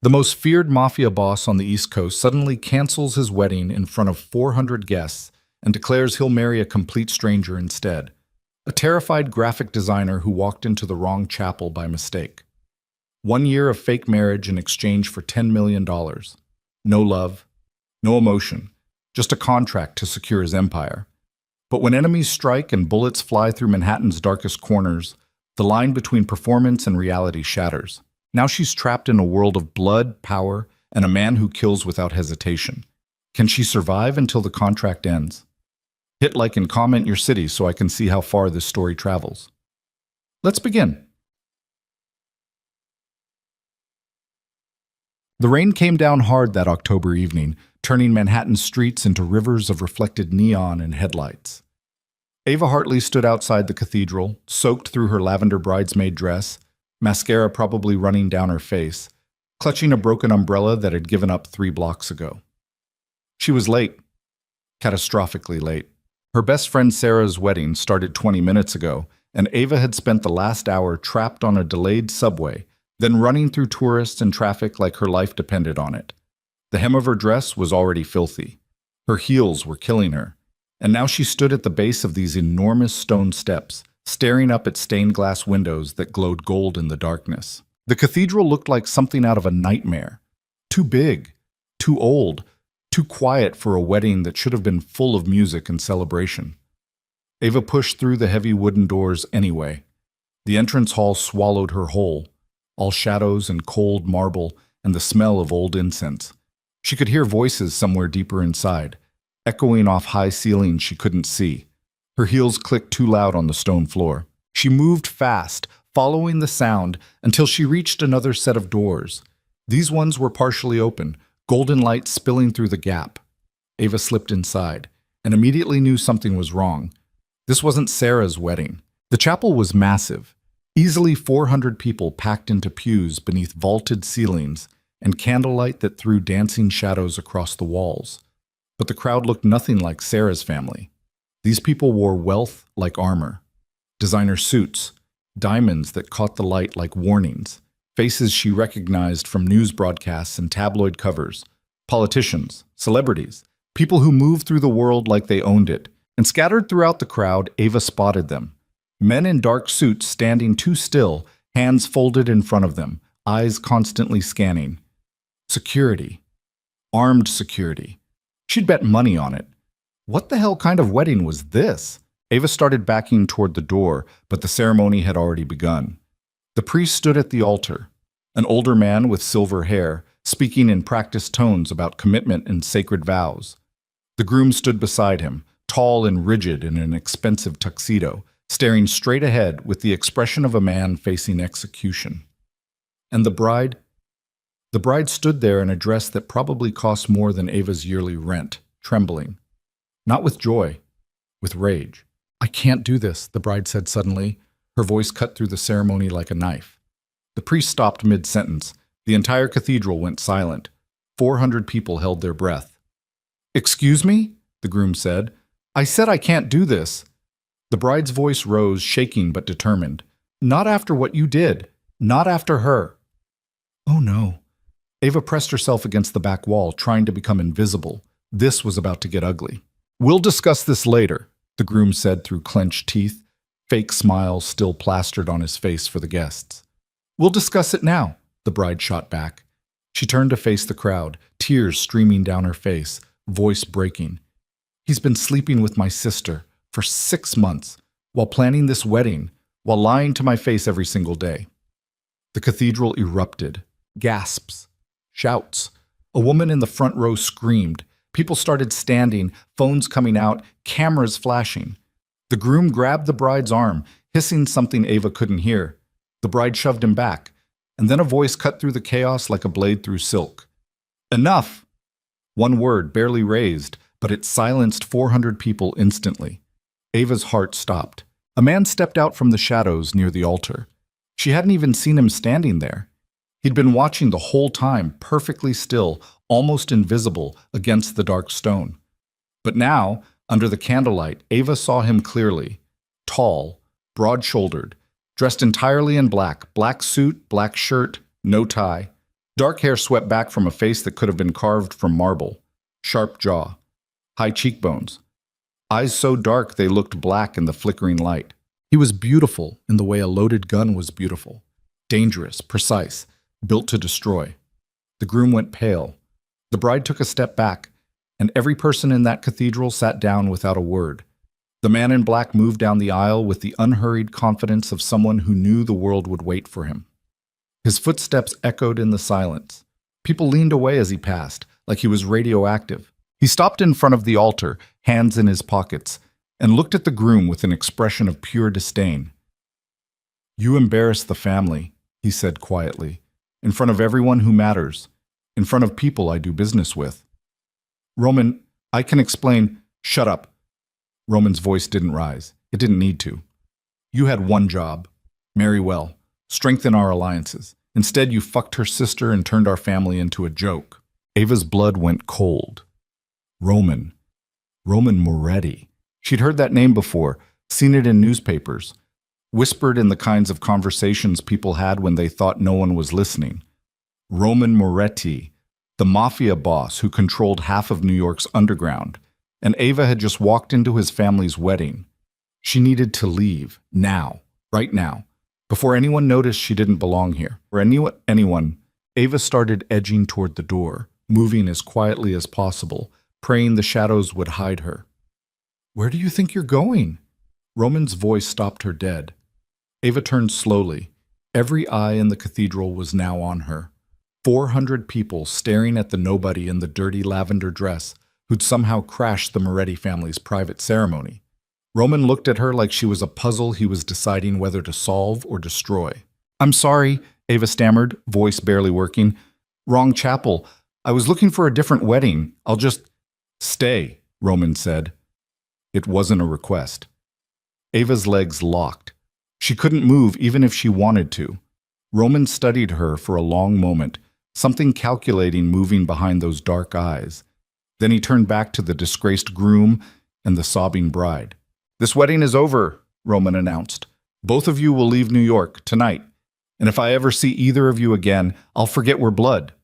The most feared mafia boss on the East Coast suddenly cancels his wedding in front of 400 guests and declares he'll marry a complete stranger instead. A terrified graphic designer who walked into the wrong chapel by mistake. 1 year of fake marriage in exchange for $10 million. No love, no emotion, just a contract to secure his empire. But when enemies strike and bullets fly through Manhattan's darkest corners, the line between performance and reality shatters. Now she's trapped in a world of blood, power, and a man who kills without hesitation. Can she survive until the contract ends? Hit like and comment your city so I can see how far this story travels. Let's begin. The rain came down hard that October evening, turning Manhattan's streets into rivers of reflected neon and headlights. Ava Hartley stood outside the cathedral, soaked through her lavender bridesmaid dress, mascara probably running down her face, clutching a broken umbrella that had given up 3 blocks ago. She was late, catastrophically late. Her best friend Sarah's wedding started 20 minutes ago, and Ava had spent the last hour trapped on a delayed subway, then running through tourists and traffic like her life depended on it. The hem of her dress was already filthy. Her heels were killing her, and now she stood at the base of these enormous stone steps, staring up at stained glass windows that glowed gold in the darkness. The cathedral looked like something out of a nightmare. Too big, too old, too quiet for a wedding that should have been full of music and celebration. Ava pushed through the heavy wooden doors anyway. The entrance hall swallowed her whole, all shadows and cold marble and the smell of old incense. She could hear voices somewhere deeper inside, echoing off high ceilings she couldn't see. Her heels clicked too loud on the stone floor. She moved fast, following the sound until she reached another set of doors. These ones were partially open, golden light spilling through the gap. Ava slipped inside and immediately knew something was wrong. This wasn't Sarah's wedding. The chapel was massive, easily 400 people packed into pews beneath vaulted ceilings and candlelight that threw dancing shadows across the walls. But the crowd looked nothing like Sarah's family. These people wore wealth like armor, designer suits, diamonds that caught the light like warnings, faces she recognized from news broadcasts and tabloid covers, politicians, celebrities, people who moved through the world like they owned it. And scattered throughout the crowd, Ava spotted them. Men in dark suits standing too still, hands folded in front of them, eyes constantly scanning. Security. Armed security. She'd bet money on it. What the hell kind of wedding was this? Ava started backing toward the door, but the ceremony had already begun. The priest stood at the altar, an older man with silver hair, speaking in practiced tones about commitment and sacred vows. The groom stood beside him, tall and rigid in an expensive tuxedo, staring straight ahead with the expression of a man facing execution. And the bride? The bride stood there in a dress that probably cost more than Ava's yearly rent, trembling. Not with joy, with rage. "I can't do this," the bride said suddenly, her voice cut through the ceremony like a knife. The priest stopped mid-sentence. The entire cathedral went silent. 400 people held their breath. "Excuse me?" the groom said. "I said I can't do this." The bride's voice rose, shaking but determined. "Not after what you did. Not after her." Oh no. Ava pressed herself against the back wall, trying to become invisible. This was about to get ugly. "We'll discuss this later," the groom said through clenched teeth, fake smiles still plastered on his face for the guests. "We'll discuss it now," the bride shot back. She turned to face the crowd, tears streaming down her face, voice breaking. "He's been sleeping with my sister for 6 months, while planning this wedding, while lying to my face every single day." The cathedral erupted. Gasps. Shouts. A woman in the front row screamed. People started standing, phones coming out, cameras flashing. The groom grabbed the bride's arm, hissing something Ava couldn't hear. The bride shoved him back, and then a voice cut through the chaos like a blade through silk. "Enough!" One word, barely raised, but it silenced 400 people instantly. Ava's heart stopped. A man stepped out from the shadows near the altar. She hadn't even seen him standing there. He'd been watching the whole time, perfectly still, almost invisible, against the dark stone. But now, under the candlelight, Ava saw him clearly. Tall, broad-shouldered, dressed entirely in black, black suit, black shirt, no tie. Dark hair swept back from a face that could have been carved from marble. Sharp jaw. High cheekbones. Eyes so dark they looked black in the flickering light. He was beautiful in the way a loaded gun was beautiful. Dangerous, precise, built to destroy. The groom went pale. The bride took a step back, and every person in that cathedral sat down without a word. The man in black moved down the aisle with the unhurried confidence of someone who knew the world would wait for him. His footsteps echoed in the silence. People leaned away as he passed, like he was radioactive. He stopped in front of the altar, hands in his pockets, and looked at the groom with an expression of pure disdain. "You embarrass the family," he said quietly, "in front of everyone who matters, in front of people I do business with." "Roman, I can explain—" "Shut up." Roman's voice didn't rise. It didn't need to. "You had one job. Marry well. Strengthen our alliances. Instead, you fucked her sister and turned our family into a joke." Ava's blood went cold. Roman Moretti. She'd heard that name before, seen it in newspapers, whispered in the kinds of conversations people had when they thought no one was listening. Roman Moretti, the Mafia boss who controlled half of New York's underground, and Ava had just walked into his family's wedding. She needed to leave, now, right now, before anyone noticed she didn't belong here. Or anyone, Ava started edging toward the door, moving as quietly as possible, praying the shadows would hide her. "Where do you think you're going?" Roman's voice stopped her dead. Ava turned slowly. Every eye in the cathedral was now on her. 400 people staring at the nobody in the dirty lavender dress who'd somehow crashed the Moretti family's private ceremony. Roman looked at her like she was a puzzle he was deciding whether to solve or destroy. "I'm sorry," Ava stammered, voice barely working. "Wrong chapel. I was looking for a different wedding. I'll just—" "Stay," Roman said. It wasn't a request. Ava's legs locked. She couldn't move even if she wanted to. Roman studied her for a long moment, something calculating moving behind those dark eyes. Then he turned back to the disgraced groom and the sobbing bride. "This wedding is over," Roman announced. "Both of you will leave New York tonight, and if I ever see either of you again, I'll forget we're blood."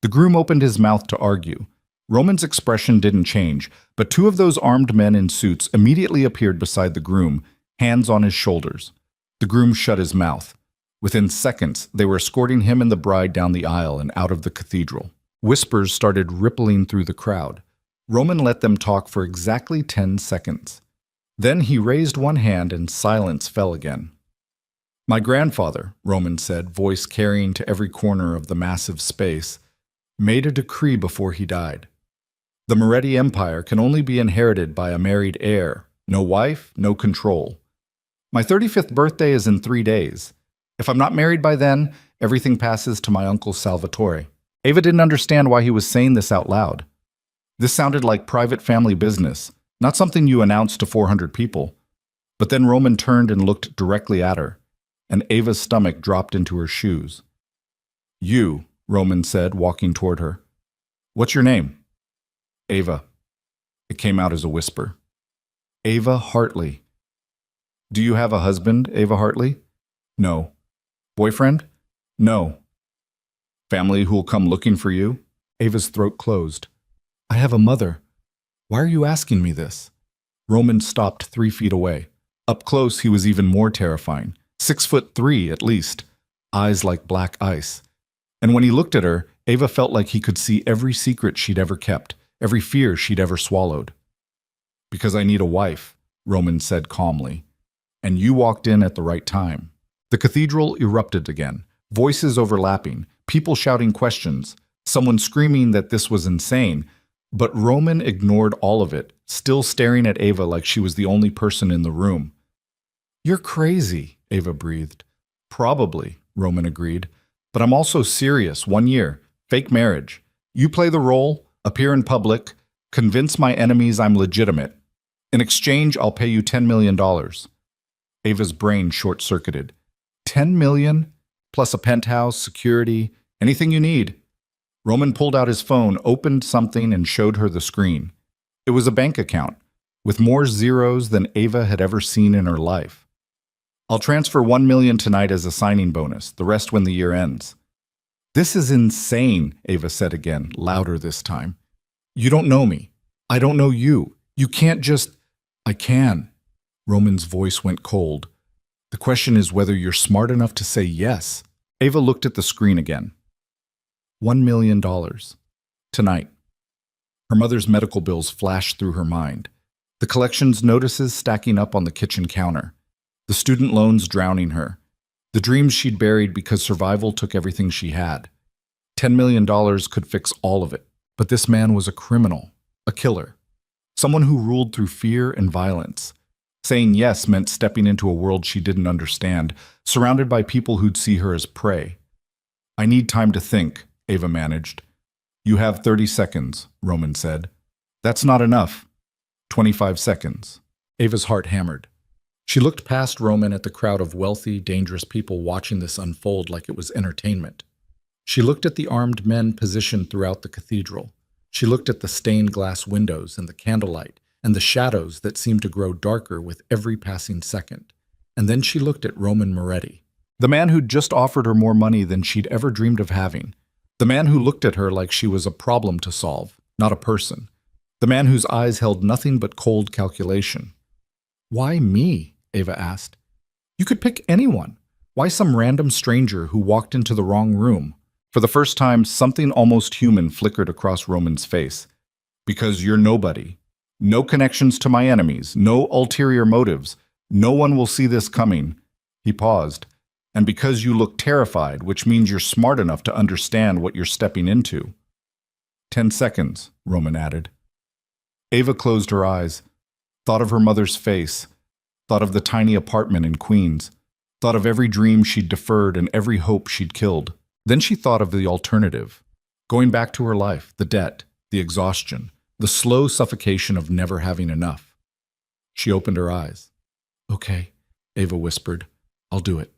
The groom opened his mouth to argue. Roman's expression didn't change, but two of those armed men in suits immediately appeared beside the groom, hands on his shoulders. The groom shut his mouth. Within seconds, they were escorting him and the bride down the aisle and out of the cathedral. Whispers started rippling through the crowd. Roman let them talk for exactly 10 seconds. Then he raised one hand and silence fell again. "My grandfather," Roman said, voice carrying to every corner of the massive space, "made a decree before he died. The Moretti Empire can only be inherited by a married heir. No wife, no control. My 35th birthday is in 3 days. If I'm not married by then, everything passes to my uncle Salvatore." Ava didn't understand why he was saying this out loud. This sounded like private family business, not something you announced to 400 people. But then Roman turned and looked directly at her, and Ava's stomach dropped into her shoes. "You," Roman said, walking toward her. "What's your name?" "Ava." It came out as a whisper. "Ava Hartley." "Do you have a husband, Ava Hartley?" "No." "Boyfriend?" "No." "Family who'll come looking for you?" Ava's throat closed. "I have a mother. Why are you asking me this?" Roman stopped 3 feet away. Up close, he was even more terrifying. 6'3" at least, eyes like black ice. And when he looked at her, Ava felt like he could see every secret she'd ever kept, every fear she'd ever swallowed. "Because I need a wife," Roman said calmly. "And you walked in at the right time." The cathedral erupted again, voices overlapping, people shouting questions, someone screaming that this was insane. But Roman ignored all of it, still staring at Ava like she was the only person in the room. "You're crazy," Ava breathed. "Probably," Roman agreed. "But I'm also serious. 1 year. Fake marriage. You play the role, appear in public, convince my enemies I'm legitimate. In exchange, I'll pay you $10 million. Ava's brain short-circuited. $10 million? Plus a penthouse, security, anything you need. Roman pulled out his phone, opened something, and showed her the screen. It was a bank account, with more zeros than Ava had ever seen in her life. "I'll transfer $1 million tonight as a signing bonus, the rest when the year ends." This is insane, Ava said again, louder this time. You don't know me. I don't know you. You can't just... I can. Roman's voice went cold. The question is whether you're smart enough to say yes. Ava looked at the screen again. $1 million. Tonight. Her mother's medical bills flashed through her mind. The collections notices stacking up on the kitchen counter. The student loans drowning her. The dreams she'd buried because survival took everything she had. $10 million could fix all of it. But this man was a criminal, a killer. Someone who ruled through fear and violence. Saying yes meant stepping into a world she didn't understand, surrounded by people who'd see her as prey. I need time to think, Ava managed. You have 30 seconds, Roman said. That's not enough. 25 seconds. Ava's heart hammered. She looked past Roman at the crowd of wealthy, dangerous people watching this unfold like it was entertainment. She looked at the armed men positioned throughout the cathedral. She looked at the stained glass windows and the candlelight and the shadows that seemed to grow darker with every passing second. And then she looked at Roman Moretti, the man who'd just offered her more money than she'd ever dreamed of having. The man who looked at her like she was a problem to solve, not a person. The man whose eyes held nothing but cold calculation. Why me? Ava asked. You could pick anyone. Why some random stranger who walked into the wrong room? For the first time, something almost human flickered across Roman's face. Because you're nobody. No connections to my enemies, no ulterior motives. No one will see this coming. He paused. And because you look terrified, which means you're smart enough to understand what you're stepping into. 10 seconds, Roman added. Ava closed her eyes, thought of her mother's face, thought of the tiny apartment in Queens, thought of every dream she'd deferred and every hope she'd killed. Then she thought of the alternative, going back to her life, the debt, the exhaustion, the slow suffocation of never having enough. She opened her eyes. Okay, Ava whispered. I'll do it.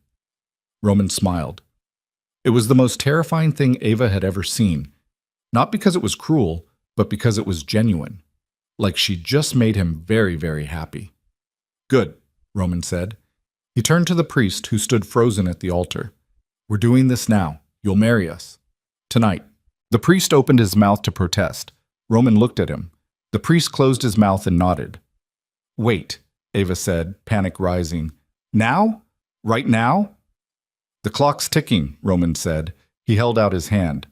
Roman smiled. It was the most terrifying thing Ava had ever seen, not because it was cruel, but because it was genuine. Like she'd just made him very, very happy. Good, Roman said. He turned to the priest who stood frozen at the altar. We're doing this now. You'll marry us. Tonight. The priest opened his mouth to protest. Roman looked at him. The priest closed his mouth and nodded. Wait, Ava said, panic rising. Now? Right now? The clock's ticking, Roman said. He held out his hand.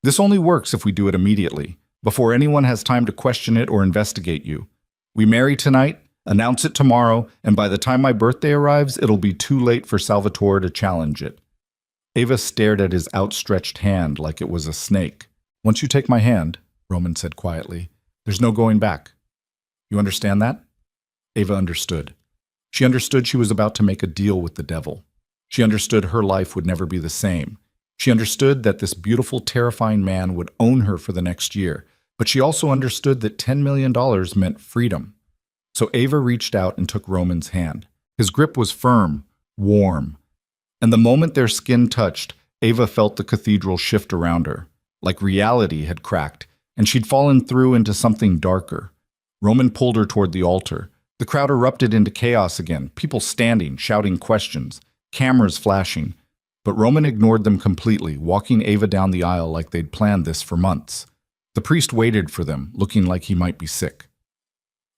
This only works if we do it immediately, before anyone has time to question it or investigate you. We marry tonight, announce it tomorrow, and by the time my birthday arrives, it'll be too late for Salvatore to challenge it. Ava stared at his outstretched hand like it was a snake. Once you take my hand, Roman said quietly, there's no going back. You understand that? Ava understood. She understood she was about to make a deal with the devil. She understood her life would never be the same. She understood that this beautiful, terrifying man would own her for the next year, but she also understood that $10 million meant freedom. So Ava reached out and took Roman's hand. His grip was firm, warm. And the moment their skin touched, Ava felt the cathedral shift around her, like reality had cracked, and she'd fallen through into something darker. Roman pulled her toward the altar. The crowd erupted into chaos again, people standing, shouting questions, cameras flashing. But Roman ignored them completely, walking Ava down the aisle like they'd planned this for months. The priest waited for them, looking like he might be sick.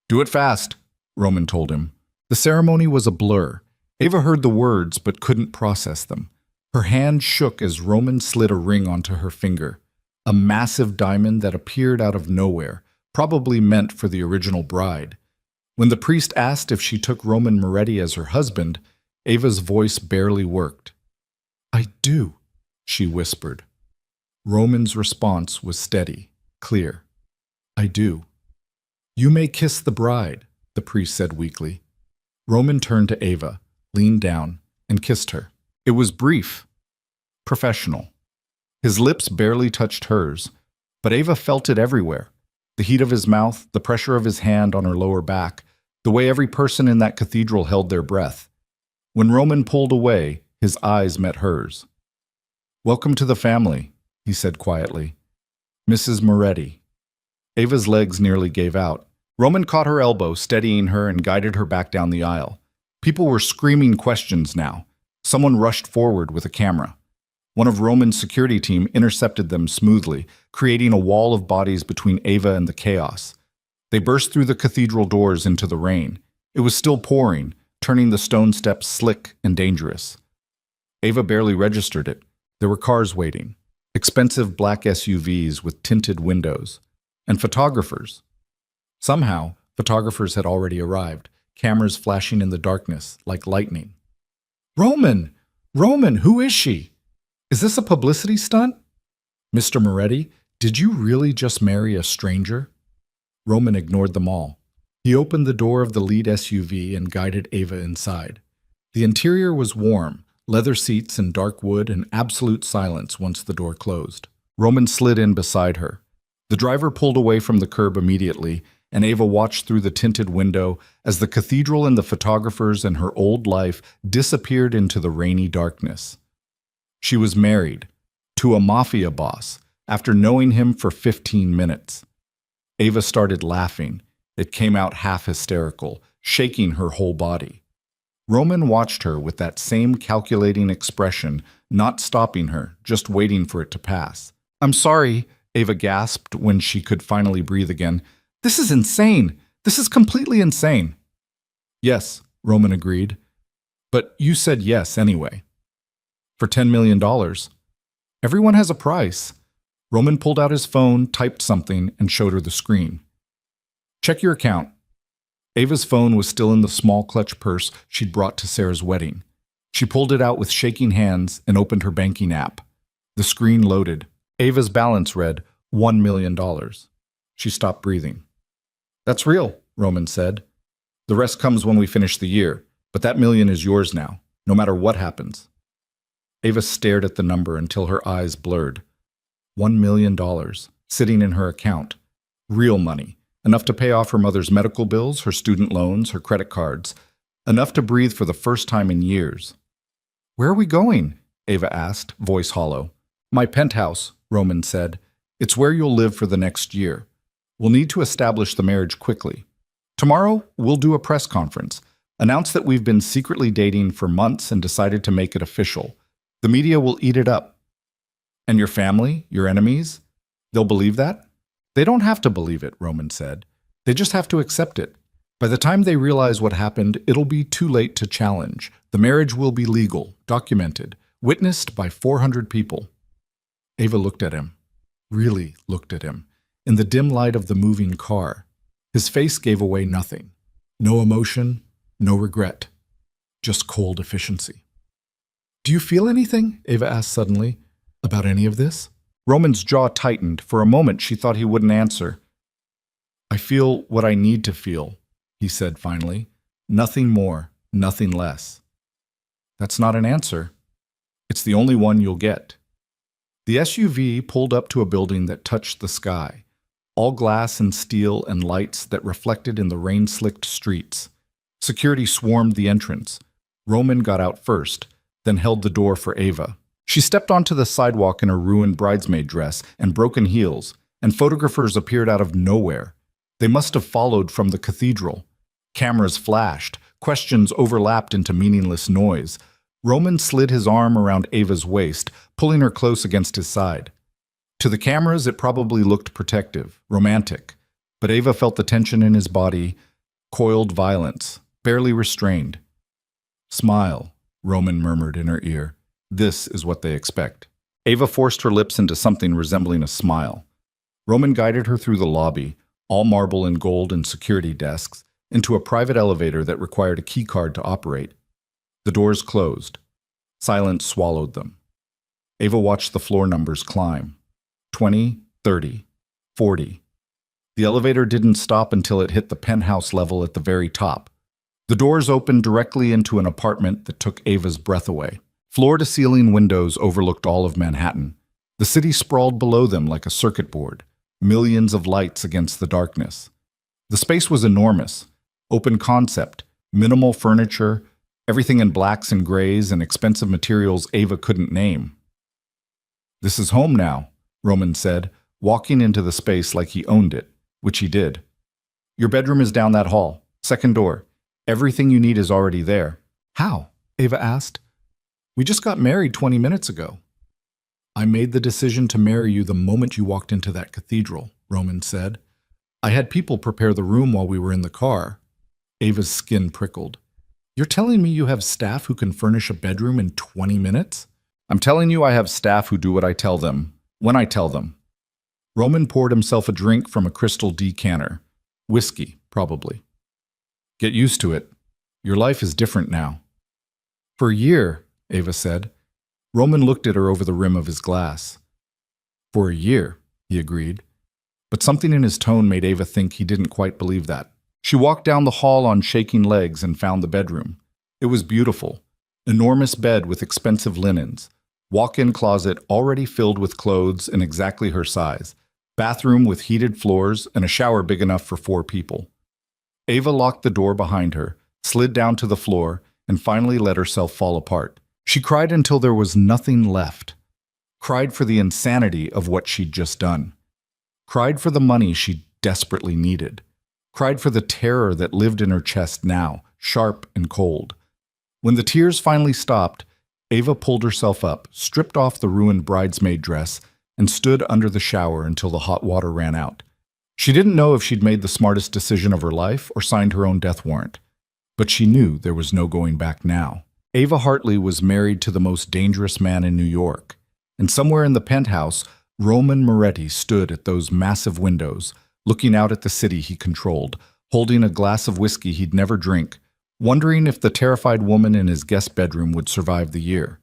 Do it fast, Roman told him. The ceremony was a blur. Ava heard the words but couldn't process them. Her hand shook as Roman slid a ring onto her finger, a massive diamond that appeared out of nowhere, probably meant for the original bride. When the priest asked if she took Roman Moretti as her husband, Ava's voice barely worked. I do, she whispered. Roman's response was steady, clear. I do. You may kiss the bride, the priest said weakly. Roman turned to Ava, leaned down, and kissed her. It was brief, professional. His lips barely touched hers, but Ava felt it everywhere. The heat of his mouth, the pressure of his hand on her lower back, the way every person in that cathedral held their breath. When Roman pulled away, his eyes met hers. Welcome to the family, he said quietly. Mrs. Moretti. Ava's legs nearly gave out. Roman caught her elbow, steadying her, and guided her back down the aisle. People were screaming questions now. Someone rushed forward with a camera. One of Roman's security team intercepted them smoothly, creating a wall of bodies between Ava and the chaos. They burst through the cathedral doors into the rain. It was still pouring, turning the stone steps slick and dangerous. Ava barely registered it. There were cars waiting, expensive black SUVs with tinted windows, and photographers. Somehow, photographers had already arrived, cameras flashing in the darkness like lightning. Roman! Roman, who is she? Is this a publicity stunt? Mr. Moretti, did you really just marry a stranger? Roman ignored them all. He opened the door of the lead SUV and guided Ava inside. The interior was warm, leather seats and dark wood and absolute silence once the door closed. Roman slid in beside her. The driver pulled away from the curb immediately, and Ava watched through the tinted window as the cathedral and the photographers and her old life disappeared into the rainy darkness. She was married to a Mafia boss after knowing him for 15 minutes. Ava started laughing. It came out half hysterical, shaking her whole body. Roman watched her with that same calculating expression, not stopping her, just waiting for it to pass. I'm sorry, Ava gasped when she could finally breathe again. This is insane. This is completely insane. Yes, Roman agreed. But you said yes anyway. For $10 million. Everyone has a price. Roman pulled out his phone, typed something, and showed her the screen. Check your account. Ava's phone was still in the small clutch purse she'd brought to Sarah's wedding. She pulled it out with shaking hands and opened her banking app. The screen loaded. Ava's balance read $1 million. She stopped breathing. That's real, Roman said. The rest comes when we finish the year, but that million is yours now, no matter what happens. Ava stared at the number until her eyes blurred. $1 million, sitting in her account. Real money, enough to pay off her mother's medical bills, her student loans, her credit cards, enough to breathe for the first time in years. Where are we going? Ava asked, voice hollow. My penthouse, Roman said. It's where you'll live for the next year. We'll need to establish the marriage quickly. Tomorrow, we'll do a press conference, announce that we've been secretly dating for months and decided to make it official. The media will eat it up. And your family, your enemies, they'll believe that? They don't have to believe it, Roman said. They just have to accept it. By the time they realize what happened, it'll be too late to challenge. The marriage will be legal, documented, witnessed by 400 people. Ava looked at him, really looked at him, in the dim light of the moving car. His face gave away nothing. No emotion, no regret, just cold efficiency. Do you feel anything? Ava asked suddenly. About any of this? Roman's jaw tightened. For a moment, she thought he wouldn't answer. I feel what I need to feel, he said finally. Nothing more, nothing less. That's not an answer. It's the only one you'll get. The SUV pulled up to a building that touched the sky, all glass and steel and lights that reflected in the rain-slicked streets. Security swarmed the entrance. Roman got out first, then held the door for Ava. She stepped onto the sidewalk in her ruined bridesmaid dress and broken heels, and photographers appeared out of nowhere. They must have followed from the cathedral. Cameras flashed, questions overlapped into meaningless noise. Roman slid his arm around Ava's waist, pulling her close against his side. To the cameras, it probably looked protective, romantic, but Ava felt the tension in his body, coiled violence, barely restrained. Smile, Roman murmured in her ear. This is what they expect. Ava forced her lips into something resembling a smile. Roman guided her through the lobby, all marble and gold and security desks, into a private elevator that required a key card to operate. The doors closed. Silence swallowed them. Ava watched the floor numbers climb. 20, 30, 40. The elevator didn't stop until it hit the penthouse level at the very top. The doors opened directly into an apartment that took Ava's breath away. Floor-to-ceiling windows overlooked all of Manhattan. The city sprawled below them like a circuit board, millions of lights against the darkness. The space was enormous, open concept, minimal furniture, everything in blacks and grays and expensive materials Ava couldn't name. This is home now, Roman said, walking into the space like he owned it, which he did. Your bedroom is down that hall, second door. Everything you need is already there. How? Ava asked. We just got married 20 minutes ago. I made the decision to marry you the moment you walked into that cathedral, Roman said. I had people prepare the room while we were in the car. Ava's skin prickled. You're telling me you have staff who can furnish a bedroom in 20 minutes? I'm telling you I have staff who do what I tell them, when I tell them. Roman poured himself a drink from a crystal decanter. Whiskey, probably. Get used to it. Your life is different now. For a year, Ava said. Roman looked at her over the rim of his glass. For a year, he agreed. But something in his tone made Ava think he didn't quite believe that. She walked down the hall on shaking legs and found the bedroom. It was beautiful. Enormous bed with expensive linens. Walk-in closet already filled with clothes in exactly her size. Bathroom with heated floors and a shower big enough for 4 people. Ava locked the door behind her, slid down to the floor, and finally let herself fall apart. She cried until there was nothing left. Cried for the insanity of what she'd just done. Cried for the money she desperately needed. Cried for the terror that lived in her chest now, sharp and cold. When the tears finally stopped, Ava pulled herself up, stripped off the ruined bridesmaid dress, and stood under the shower until the hot water ran out. She didn't know if she'd made the smartest decision of her life or signed her own death warrant. But she knew there was no going back now. Ava Hartley was married to the most dangerous man in New York. And somewhere in the penthouse, Roman Moretti stood at those massive windows, looking out at the city he controlled, holding a glass of whiskey he'd never drink, wondering if the terrified woman in his guest bedroom would survive the year,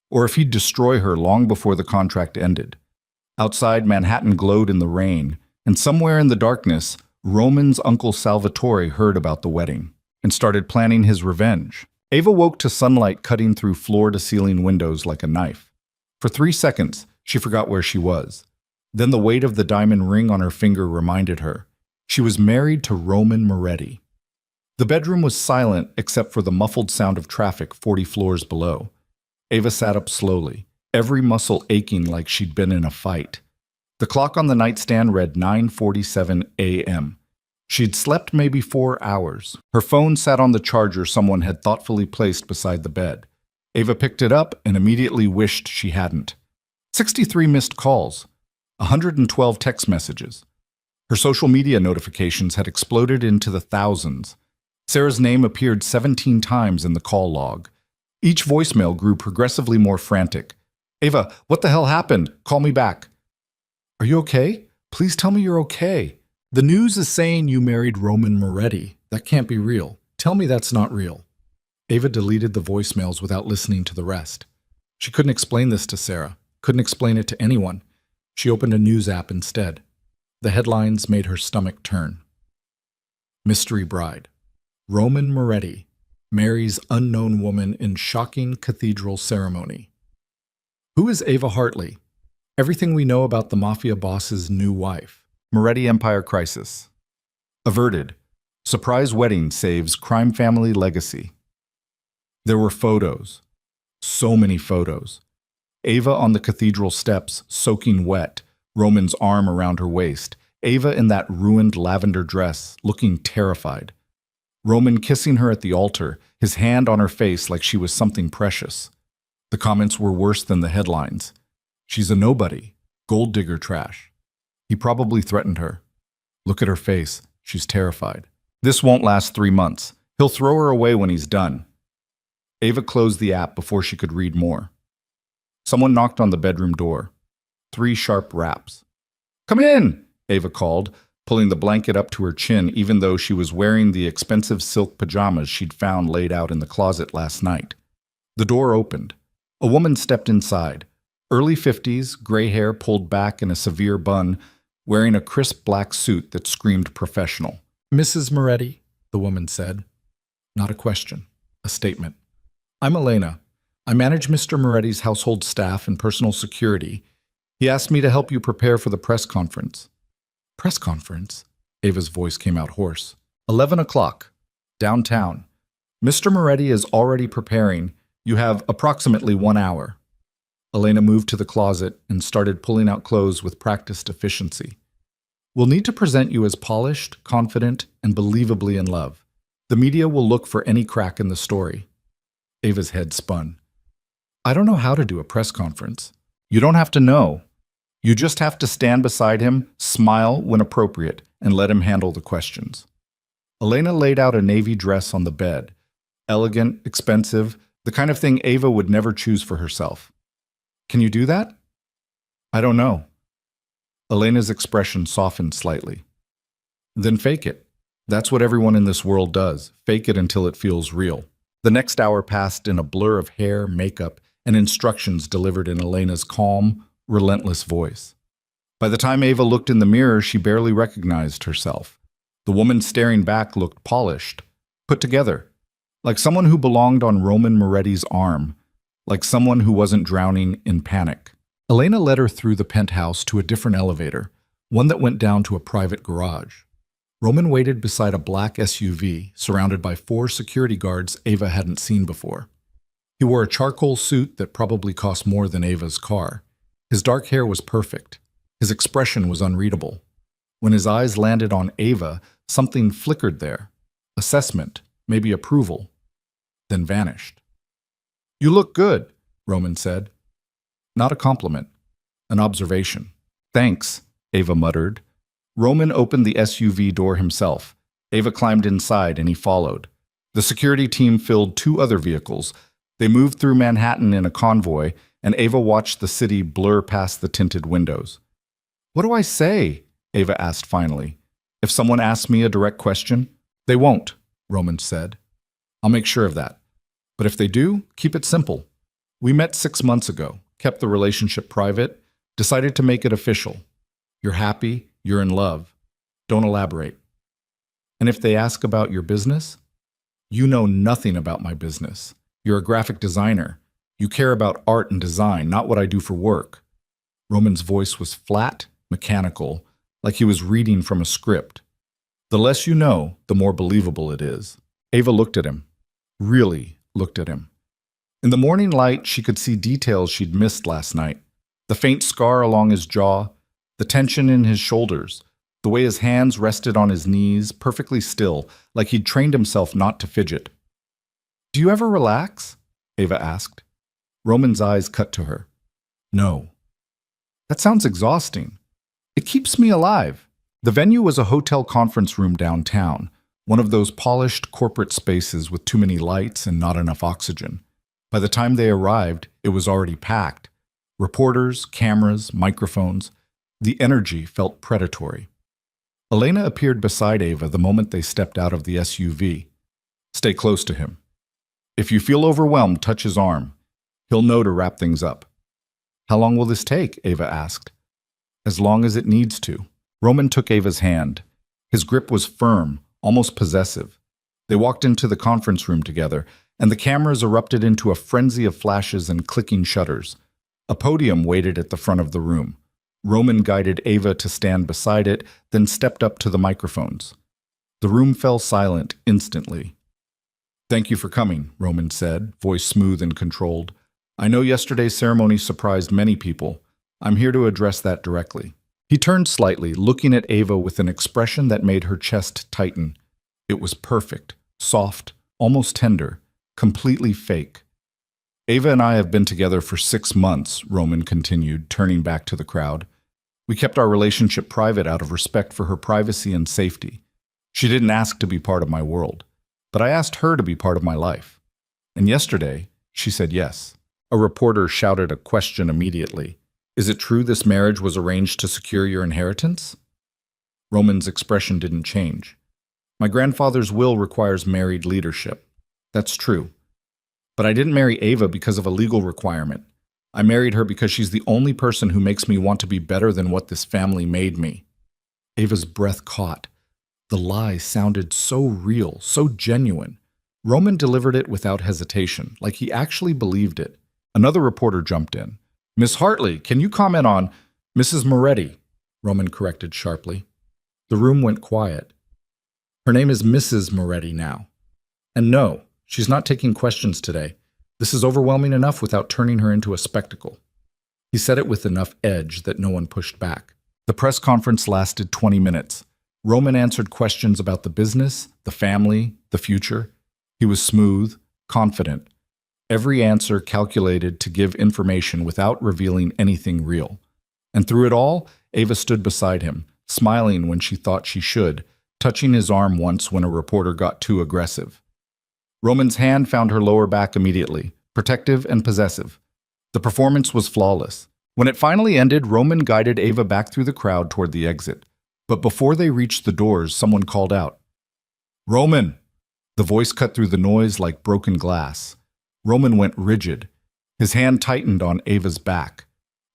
or if he'd destroy her long before the contract ended. Outside, Manhattan glowed in the rain, and somewhere in the darkness, Roman's Uncle Salvatore heard about the wedding and started planning his revenge. Ava woke to sunlight cutting through floor-to-ceiling windows like a knife. For 3 seconds, she forgot where she was. Then the weight of the diamond ring on her finger reminded her. She was married to Roman Moretti. The bedroom was silent except for the muffled sound of traffic 40 floors below. Ava sat up slowly, every muscle aching like she'd been in a fight. The clock on the nightstand read 9:47 a.m. She'd slept maybe 4 hours. Her phone sat on the charger someone had thoughtfully placed beside the bed. Ava picked it up and immediately wished she hadn't. 63 missed calls. 112 text messages. Her social media notifications had exploded into the thousands. Sarah's name appeared 17 times in the call log. Each voicemail grew progressively more frantic. Ava, what the hell happened? Call me back. Are you okay? Please tell me you're okay. The news is saying you married Roman Moretti. That can't be real. Tell me that's not real. Ava deleted the voicemails without listening to the rest. She couldn't explain this to Sarah, couldn't explain it to anyone. She opened a news app instead. The headlines made her stomach turn. Mystery bride. Roman Moretti marries unknown woman in shocking cathedral ceremony. Who is Ava Hartley? Everything we know about the Mafia boss's new wife. Moretti Empire crisis. Averted. Surprise wedding saves crime family legacy. There were photos. So many photos. Ava on the cathedral steps, soaking wet, Roman's arm around her waist. Ava in that ruined lavender dress, looking terrified. Roman kissing her at the altar, his hand on her face like she was something precious. The comments were worse than the headlines. She's a nobody. Gold digger trash. He probably threatened her. Look at her face. She's terrified. This won't last 3 months. He'll throw her away when he's done. Ava closed the app before she could read more. Someone knocked on the bedroom door. 3 sharp raps. Come in, Ava called, pulling the blanket up to her chin even though she was wearing the expensive silk pajamas she'd found laid out in the closet last night. The door opened. A woman stepped inside. Early 50s, gray hair pulled back in a severe bun, wearing a crisp black suit that screamed professional. Mrs. Moretti, the woman said. Not a question, a statement. I'm Elena. I manage Mr. Moretti's household staff and personal security. He asked me to help you prepare for the press conference. Press conference? Ava's voice came out hoarse. 11 o'clock, downtown. Mr. Moretti is already preparing. You have approximately 1 hour. Elena moved to the closet and started pulling out clothes with practiced efficiency. We'll need to present you as polished, confident, and believably in love. The media will look for any crack in the story. Ava's head spun. I don't know how to do a press conference. You don't have to know. You just have to stand beside him, smile when appropriate, and let him handle the questions. Elena laid out a navy dress on the bed. Elegant, expensive, the kind of thing Ava would never choose for herself. Can you do that? I don't know. Elena's expression softened slightly. Then fake it. That's what everyone in this world does. Fake it until it feels real. The next hour passed in a blur of hair, makeup, and instructions delivered in Elena's calm, relentless voice. By the time Ava looked in the mirror, she barely recognized herself. The woman staring back looked polished, put together, like someone who belonged on Roman Moretti's arm, like someone who wasn't drowning in panic. Elena led her through the penthouse to a different elevator, one that went down to a private garage. Roman waited beside a black SUV, surrounded by 4 security guards Ava hadn't seen before. He wore a charcoal suit that probably cost more than Ava's car. His dark hair was perfect. His expression was unreadable. When his eyes landed on Ava, something flickered there. Assessment, maybe approval, then vanished. "You look good," Roman said. Not a compliment, an observation. "Thanks," Ava muttered. Roman opened the SUV door himself. Ava climbed inside and he followed. The security team filled 2 other vehicles. They moved through Manhattan in a convoy, and Ava watched the city blur past the tinted windows. "What do I say?" Ava asked finally. "If someone asks me a direct question?" "They won't," Roman said. "I'll make sure of that. But if they do, keep it simple. We met 6 months ago, kept the relationship private, decided to make it official. You're happy, you're in love. Don't elaborate. And if they ask about your business? You know nothing about my business. You're a graphic designer. You care about art and design, not what I do for work." Roman's voice was flat, mechanical, like he was reading from a script. "The less you know, the more believable it is." Ava looked at him. Really looked at him. In the morning light, she could see details she'd missed last night. The faint scar along his jaw, the tension in his shoulders, the way his hands rested on his knees, perfectly still, like he'd trained himself not to fidget. "Do you ever relax?" Ava asked. Roman's eyes cut to her. "No." "That sounds exhausting." "It keeps me alive." The venue was a hotel conference room downtown, one of those polished corporate spaces with too many lights and not enough oxygen. By the time they arrived, it was already packed. Reporters, cameras, microphones. The energy felt predatory. Elena appeared beside Ava the moment they stepped out of the SUV. "Stay close to him. If you feel overwhelmed, touch his arm. He'll know to wrap things up." "How long will this take?" Ava asked. "As long as it needs to." Roman took Ava's hand. His grip was firm, almost possessive. They walked into the conference room together, and the cameras erupted into a frenzy of flashes and clicking shutters. A podium waited at the front of the room. Roman guided Ava to stand beside it, then stepped up to the microphones. The room fell silent instantly. "Thank you for coming," Roman said, voice smooth and controlled. "I know yesterday's ceremony surprised many people. I'm here to address that directly." He turned slightly, looking at Ava with an expression that made her chest tighten. It was perfect, soft, almost tender, completely fake. "Ava and I have been together for 6 months," Roman continued, turning back to the crowd. "We kept our relationship private out of respect for her privacy and safety. She didn't ask to be part of my world, but I asked her to be part of my life. And yesterday, she said yes." A reporter shouted a question immediately. "Is it true this marriage was arranged to secure your inheritance?" Roman's expression didn't change. "My grandfather's will requires married leadership. That's true. But I didn't marry Ava because of a legal requirement. I married her because she's the only person who makes me want to be better than what this family made me." Ava's breath caught. The lie sounded so real, so genuine. Roman delivered it without hesitation, like he actually believed it. Another reporter jumped in. "Miss Hartley, can you comment on—" "Mrs. Moretti," Roman corrected sharply. The room went quiet. "Her name is Mrs. Moretti now. And no, she's not taking questions today. This is overwhelming enough without turning her into a spectacle." He said it with enough edge that no one pushed back. The press conference lasted 20 minutes. Roman answered questions about the business, the family, the future. He was smooth, confident. every answer calculated to give information without revealing anything real. And through it all, Ava stood beside him, smiling when she thought she should, touching his arm once when a reporter got too aggressive. Roman's hand found her lower back immediately, protective and possessive. The performance was flawless. When it finally ended, Roman guided Ava back through the crowd toward the exit. But before they reached the doors, someone called out, "Roman!" The voice cut through the noise like broken glass. Roman went rigid. His hand tightened on Ava's back.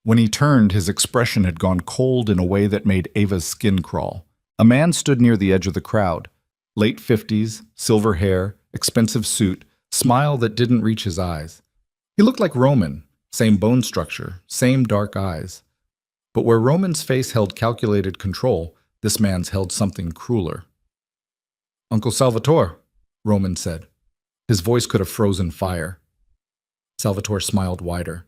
When he turned, his expression had gone cold in a way that made Ava's skin crawl. A man stood near the edge of the crowd. Late 50s, silver hair, expensive suit, smile that didn't reach his eyes. He looked like Roman, same bone structure, same dark eyes. But where Roman's face held calculated control, this man's held something crueler. "Uncle Salvatore," Roman said. His voice could have frozen fire. Salvatore smiled wider.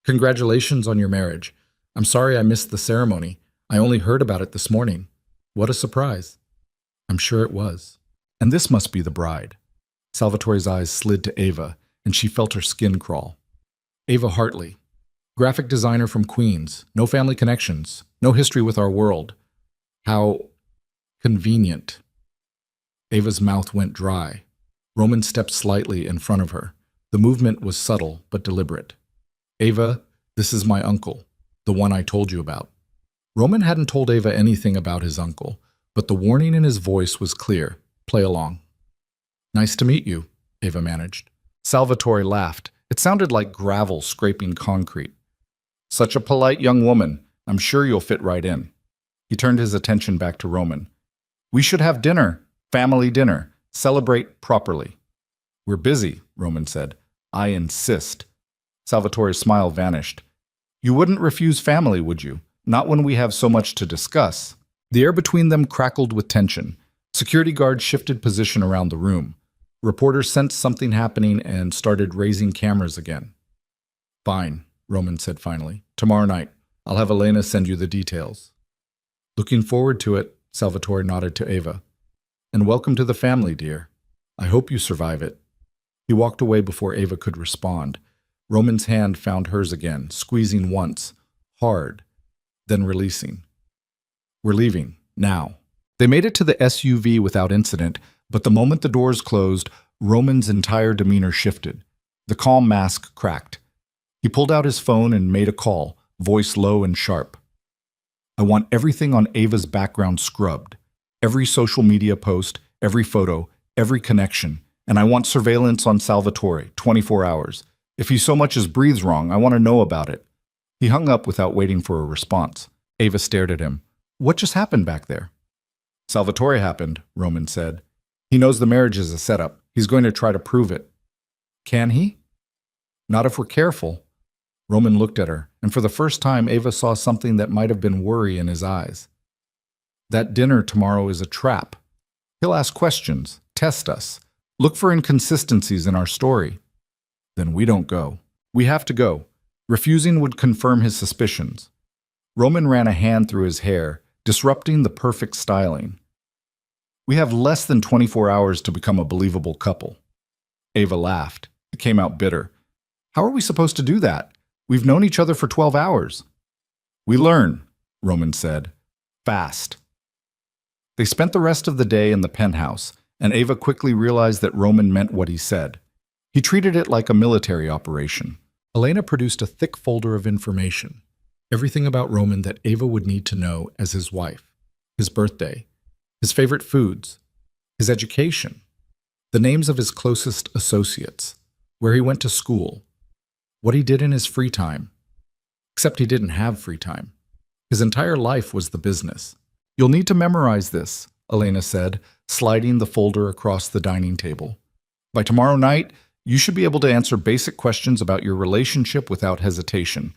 "Congratulations on your marriage. I'm sorry I missed the ceremony. I only heard about it this morning. What a surprise." "I'm sure it was. And this must be the bride." Salvatore's eyes slid to Ava, and she felt her skin crawl. Ava Hartley, graphic designer from Queens, no family connections, no history with our world. How convenient. Ava's mouth went dry. Roman stepped slightly in front of her. The movement was subtle but deliberate. "Ava, this is my uncle, the one I told you about." Roman hadn't told Ava anything about his uncle, but the warning in his voice was clear. "Play along." "Nice to meet you," Ava managed. Salvatore laughed. It sounded like gravel scraping concrete. "Such a polite young woman. I'm sure you'll fit right in." He turned his attention back to Roman. "We should have dinner, family dinner, celebrate properly." "We're busy," Roman said. "I insist." Salvatore's smile vanished. "You wouldn't refuse family, would you? Not when we have so much to discuss." The air between them crackled with tension. Security guards shifted position around the room. Reporters sensed something happening and started raising cameras again. "Fine," Roman said finally. "Tomorrow night. I'll have Elena send you the details." "Looking forward to it," Salvatore nodded to Ava. "And welcome to the family, dear. I hope you survive it." He walked away before Ava could respond. Roman's hand found hers again, squeezing once, hard, then releasing. "We're leaving, now." They made it to the SUV without incident, but the moment the doors closed, Roman's entire demeanor shifted. The calm mask cracked. He pulled out his phone and made a call, voice low and sharp. "I want everything on Ava's background scrubbed. Every social media post, every photo, every connection. And I want surveillance on Salvatore, 24 hours. If he so much as breathes wrong, I want to know about it." He hung up without waiting for a response. Ava stared at him. "What just happened back there?" "Salvatore happened," Roman said. "He knows the marriage is a setup. He's going to try to prove it." "Can he?" "Not if we're careful." Roman looked at her, and for the first time Ava saw something that might have been worry in his eyes. "That dinner tomorrow is a trap. He'll ask questions, test us, look for inconsistencies in our story. Then we don't go. We have to go. Refusing would confirm his suspicions." Roman ran a hand through his hair, disrupting the perfect styling. "We have less than 24 hours to become a believable couple." Ava laughed. It came out bitter. "How are we supposed to do that? We've known each other for 12 hours. "We learn," Roman said. "Fast." They spent the rest of the day in the penthouse, and Ava quickly realized that Roman meant what he said. He treated it like a military operation. Elena produced a thick folder of information. Everything about Roman that Ava would need to know as his wife. His birthday. His favorite foods. His education. The names of his closest associates. Where he went to school. What he did in his free time. Except he didn't have free time. His entire life was the business. "You'll need to memorize this," Elena said, sliding the folder across the dining table. "By tomorrow night, you should be able to answer basic questions about your relationship without hesitation."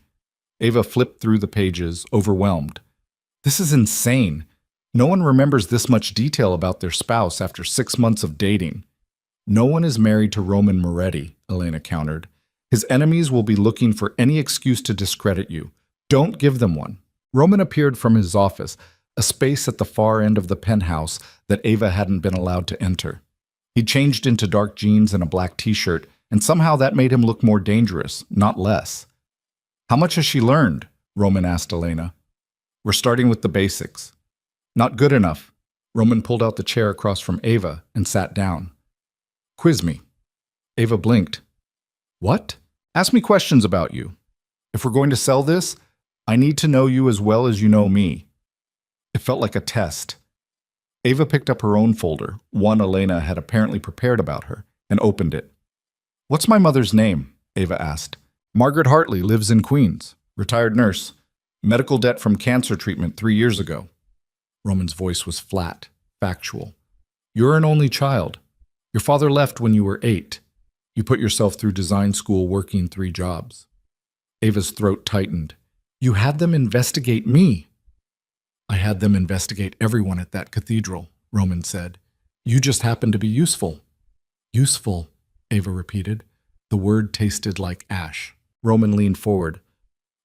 Ava flipped through the pages, overwhelmed. This is insane. No one remembers this much detail about their spouse after 6 months of dating. "No one is married to Roman Moretti," Elena countered. "His enemies will be looking for any excuse to discredit you. Don't give them one." Roman appeared from his office, a space at the far end of the penthouse that Ava hadn't been allowed to enter. He changed into dark jeans and a black t-shirt, and somehow that made him look more dangerous, not less. How much has she learned? Roman asked Elena. We're starting with the basics. Not good enough. Roman pulled out the chair across from Ava and sat down. Quiz me. Ava blinked. What? Ask me questions about you. If we're going to sell this, I need to know you as well as you know me. It felt like a test. Ava picked up her own folder, one Elena had apparently prepared about her, and opened it. What's my mother's name? Ava asked. Margaret Hartley lives in Queens. Retired nurse. Medical debt from cancer treatment 3 years ago. Roman's voice was flat, factual. You're an only child. Your father left when you were 8. You put yourself through design school working 3 jobs. Ava's throat tightened. You had them investigate me. I had them investigate everyone at that cathedral, Roman said. You just happened to be useful. Useful, Ava repeated. The word tasted like ash. Roman leaned forward.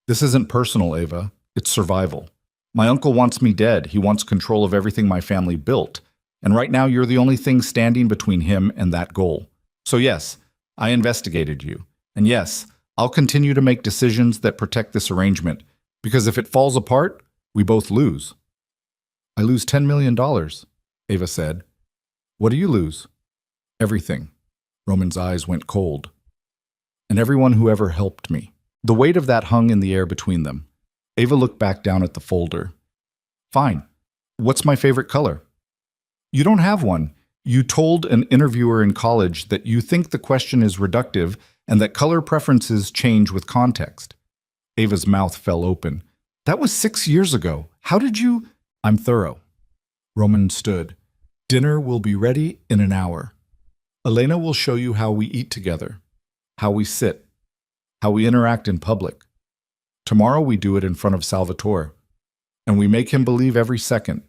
This isn't personal, Ava. It's survival. My uncle wants me dead. He wants control of everything my family built. And right now you're the only thing standing between him and that goal. So yes, I investigated you. And yes, I'll continue to make decisions that protect this arrangement. Because if it falls apart, we both lose. I lose $10 million, Ava said. What do you lose? Everything. Roman's eyes went cold. And everyone who ever helped me. The weight of that hung in the air between them. Ava looked back down at the folder. Fine. What's my favorite color? You don't have one. You told an interviewer in college that you think the question is reductive and that color preferences change with context. Ava's mouth fell open. That was 6 years ago. How did you? I'm thorough. Roman stood. Dinner will be ready in an hour. Elena will show you how we eat together, how we sit, how we interact in public. Tomorrow we do it in front of Salvatore, and we make him believe every second.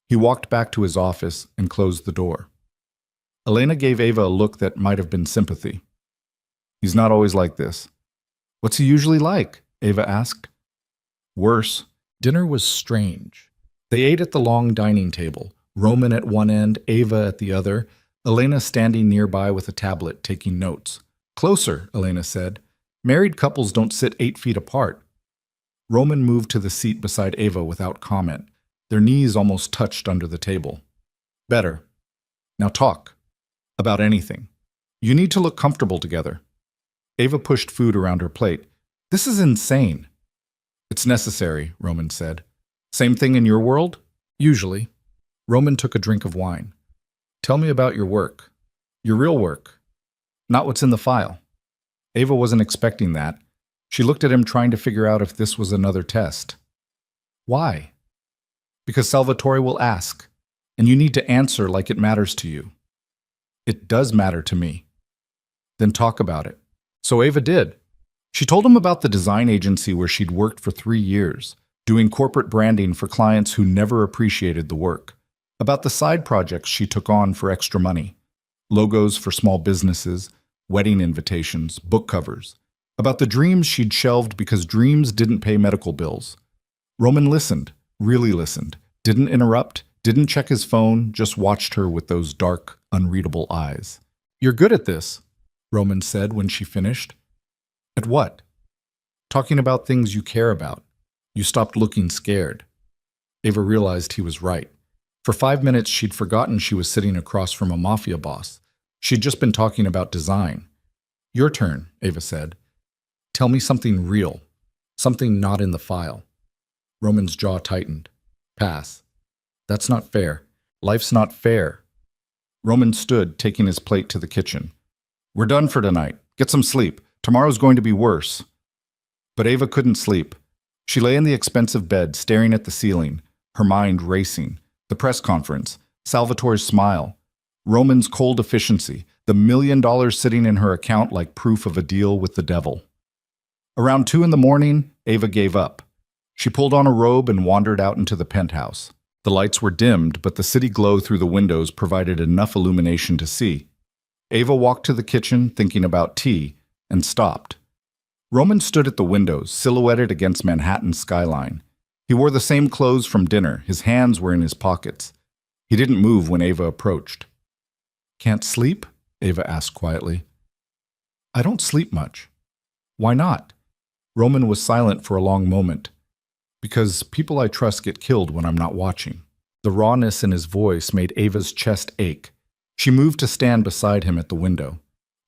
He walked back to his office and closed the door. Elena gave Ava a look that might have been sympathy. He's not always like this. What's he usually like? Ava asked. Worse. Dinner was strange. They ate at the long dining table, Roman at one end, Ava at the other, Elena standing nearby with a tablet taking notes. Closer, Elena said. Married couples don't sit 8 feet apart. Roman moved to the seat beside Ava without comment. Their knees almost touched under the table. Better. Now talk. About anything. You need to look comfortable together. Ava pushed food around her plate. This is insane. It's necessary, Roman said. Same thing in your world? Usually. Roman took a drink of wine. Tell me about your work. Your real work. Not what's in the file. Ava wasn't expecting that. She looked at him trying to figure out if this was another test. Why? Because Salvatore will ask, and you need to answer like it matters to you. It does matter to me. Then talk about it. So Ava did. She told him about the design agency where she'd worked for 3 years, doing corporate branding for clients who never appreciated the work. About the side projects she took on for extra money. Logos for small businesses, wedding invitations, book covers. About the dreams she'd shelved because dreams didn't pay medical bills. Roman listened, really listened, didn't interrupt, didn't check his phone, just watched her with those dark, unreadable eyes. You're good at this, Roman said when she finished. At what? Talking about things you care about. You stopped looking scared. Ava realized he was right. For 5 minutes, she'd forgotten she was sitting across from a Mafia boss. She'd just been talking about design. Your turn, Ava said. Tell me something real. Something not in the file. Roman's jaw tightened. Pass. That's not fair. Life's not fair. Roman stood, taking his plate to the kitchen. We're done for tonight. Get some sleep. Tomorrow's going to be worse. But Ava couldn't sleep. She lay in the expensive bed, staring at the ceiling, her mind racing. The press conference, Salvatore's smile, Roman's cold efficiency, the $1 million sitting in her account like proof of a deal with the devil. Around 2 a.m, Ava gave up. She pulled on a robe and wandered out into the penthouse. The lights were dimmed, but the city glow through the windows provided enough illumination to see. Ava walked to the kitchen, thinking about tea, and stopped. Roman stood at the windows, silhouetted against Manhattan's skyline. He wore the same clothes from dinner. His hands were in his pockets. He didn't move when Ava approached. Can't sleep? Ava asked quietly. I don't sleep much. Why not? Roman was silent for a long moment. Because people I trust get killed when I'm not watching. The rawness in his voice made Ava's chest ache. She moved to stand beside him at the window.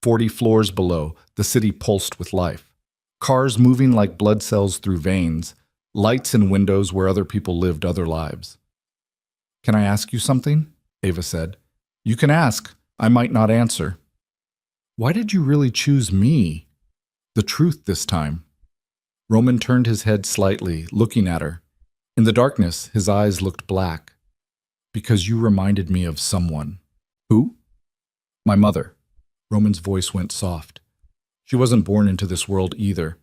40 floors below, the city pulsed with life. Cars moving like blood cells through veins, lights in windows where other people lived other lives. Can I ask you something? Ava said. You can ask. I might not answer. Why did you really choose me? The truth this time. Roman turned his head slightly, looking at her. In the darkness, his eyes looked black. Because you reminded me of someone. Who? My mother. Roman's voice went soft. She wasn't born into this world either.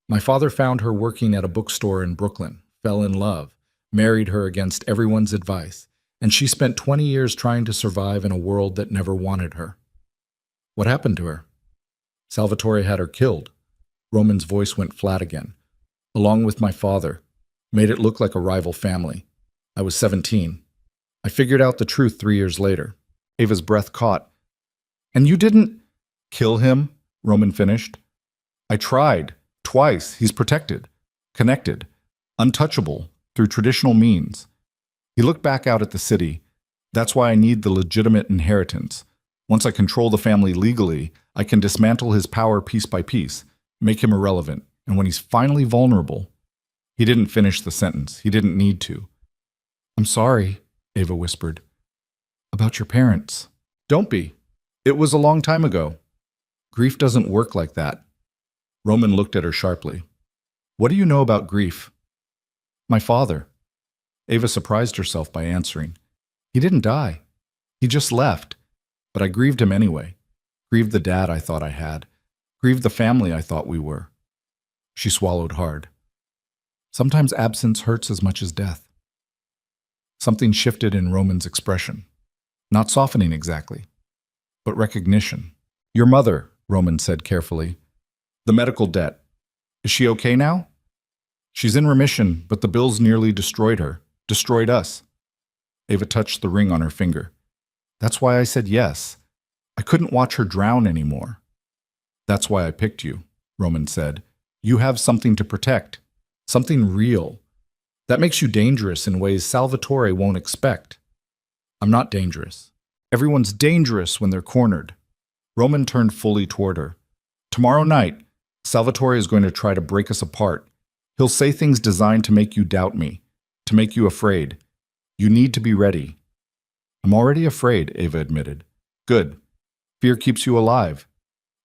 My father found her working at a bookstore in Brooklyn, fell in love, married her against everyone's advice, and she spent 20 years trying to survive in a world that never wanted her. What happened to her? Salvatore had her killed. Roman's voice went flat again. Along with my father, made it look like a rival family. I was 17. I figured out the truth 3 years later. Ava's breath caught. And you didn't kill him? Roman finished. I tried. Twice. He's protected, connected, untouchable through traditional means. He looked back out at the city. That's why I need the legitimate inheritance. Once I control the family legally, I can dismantle his power piece by piece, make him irrelevant. And when he's finally vulnerable, he didn't finish the sentence. He didn't need to. I'm sorry, Ava whispered. About your parents. Don't be. It was a long time ago. Grief doesn't work like that. Roman looked at her sharply. What do you know about grief? My father. Ava surprised herself by answering. He didn't die. He just left. But I grieved him anyway. Grieved the dad I thought I had. Grieved the family I thought we were. She swallowed hard. Sometimes absence hurts as much as death. Something shifted in Roman's expression. Not softening exactly, but recognition. Your mother, Roman said carefully. The medical debt. Is she okay now? She's in remission, but the bills nearly destroyed her. Destroyed us. Ava touched the ring on her finger. That's why I said yes. I couldn't watch her drown anymore. That's why I picked you, Roman said. You have something to protect. Something real. That makes you dangerous in ways Salvatore won't expect. I'm not dangerous. Everyone's dangerous when they're cornered. Roman turned fully toward her. Tomorrow night, Salvatore is going to try to break us apart. He'll say things designed to make you doubt me, to make you afraid. You need to be ready. I'm already afraid, Ava admitted. Good. Fear keeps you alive.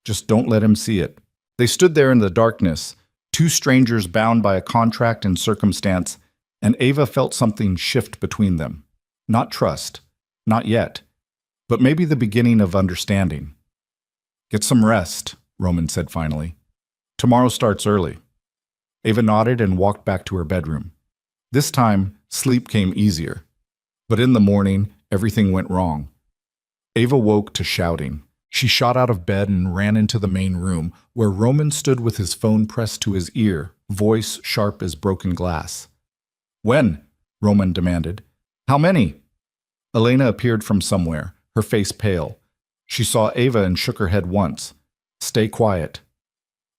Just don't let him see it. They stood there in the darkness, two strangers bound by a contract and circumstance, and Ava felt something shift between them. Not trust. Not yet. But maybe the beginning of understanding. Get some rest, Roman said finally. Tomorrow starts early. Ava nodded and walked back to her bedroom. This time, sleep came easier. But in the morning, everything went wrong. Ava woke to shouting. She shot out of bed and ran into the main room, where Roman stood with his phone pressed to his ear, voice sharp as broken glass. When? Roman demanded. How many? Elena appeared from somewhere, her face pale. She saw Ava and shook her head once. Stay quiet.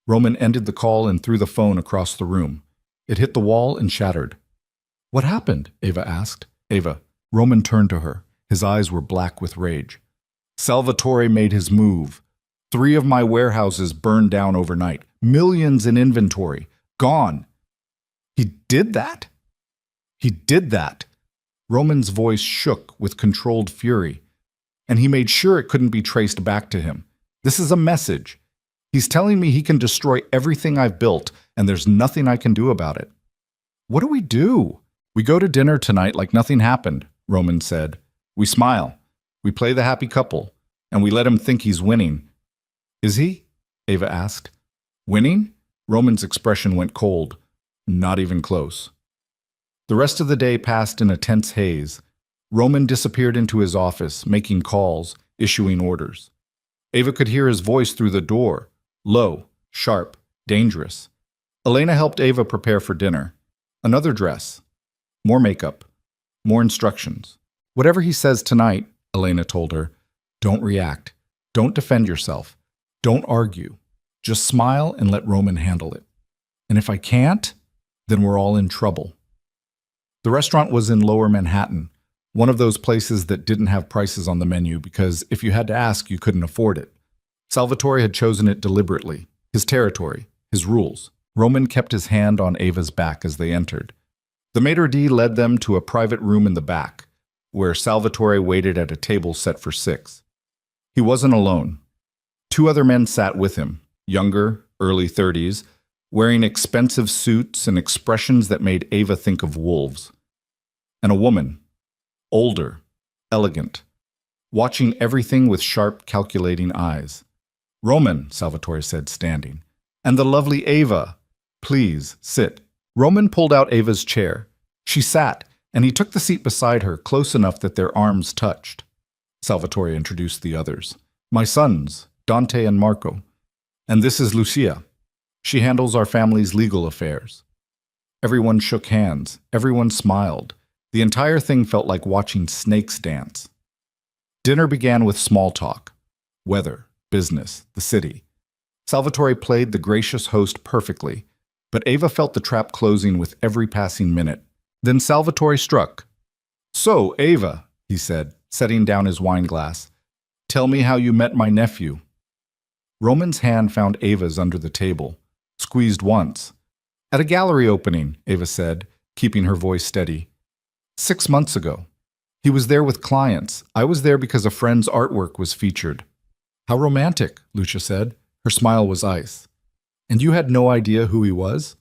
Roman ended the call and threw the phone across the room. It hit the wall and shattered. What happened? Ava asked. Ava. Roman turned to her. His eyes were black with rage. Salvatore made his move. 3 of my warehouses burned down overnight. Millions in inventory. Gone. He did that? He did that. Roman's voice shook with controlled fury. And he made sure it couldn't be traced back to him. This is a message. He's telling me he can destroy everything I've built, and there's nothing I can do about it. What do we do? We go to dinner tonight like nothing happened, Roman said. We smile. We play the happy couple, and we let him think he's winning. Is he? Ava asked. Winning? Roman's expression went cold. Not even close. The rest of the day passed in a tense haze. Roman disappeared into his office, making calls, issuing orders. Ava could hear his voice through the door, low, sharp, dangerous. Elena helped Ava prepare for dinner. Another dress. More makeup. More instructions. Whatever he says tonight, Elena told her, don't react. Don't defend yourself. Don't argue. Just smile and let Roman handle it. And if I can't, then we're all in trouble. The restaurant was in Lower Manhattan, one of those places that didn't have prices on the menu because if you had to ask, you couldn't afford it. Salvatore had chosen it deliberately, his territory, his rules. Roman kept his hand on Ava's back as they entered. The maitre d' led them to a private room in the back, where Salvatore waited at a table set for 6. He wasn't alone. 2 other men sat with him, younger, early 30s, wearing expensive suits and expressions that made Ava think of wolves. And a woman, older, elegant, watching everything with sharp, calculating eyes. "Roman," Salvatore said, standing. "And the lovely Ava. Please, sit." Roman pulled out Ava's chair. She sat, and he took the seat beside her, close enough that their arms touched. Salvatore introduced the others. "My sons, Dante and Marco. And this is Lucia. She handles our family's legal affairs." Everyone shook hands. Everyone smiled. The entire thing felt like watching snakes dance. Dinner began with small talk. Weather, business, the city. Salvatore played the gracious host perfectly, but Ava felt the trap closing with every passing minute. Then Salvatore struck. "So, Ava," he said, setting down his wine glass, "tell me how you met my nephew." Roman's hand found Ava's under the table, squeezed once. "At a gallery opening," Ava said, keeping her voice steady. 6 months ago. He was there with clients. I was there because a friend's artwork was featured." "How romantic," Lucia said. Her smile was ice. "And you had no idea who he was?"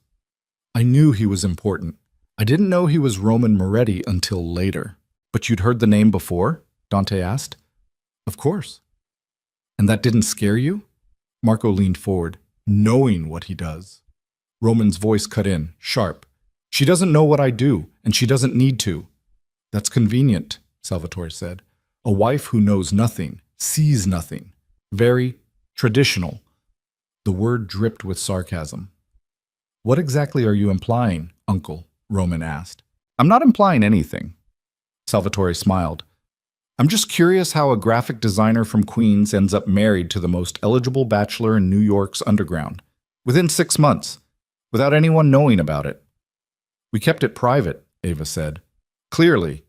"I knew he was important. I didn't know he was Roman Moretti until later." "But you'd heard the name before?" Dante asked. "Of course." "And that didn't scare you?" Marco leaned forward, "Knowing what he does." Roman's voice cut in, sharp. "She doesn't know what I do, and she doesn't need to." "That's convenient," Salvatore said. "A wife who knows nothing, sees nothing. Very traditional." The word dripped with sarcasm. "What exactly are you implying, Uncle?" Roman asked. "I'm not implying anything." Salvatore smiled. "I'm just curious how a graphic designer from Queens ends up married to the most eligible bachelor in New York's underground, within 6 months, without anyone knowing about it." "We kept it private," Ava said. "Clearly."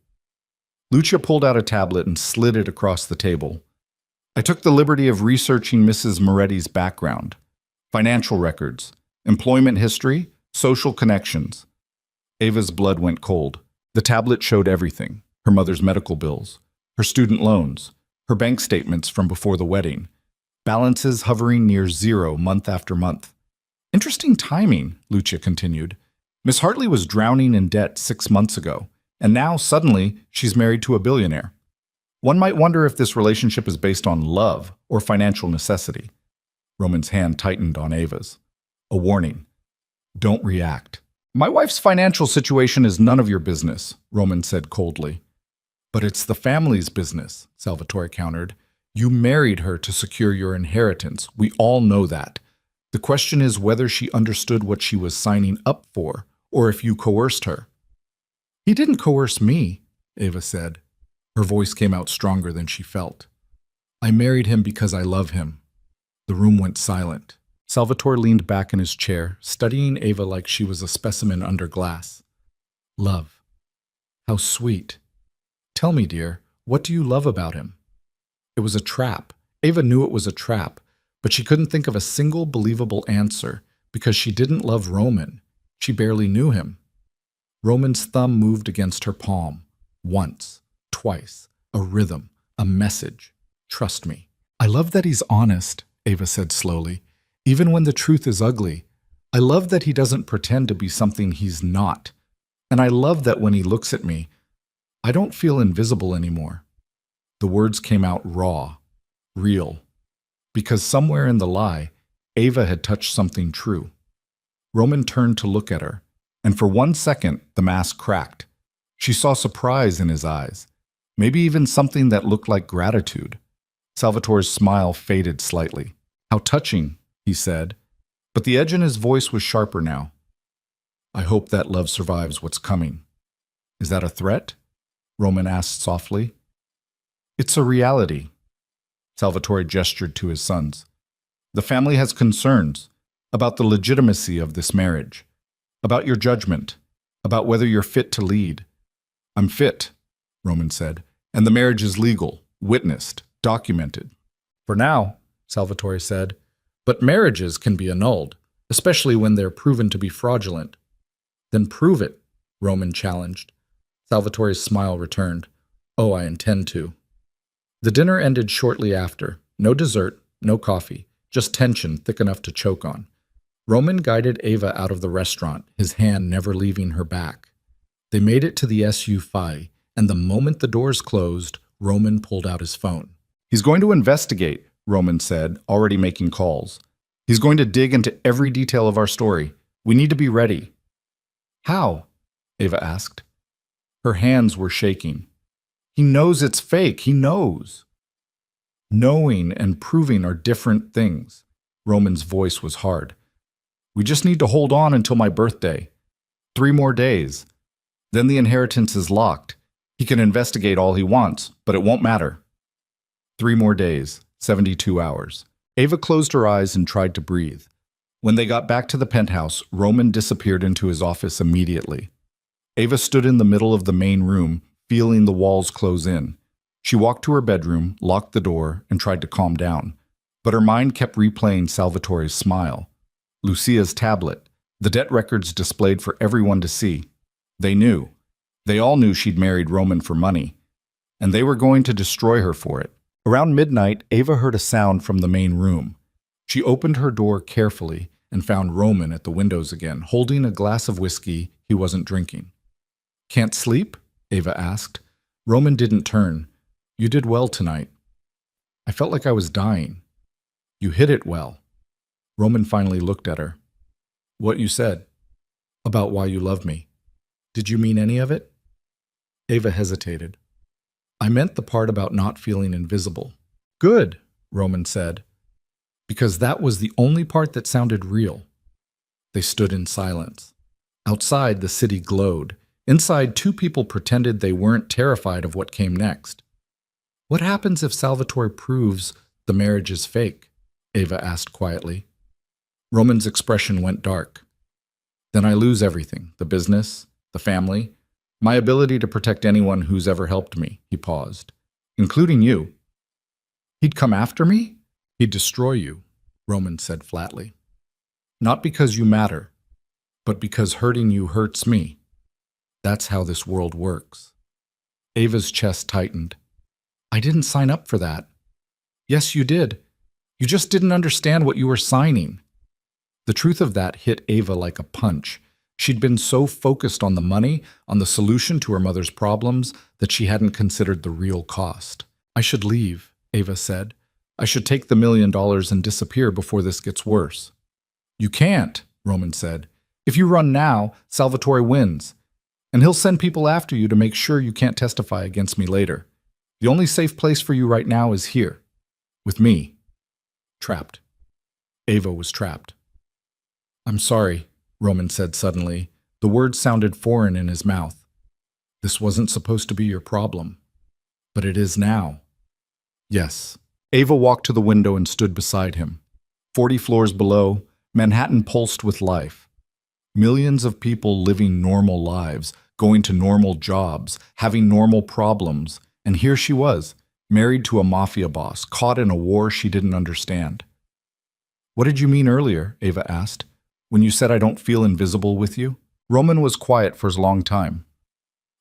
Lucia pulled out a tablet and slid it across the table. "I took the liberty of researching Mrs. Moretti's background, financial records, employment history, social connections." Ava's blood went cold. The tablet showed everything: her mother's medical bills, her student loans, her bank statements from before the wedding, balances hovering near 0 month after month. "Interesting timing," Lucia continued. "Miss Hartley was drowning in debt 6 months ago, and now suddenly she's married to a billionaire. One might wonder if this relationship is based on love or financial necessity." Roman's hand tightened on Ava's. A warning. "Don't react." "My wife's financial situation is none of your business," Roman said coldly. "But it's the family's business," Salvatore countered. "You married her to secure your inheritance. We all know that. The question is whether she understood what she was signing up for, or if you coerced her." "He didn't coerce me," Ava said. Her voice came out stronger than she felt. "I married him because I love him." The room went silent. Salvatore leaned back in his chair, studying Ava like she was a specimen under glass. "Love. How sweet. Tell me, dear, what do you love about him?" It was a trap. Ava knew it was a trap, but she couldn't think of a single believable answer because she didn't love Roman. She barely knew him. Roman's thumb moved against her palm. Once, twice, a rhythm, a message. "Trust me." "I love that he's honest," Ava said slowly, "even when the truth is ugly. I love that he doesn't pretend to be something he's not. And I love that when he looks at me, I don't feel invisible anymore." The words came out raw, real, because somewhere in the lie, Ava had touched something true. Roman turned to look at her, and for 1 second, the mask cracked. She saw surprise in his eyes, maybe even something that looked like gratitude. Salvatore's smile faded slightly. "How touching," he said, but the edge in his voice was sharper now. "I hope that love survives what's coming." "Is that a threat?" Roman asked softly. "It's a reality." Salvatore gestured to his sons. The family has concerns about the legitimacy of this marriage, about your judgment, about whether you're fit to lead. I'm fit, Roman said, and the marriage is legal, witnessed, documented. For now, Salvatore said, but marriages can be annulled, especially when they're proven to be fraudulent. Then prove it, Roman challenged. Salvatore's smile returned. Oh, I intend to. The dinner ended shortly after. No dessert, no coffee, just tension thick enough to choke on. Roman guided Eva out of the restaurant, his hand never leaving her back. They made it to the SU5, and the moment the doors closed, Roman pulled out his phone. He's going to investigate, Roman said, already making calls. He's going to dig into every detail of our story. We need to be ready. How? Eva asked. Her hands were shaking. He knows it's fake. He knows. Knowing and proving are different things. Roman's voice was hard. We just need to hold on until my birthday. 3 more days. Then the inheritance is locked. He can investigate all he wants, but it won't matter. 3 more days, 72 hours. Eva closed her eyes and tried to breathe. When they got back to the penthouse, Roman disappeared into his office immediately. Eva stood in the middle of the main room, feeling the walls close in. She walked to her bedroom, locked the door, and tried to calm down. But her mind kept replaying Salvatore's smile. Lucia's tablet, the debt records displayed for everyone to see. They knew. They all knew she'd married Roman for money. And they were going to destroy her for it. Around midnight, Eva heard a sound from the main room. She opened her door carefully and found Roman at the windows again, holding a glass of whiskey he wasn't drinking. Can't sleep? Eva asked. Roman didn't turn. You did well tonight. I felt like I was dying. You hid it well. Roman finally looked at her. What you said. About why you love me. Did you mean any of it? Eva hesitated. I meant the part about not feeling invisible. Good, Roman said. Because that was the only part that sounded real. They stood in silence. Outside, the city glowed. Inside, 2 people pretended they weren't terrified of what came next. What happens if Salvatore proves the marriage is fake? Eva asked quietly. Roman's expression went dark. Then I lose everything, the business, the family, my ability to protect anyone who's ever helped me, he paused. Including you. He'd come after me? He'd destroy you, Roman said flatly. Not because you matter, but because hurting you hurts me. That's how this world works. Ava's chest tightened. I didn't sign up for that. Yes, you did. You just didn't understand what you were signing. The truth of that hit Ava like a punch. She'd been so focused on the money, on the solution to her mother's problems, that she hadn't considered the real cost. I should leave, Ava said. I should take the $1 million and disappear before this gets worse. You can't, Roman said. If you run now, Salvatore wins. And he'll send people after you to make sure you can't testify against me later. The only safe place for you right now is here. With me. Trapped. Ava was trapped. I'm sorry, Roman said suddenly. The words sounded foreign in his mouth. This wasn't supposed to be your problem. But it is now. Yes. Ava walked to the window and stood beside him. 40 floors below, Manhattan pulsed with life. Millions of people living normal lives, going to normal jobs, having normal problems. And here she was, married to a mafia boss, caught in a war she didn't understand. What did you mean earlier? Ava asked. When you said I don't feel invisible with you? Roman was quiet for a long time.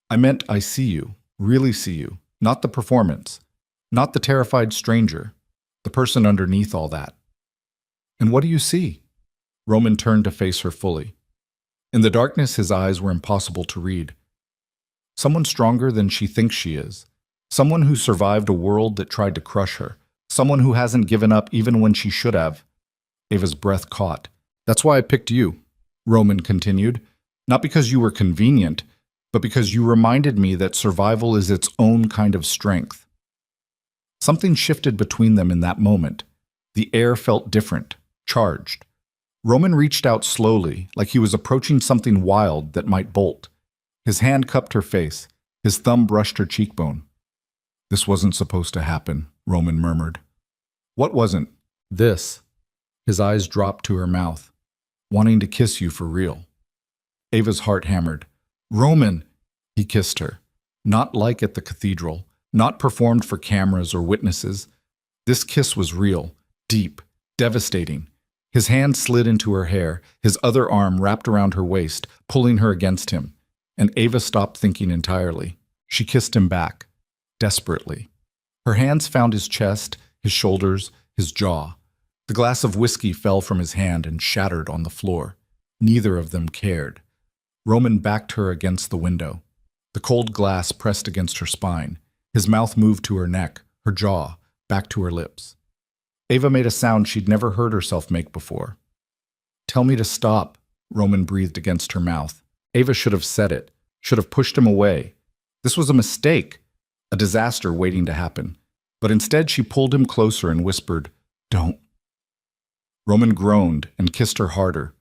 I meant I see you, really see you, not the performance, not the terrified stranger, the person underneath all that. And what do you see? Roman turned to face her fully. In the darkness, his eyes were impossible to read. Someone stronger than she thinks she is. Someone who survived a world that tried to crush her. Someone who hasn't given up even when she should have. Ava's breath caught. That's why I picked you, Roman continued. Not because you were convenient, but because you reminded me that survival is its own kind of strength. Something shifted between them in that moment. The air felt different, charged. Roman reached out slowly, like he was approaching something wild that might bolt. His hand cupped her face. His thumb brushed her cheekbone. This wasn't supposed to happen, Roman murmured. What wasn't? This. His eyes dropped to her mouth, wanting to kiss you for real. Ava's heart hammered. Roman! He kissed her. Not like at the cathedral, not performed for cameras or witnesses. This kiss was real, deep, devastating. His hand slid into her hair, his other arm wrapped around her waist, pulling her against him. And Ava stopped thinking entirely. She kissed him back, desperately. Her hands found his chest, his shoulders, his jaw. The glass of whiskey fell from his hand and shattered on the floor. Neither of them cared. Roman backed her against the window. The cold glass pressed against her spine. His mouth moved to her neck, her jaw, back to her lips. Ava made a sound she'd never heard herself make before. Tell me to stop, Roman breathed against her mouth. Ava should have said it, should have pushed him away. This was a mistake, a disaster waiting to happen. But instead she pulled him closer and whispered, Don't. Roman groaned and kissed her harder.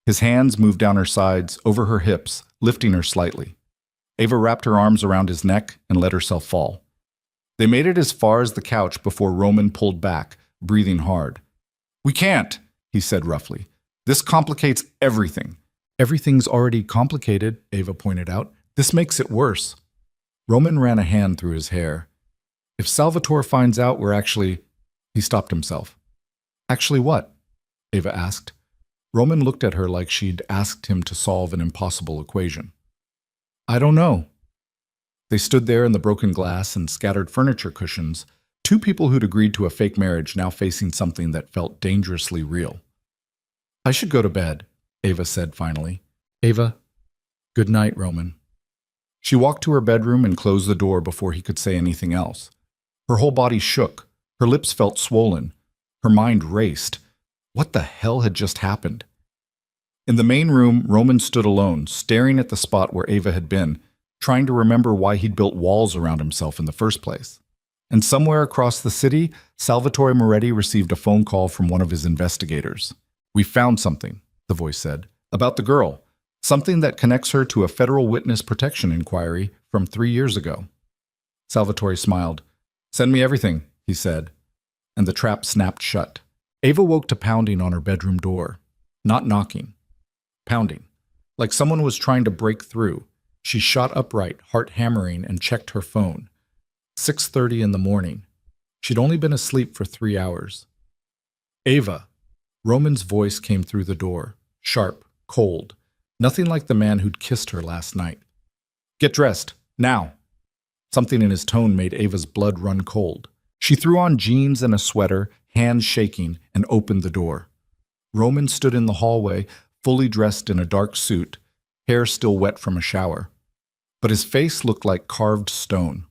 His hands moved down her sides, over her hips, lifting her slightly. Ava wrapped her arms around his neck and let herself fall. They made it as far as the couch before Roman pulled back, breathing hard. We can't, he said roughly. This complicates everything. Everything's already complicated, Ava pointed out. This makes it worse. Roman ran a hand through his hair. If Salvatore finds out we're actually... He stopped himself. Actually what? Ava asked. Roman looked at her like she'd asked him to solve an impossible equation. I don't know. They stood there in the broken glass and scattered furniture cushions, two people who'd agreed to a fake marriage now facing something that felt dangerously real. I should go to bed, Ava said finally. Ava, good night, Roman. She walked to her bedroom and closed the door before he could say anything else. Her whole body shook. Her lips felt swollen. Her mind raced. What the hell had just happened? In the main room, Roman stood alone, staring at the spot where Ava had been, trying to remember why he'd built walls around himself in the first place. And somewhere across the city, Salvatore Moretti received a phone call from one of his investigators. We found something, the voice said, about the girl, something that connects her to a federal witness protection inquiry from 3 years ago. Salvatore smiled. Send me everything, he said, and the trap snapped shut. Ava woke to pounding on her bedroom door. Not knocking. Pounding. Like someone was trying to break through. She shot upright, heart hammering, and checked her phone. 6:30 in the morning. She'd only been asleep for 3 hours. Ava. Roman's voice came through the door. Sharp, cold. Nothing like the man who'd kissed her last night. Get dressed. Now. Something in his tone made Ava's blood run cold. She threw on jeans and a sweater, hands shaking, and opened the door. Roman stood in the hallway, fully dressed in a dark suit, hair still wet from a shower. But his face looked like carved stone.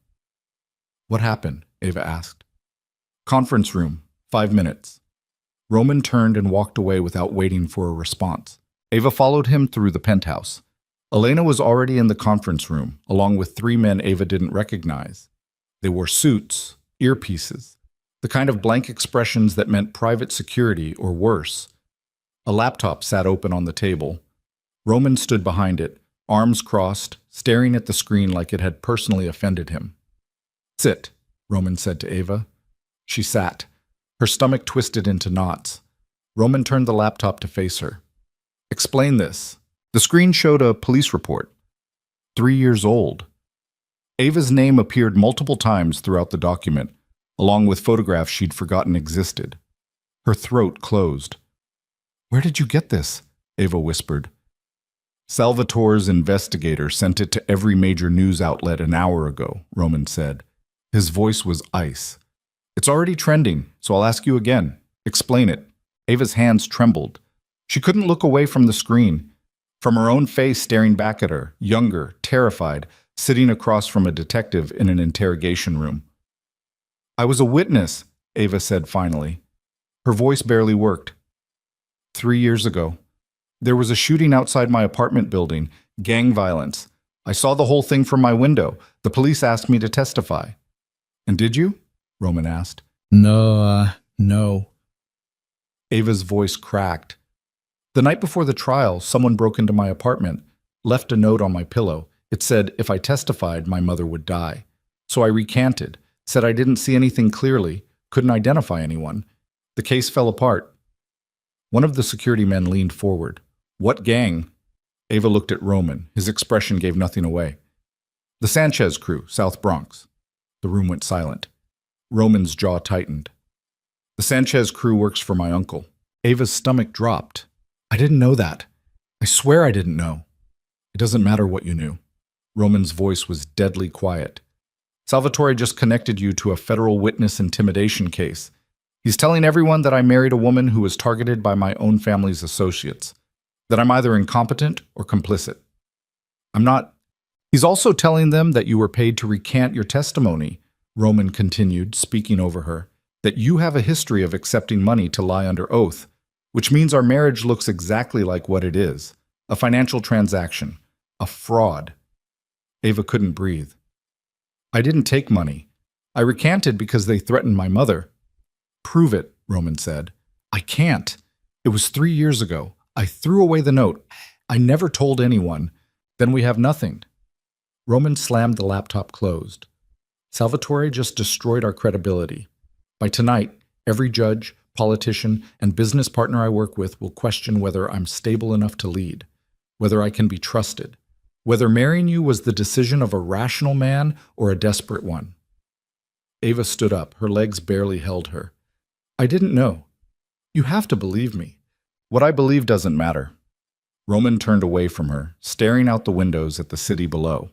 What happened? Ava asked. Conference room, 5 minutes. Roman turned and walked away without waiting for a response. Ava followed him through the penthouse. Elena was already in the conference room, along with 3 men Ava didn't recognize. They wore suits, earpieces, the kind of blank expressions that meant private security or worse. A laptop sat open on the table. Roman stood behind it, arms crossed, staring at the screen like it had personally offended him. Sit, Roman said to Ava. She sat. Her stomach twisted into knots. Roman turned the laptop to face her. Explain this. The screen showed a police report. 3 years old. Ava's name appeared multiple times throughout the document, along with photographs she'd forgotten existed. Her throat closed. Where did you get this? Ava whispered. Salvatore's investigator sent it to every major news outlet an hour ago, Roman said. His voice was ice. It's already trending, so I'll ask you again. Explain it. Ava's hands trembled. She couldn't look away from the screen, from her own face staring back at her, younger, terrified, sitting across from a detective in an interrogation room. I was a witness, Ava said finally. Her voice barely worked. 3 years ago. There was a shooting outside my apartment building, gang violence. I saw the whole thing from my window. The police asked me to testify. And did you? Roman asked. No. Ava's voice cracked. The night before the trial, someone broke into my apartment, left a note on my pillow. It said if I testified, my mother would die. So I recanted, said I didn't see anything clearly, couldn't identify anyone. The case fell apart. One of the security men leaned forward. What gang? Ava looked at Roman. His expression gave nothing away. The Sanchez crew, South Bronx. The room went silent. Roman's jaw tightened. The Sanchez crew works for my uncle. Ava's stomach dropped. I didn't know that. I swear I didn't know. It doesn't matter what you knew. Roman's voice was deadly quiet. Salvatore just connected you to a federal witness intimidation case. He's telling everyone that I married a woman who was targeted by my own family's associates, that I'm either incompetent or complicit. I'm not. He's also telling them that you were paid to recant your testimony, Roman continued, speaking over her, that you have a history of accepting money to lie under oath, which means our marriage looks exactly like what it is, a financial transaction, a fraud. Ava couldn't breathe. I didn't take money. I recanted because they threatened my mother. Prove it, Roman said. I can't. It was 3 years ago. I threw away the note. I never told anyone. Then we have nothing. Roman slammed the laptop closed. Salvatore just destroyed our credibility. By tonight, every judge, politician, and business partner I work with will question whether I'm stable enough to lead, whether I can be trusted, whether marrying you was the decision of a rational man or a desperate one. Ava stood up. Her legs barely held her. I didn't know. You have to believe me. What I believe doesn't matter. Roman turned away from her, staring out the windows at the city below.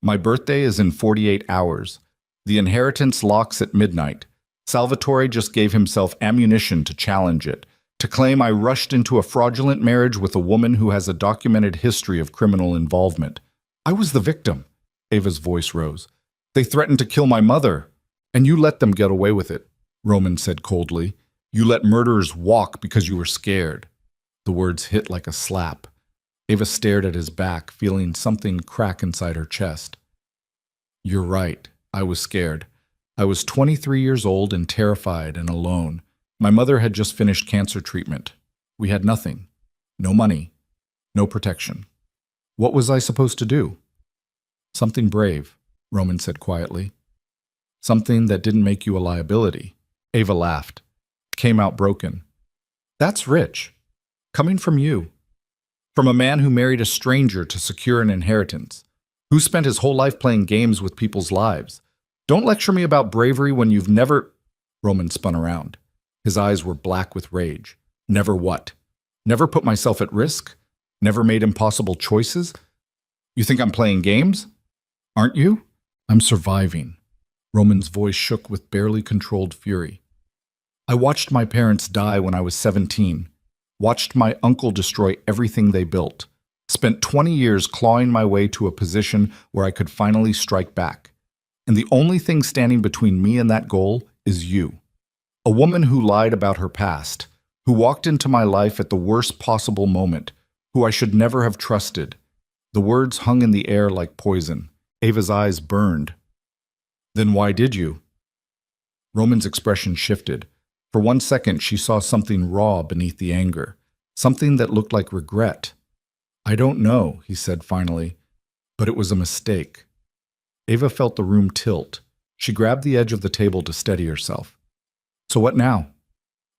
My birthday is in 48 hours. The inheritance locks at midnight. Salvatore just gave himself ammunition to challenge it, to claim I rushed into a fraudulent marriage with a woman who has a documented history of criminal involvement. I was the victim. Ava's voice rose. They threatened to kill my mother, and you let them get away with it, Roman said coldly. You let murderers walk because you were scared. The words hit like a slap. Ava stared at his back, feeling something crack inside her chest. You're right. I was scared. I was 23 years old and terrified and alone. My mother had just finished cancer treatment. We had nothing. No money. No protection. What was I supposed to do? Something brave, Roman said quietly. Something that didn't make you a liability. Ava laughed. Came out broken. That's rich. Coming from you. From a man who married a stranger to secure an inheritance. Who spent his whole life playing games with people's lives. Don't lecture me about bravery when you've never... Roman spun around. His eyes were black with rage. Never what? Never put myself at risk? Never made impossible choices? You think I'm playing games? Aren't you? I'm surviving. Roman's voice shook with barely controlled fury. I watched my parents die when I was 17. Watched my uncle destroy everything they built. Spent 20 years clawing my way to a position where I could finally strike back. And the only thing standing between me and that goal is you. A woman who lied about her past, who walked into my life at the worst possible moment, who I should never have trusted. The words hung in the air like poison. Ava's eyes burned. Then why did you? Roman's expression shifted. For 1 second, she saw something raw beneath the anger, something that looked like regret. I don't know, he said finally, but it was a mistake. Ava felt the room tilt. She grabbed the edge of the table to steady herself. So what now?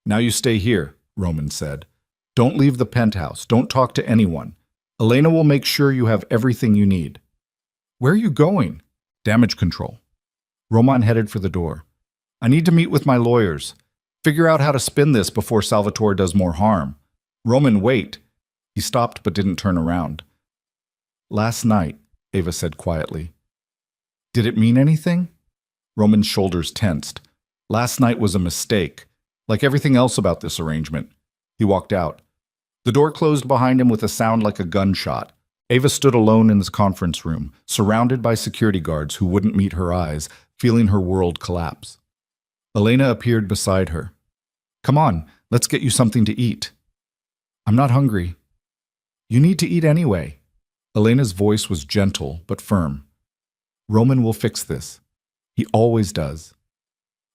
Now you stay here, Roman said. Don't leave the penthouse. Don't talk to anyone. Elena will make sure you have everything you need. Where are you going? Damage control. Roman headed for the door. I need to meet with my lawyers. Figure out how to spin this before Salvatore does more harm. Roman, wait. He stopped but didn't turn around. Last night, Ava said quietly. Did it mean anything? Roman's shoulders tensed. Last night was a mistake, like everything else about this arrangement. He walked out. The door closed behind him with a sound like a gunshot. Ava stood alone in the conference room, surrounded by security guards who wouldn't meet her eyes, feeling her world collapse. Elena appeared beside her. Come on, let's get you something to eat. I'm not hungry. You need to eat anyway. Elena's voice was gentle but firm. Roman will fix this. He always does.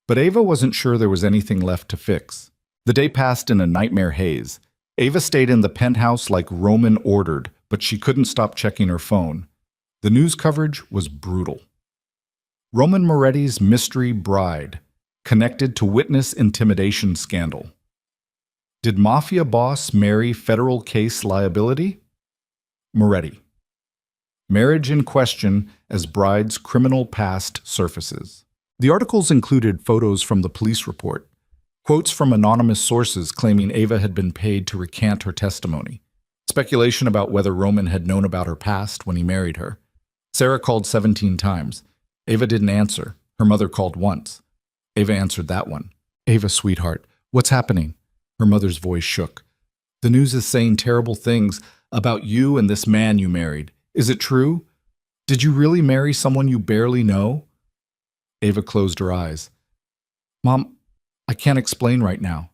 But Ava wasn't sure there was anything left to fix. The day passed in a nightmare haze. Ava stayed in the penthouse like Roman ordered, but she couldn't stop checking her phone. The news coverage was brutal. Roman Moretti's mystery bride, connected to witness intimidation scandal. Did Mafia boss marry federal case liability? Moretti. Marriage in question as bride's criminal past surfaces. The articles included photos from the police report, quotes from anonymous sources claiming Ava had been paid to recant her testimony, speculation about whether Roman had known about her past when he married her. Sarah called 17 times. Ava didn't answer. Her mother called once. Ava answered that one. Ava, sweetheart, what's happening? Her mother's voice shook. The news is saying terrible things about you and this man you married. Is it true? Did you really marry someone you barely know? Ava closed her eyes. Mom, I can't explain right now.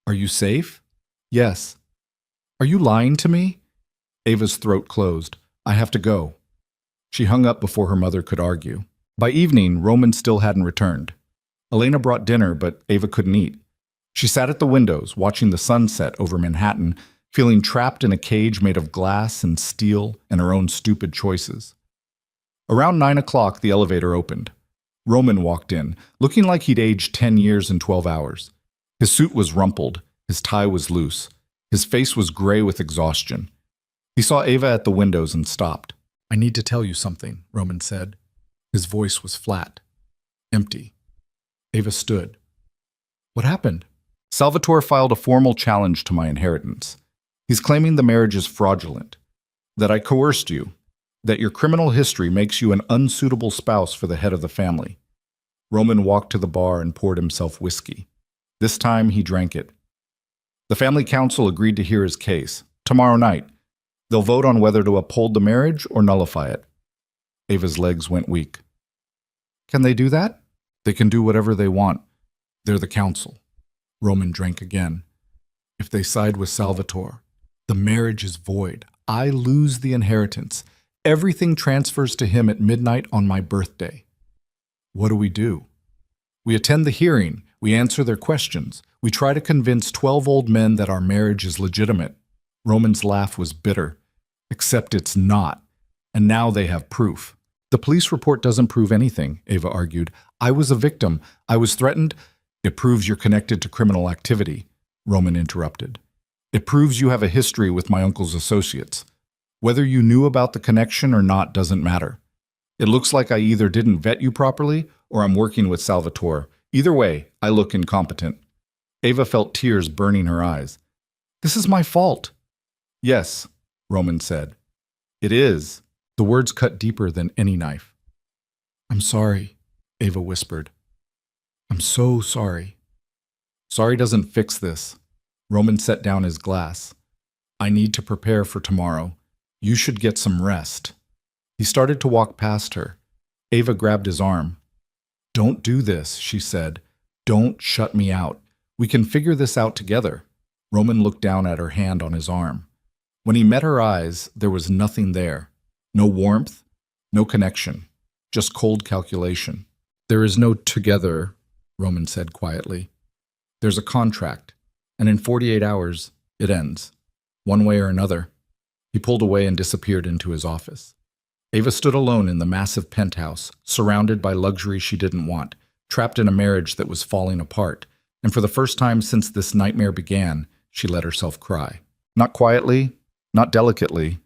Are you safe? Yes. Are you lying to me? Ava's throat closed. I have to go. She hung up before her mother could argue. By evening, Roman still hadn't returned. Elena brought dinner, but Ava couldn't eat. She sat at the windows, watching the sunset over Manhattan, feeling trapped in a cage made of glass and steel and her own stupid choices. Around 9 o'clock, the elevator opened. Roman walked in, looking like he'd aged 10 years in 12 hours. His suit was rumpled, his tie was loose, his face was gray with exhaustion. He saw Ava at the windows and stopped. I need to tell you something, Roman said. His voice was flat, empty. Ava stood. What happened? Salvatore filed a formal challenge to my inheritance. He's claiming the marriage is fraudulent, that I coerced you, that your criminal history makes you an unsuitable spouse for the head of the family. Roman walked to the bar and poured himself whiskey. This time he drank it. The family council agreed to hear his case. Tomorrow night, they'll vote on whether to uphold the marriage or nullify it. Ava's legs went weak. Can they do that? They can do whatever they want. They're the council. Roman drank again. If they side with Salvatore, the marriage is void. I lose the inheritance. Everything transfers to him at midnight on my birthday. What do we do? We attend the hearing. We answer their questions. We try to convince 12 old men that our marriage is legitimate. Roman's laugh was bitter. Except it's not. And now they have proof. The police report doesn't prove anything, Ava argued. I was a victim. I was threatened. It proves you're connected to criminal activity, Roman interrupted. It proves you have a history with my uncle's associates. Whether you knew about the connection or not doesn't matter. It looks like I either didn't vet you properly or I'm working with Salvatore. Either way, I look incompetent. Ava felt tears burning her eyes. This is my fault. Yes, Roman said. It is. The words cut deeper than any knife. I'm sorry, Ava whispered. I'm so sorry. Sorry doesn't fix this. Roman set down his glass. I need to prepare for tomorrow. You should get some rest. He started to walk past her. Ava grabbed his arm. Don't do this, she said. Don't shut me out. We can figure this out together. Roman looked down at her hand on his arm. When he met her eyes, there was nothing there. No warmth, no connection, just cold calculation. There is no together, Roman said quietly. There's a contract, and in 48 hours, it ends, one way or another. He pulled away and disappeared into his office. Ava stood alone in the massive penthouse, surrounded by luxury she didn't want, trapped in a marriage that was falling apart, and for the first time since this nightmare began, she let herself cry. Not quietly, not delicately.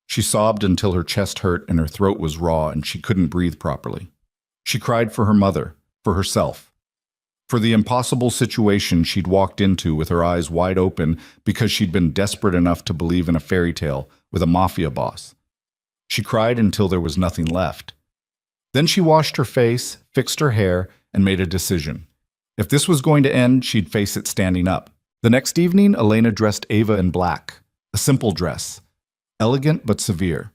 She sobbed until her chest hurt and her throat was raw and she couldn't breathe properly. She cried for her mother, for herself, for the impossible situation she'd walked into with her eyes wide open because she'd been desperate enough to believe in a fairy tale with a mafia boss. She cried until there was nothing left. Then she washed her face, fixed her hair, and made a decision. If this was going to end, she'd face it standing up. The next evening, Elena dressed Ava in black, a simple dress, elegant but severe.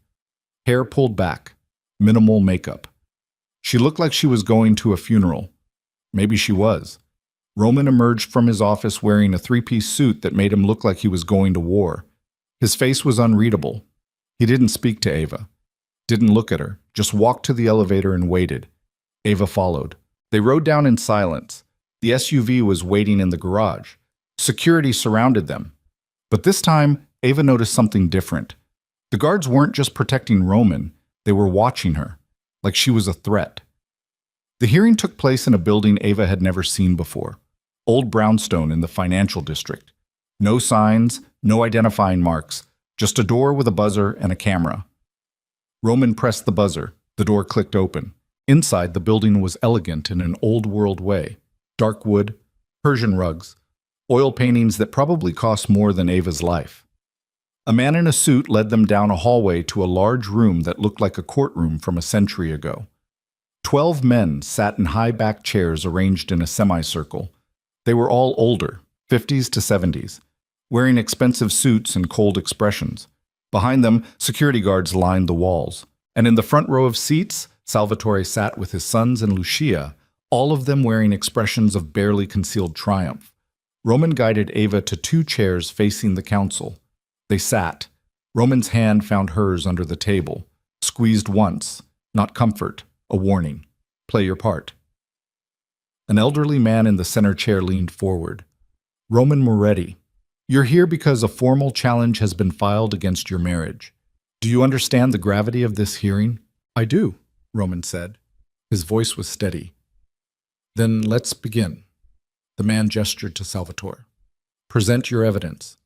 Hair pulled back, minimal makeup. She looked like she was going to a funeral. Maybe she was. Roman emerged from his office wearing a three-piece suit that made him look like he was going to war. His face was unreadable. He didn't speak to Ava, didn't look at her, just walked to the elevator and waited. Ava followed. They rode down in silence. The SUV was waiting in the garage. Security surrounded them. But this time, Ava noticed something different. The guards weren't just protecting Roman, they were watching her, like she was a threat. The hearing took place in a building Ava had never seen before, Old Brownstone in the financial district. No signs, no identifying marks, just a door with a buzzer and a camera. Roman pressed the buzzer. The door clicked open. Inside, the building was elegant in an old-world way. Dark wood, Persian rugs, oil paintings that probably cost more than Ava's life. A man in a suit led them down a hallway to a large room that looked like a courtroom from a century ago. 12 men sat in high-backed chairs arranged in a semicircle. They were all older, 50s to 70s, wearing expensive suits and cold expressions. Behind them, security guards lined the walls. And in the front row of seats, Salvatore sat with his sons and Lucia, all of them wearing expressions of barely concealed triumph. Roman guided Ava to 2 chairs facing the council. They sat. Roman's hand found hers under the table, squeezed once, not comfort, a warning. Play your part. An elderly man in the center chair leaned forward. Roman Moretti, you're here because a formal challenge has been filed against your marriage. Do you understand the gravity of this hearing? I do, Roman said. His voice was steady. Then let's begin. The man gestured to Salvatore. Present your evidence.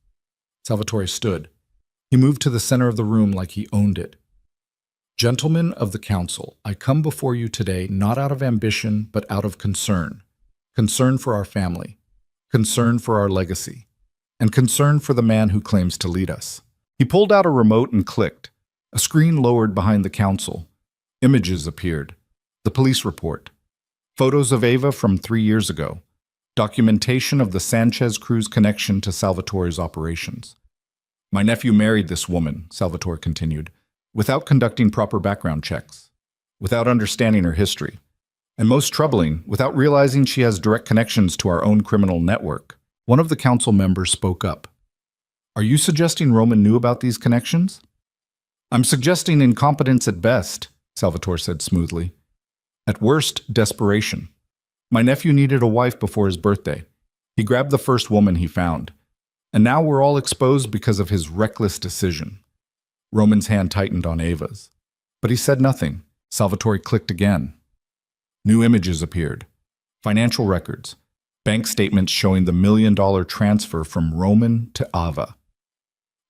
Salvatore stood. He moved to the center of the room like he owned it. Gentlemen of the council, I come before you today not out of ambition, but out of concern. Concern for our family. Concern for our legacy. And concern for the man who claims to lead us. He pulled out a remote and clicked. A screen lowered behind the council. Images appeared. The police report. Photos of Ava from 3 years ago. Documentation of the Sanchez crew's connection to Salvatore's operations. My nephew married this woman, Salvatore continued, without conducting proper background checks, without understanding her history, and most troubling, without realizing she has direct connections to our own criminal network. One of the council members spoke up. Are you suggesting Roman knew about these connections? I'm suggesting incompetence at best, Salvatore said smoothly. At worst, desperation. My nephew needed a wife before his birthday. He grabbed the first woman he found. And now we're all exposed because of his reckless decision. Roman's hand tightened on Ava's. But he said nothing. Salvatore clicked again. New images appeared. Financial records. Bank statements showing the $1 million transfer from Roman to Ava.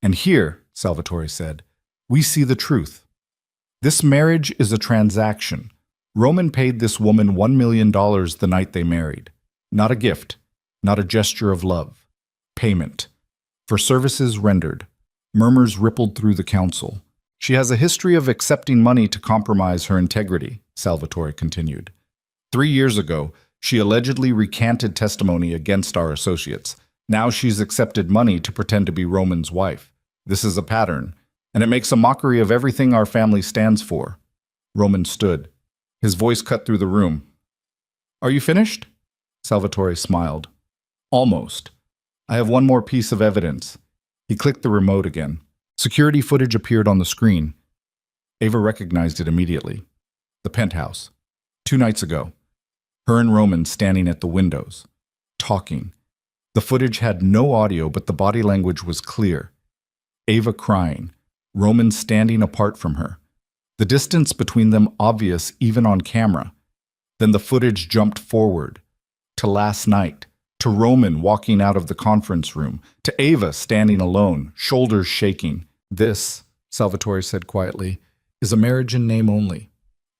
And here, Salvatore said, we see the truth. This marriage is a transaction. Roman paid this woman $1 million the night they married. Not a gift, not a gesture of love. Payment. For services rendered. Murmurs rippled through the council. She has a history of accepting money to compromise her integrity, Salvatore continued. 3 years ago, she allegedly recanted testimony against our associates. Now she's accepted money to pretend to be Roman's wife. This is a pattern, and it makes a mockery of everything our family stands for. Roman stood. His voice cut through the room. Are you finished? Salvatore smiled. Almost. I have one more piece of evidence. He clicked the remote again. Security footage appeared on the screen. Ava recognized it immediately. The penthouse. 2 nights ago. Her and Roman standing at the windows, talking. The footage had no audio, but the body language was clear. Ava crying. Roman standing apart from her. The distance between them obvious even on camera. Then the footage jumped forward. To last night. To Roman walking out of the conference room. To Ava standing alone, shoulders shaking. This, Salvatore said quietly, is a marriage in name only.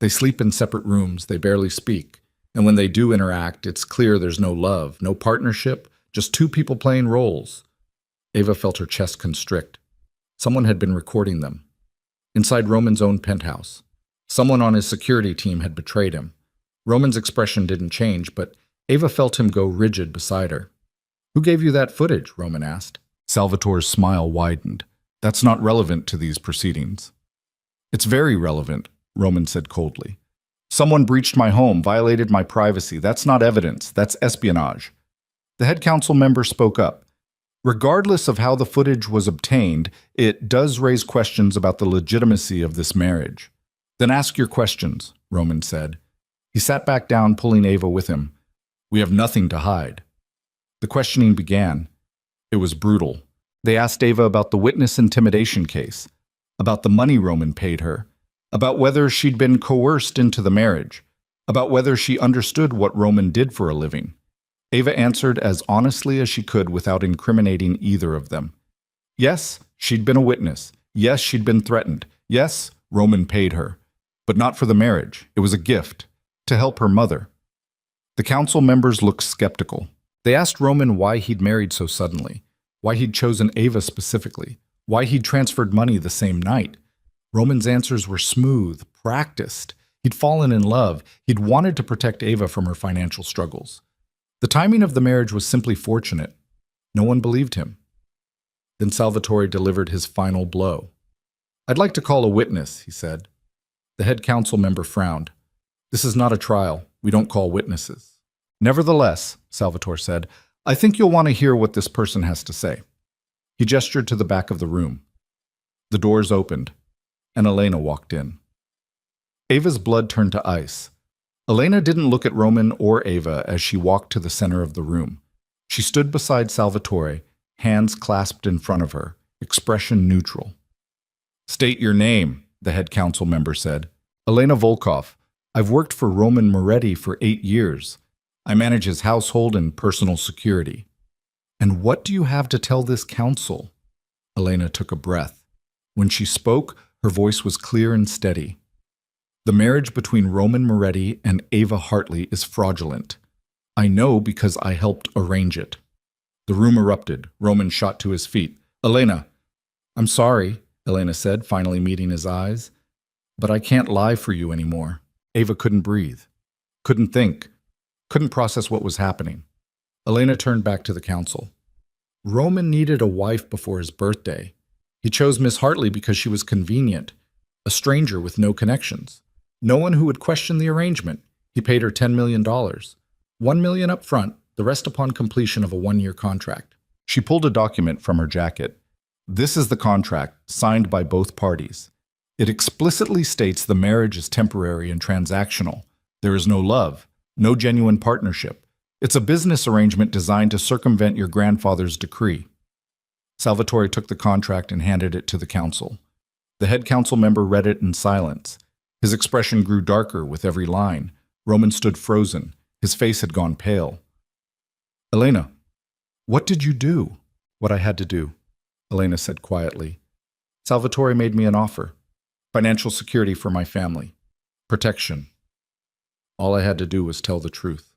They sleep in separate rooms, they barely speak. And when they do interact, it's clear there's no love, no partnership, just 2 people playing roles. Ava felt her chest constrict. Someone had been recording them. Inside Roman's own penthouse. Someone on his security team had betrayed him. Roman's expression didn't change, but Ava felt him go rigid beside her. Who gave you that footage? Roman asked. Salvatore's smile widened. That's not relevant to these proceedings. It's very relevant, Roman said coldly. Someone breached my home, violated my privacy. That's not evidence. That's espionage. The head council member spoke up. Regardless of how the footage was obtained, it does raise questions about the legitimacy of this marriage. Then ask your questions, Roman said. He sat back down, pulling Ava with him. We have nothing to hide. The questioning began. It was brutal. They asked Ava about the witness intimidation case, about the money Roman paid her, about whether she'd been coerced into the marriage, about whether she understood what Roman did for a living. Ava answered as honestly as she could without incriminating either of them. Yes, she'd been a witness. Yes, she'd been threatened. Yes, Roman paid her. But not for the marriage. It was a gift. To help her mother. The council members looked skeptical. They asked Roman why he'd married so suddenly, why he'd chosen Ava specifically, why he'd transferred money the same night. Roman's answers were smooth, practiced. He'd fallen in love. He'd wanted to protect Ava from her financial struggles. The timing of the marriage was simply fortunate. No one believed him. Then Salvatore delivered his final blow. "I'd like to call a witness," he said. The head council member frowned. "This is not a trial. We don't call witnesses." "Nevertheless," Salvatore said, "I think you'll want to hear what this person has to say." He gestured to the back of the room. The doors opened, and Elena walked in. Ava's blood turned to ice. Elena didn't look at Roman or Ava as she walked to the center of the room. She stood beside Salvatore, hands clasped in front of her, expression neutral. "State your name," the head council member said. "Elena Volkov. I've worked for Roman Moretti for 8 years. I manage his household and personal security." "And what do you have to tell this council?" Elena took a breath. When she spoke, her voice was clear and steady. "The marriage between Roman Moretti and Ava Hartley is fraudulent. I know because I helped arrange it." The room erupted. Roman shot to his feet. "Elena!" "I'm sorry," Elena said, finally meeting his eyes. "But I can't lie for you anymore." Ava couldn't breathe, couldn't think, couldn't process what was happening. Elena turned back to the council. "Roman needed a wife before his birthday. He chose Miss Hartley because she was convenient, a stranger with no connections. No one who would question the arrangement. He paid her $10 million. $1 million up front, the rest upon completion of a 1-year contract." She pulled a document from her jacket. "This is the contract, signed by both parties. It explicitly states the marriage is temporary and transactional. There is no love, no genuine partnership. It's a business arrangement designed to circumvent your grandfather's decree." Salvatore took the contract and handed it to the council. The head council member read it in silence. His expression grew darker with every line. Roman stood frozen. His face had gone pale. "Elena, what did you do?" "What I had to do," Elena said quietly. "Salvatore made me an offer. Financial security for my family. Protection. All I had to do was tell the truth."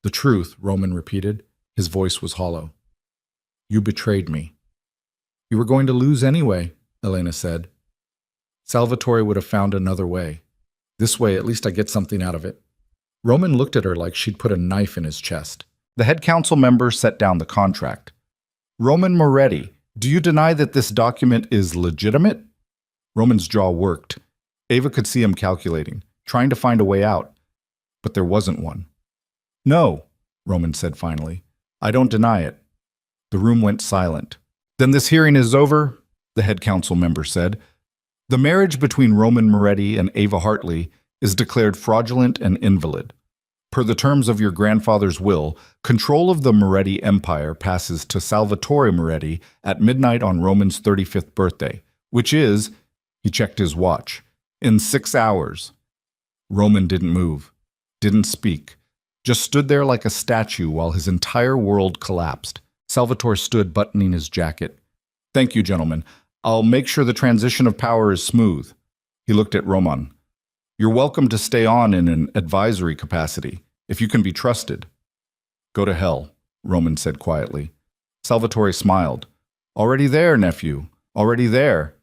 "The truth," Roman repeated. His voice was hollow. "You betrayed me." "You were going to lose anyway," Elena said. "Salvatore would have found another way. This way, at least I get something out of it." Roman looked at her like she'd put a knife in his chest. The head council member set down the contract. "Roman Moretti, do you deny that this document is legitimate?" Roman's jaw worked. Ava could see him calculating, trying to find a way out. But there wasn't one. "No," Roman said finally. "I don't deny it." The room went silent. "Then this hearing is over," the head council member said. "The marriage between Roman Moretti and Ava Hartley is declared fraudulent and invalid. Per the terms of your grandfather's will, control of the Moretti empire passes to Salvatore Moretti at midnight on Roman's 35th birthday, which is," he checked his watch, "in 6 hours." Roman didn't move, didn't speak, just stood there like a statue while his entire world collapsed. Salvatore stood buttoning his jacket. "Thank you, gentlemen. I'll make sure the transition of power is smooth." He looked at Roman. "You're welcome to stay on in an advisory capacity, if you can be trusted." "Go to hell," Roman said quietly. Salvatore smiled. "Already there, nephew. Already there."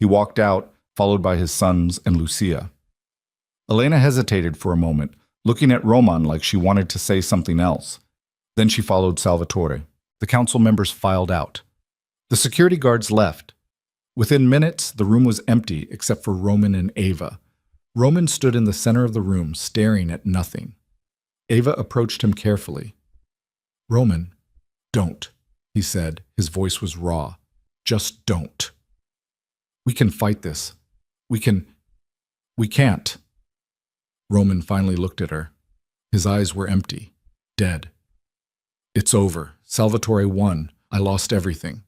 He walked out, followed by his sons and Lucia. Elena hesitated for a moment, looking at Roman like she wanted to say something else. Then she followed Salvatore. The council members filed out. The security guards left. Within minutes, the room was empty except for Roman and Ava. Roman stood in the center of the room, staring at nothing. Ava approached him carefully. "Roman, don't," he said. His voice was raw. "Just don't. We can fight this. We can't." Roman finally looked at her. His eyes were empty, dead. "It's over. Salvatore won. I lost everything."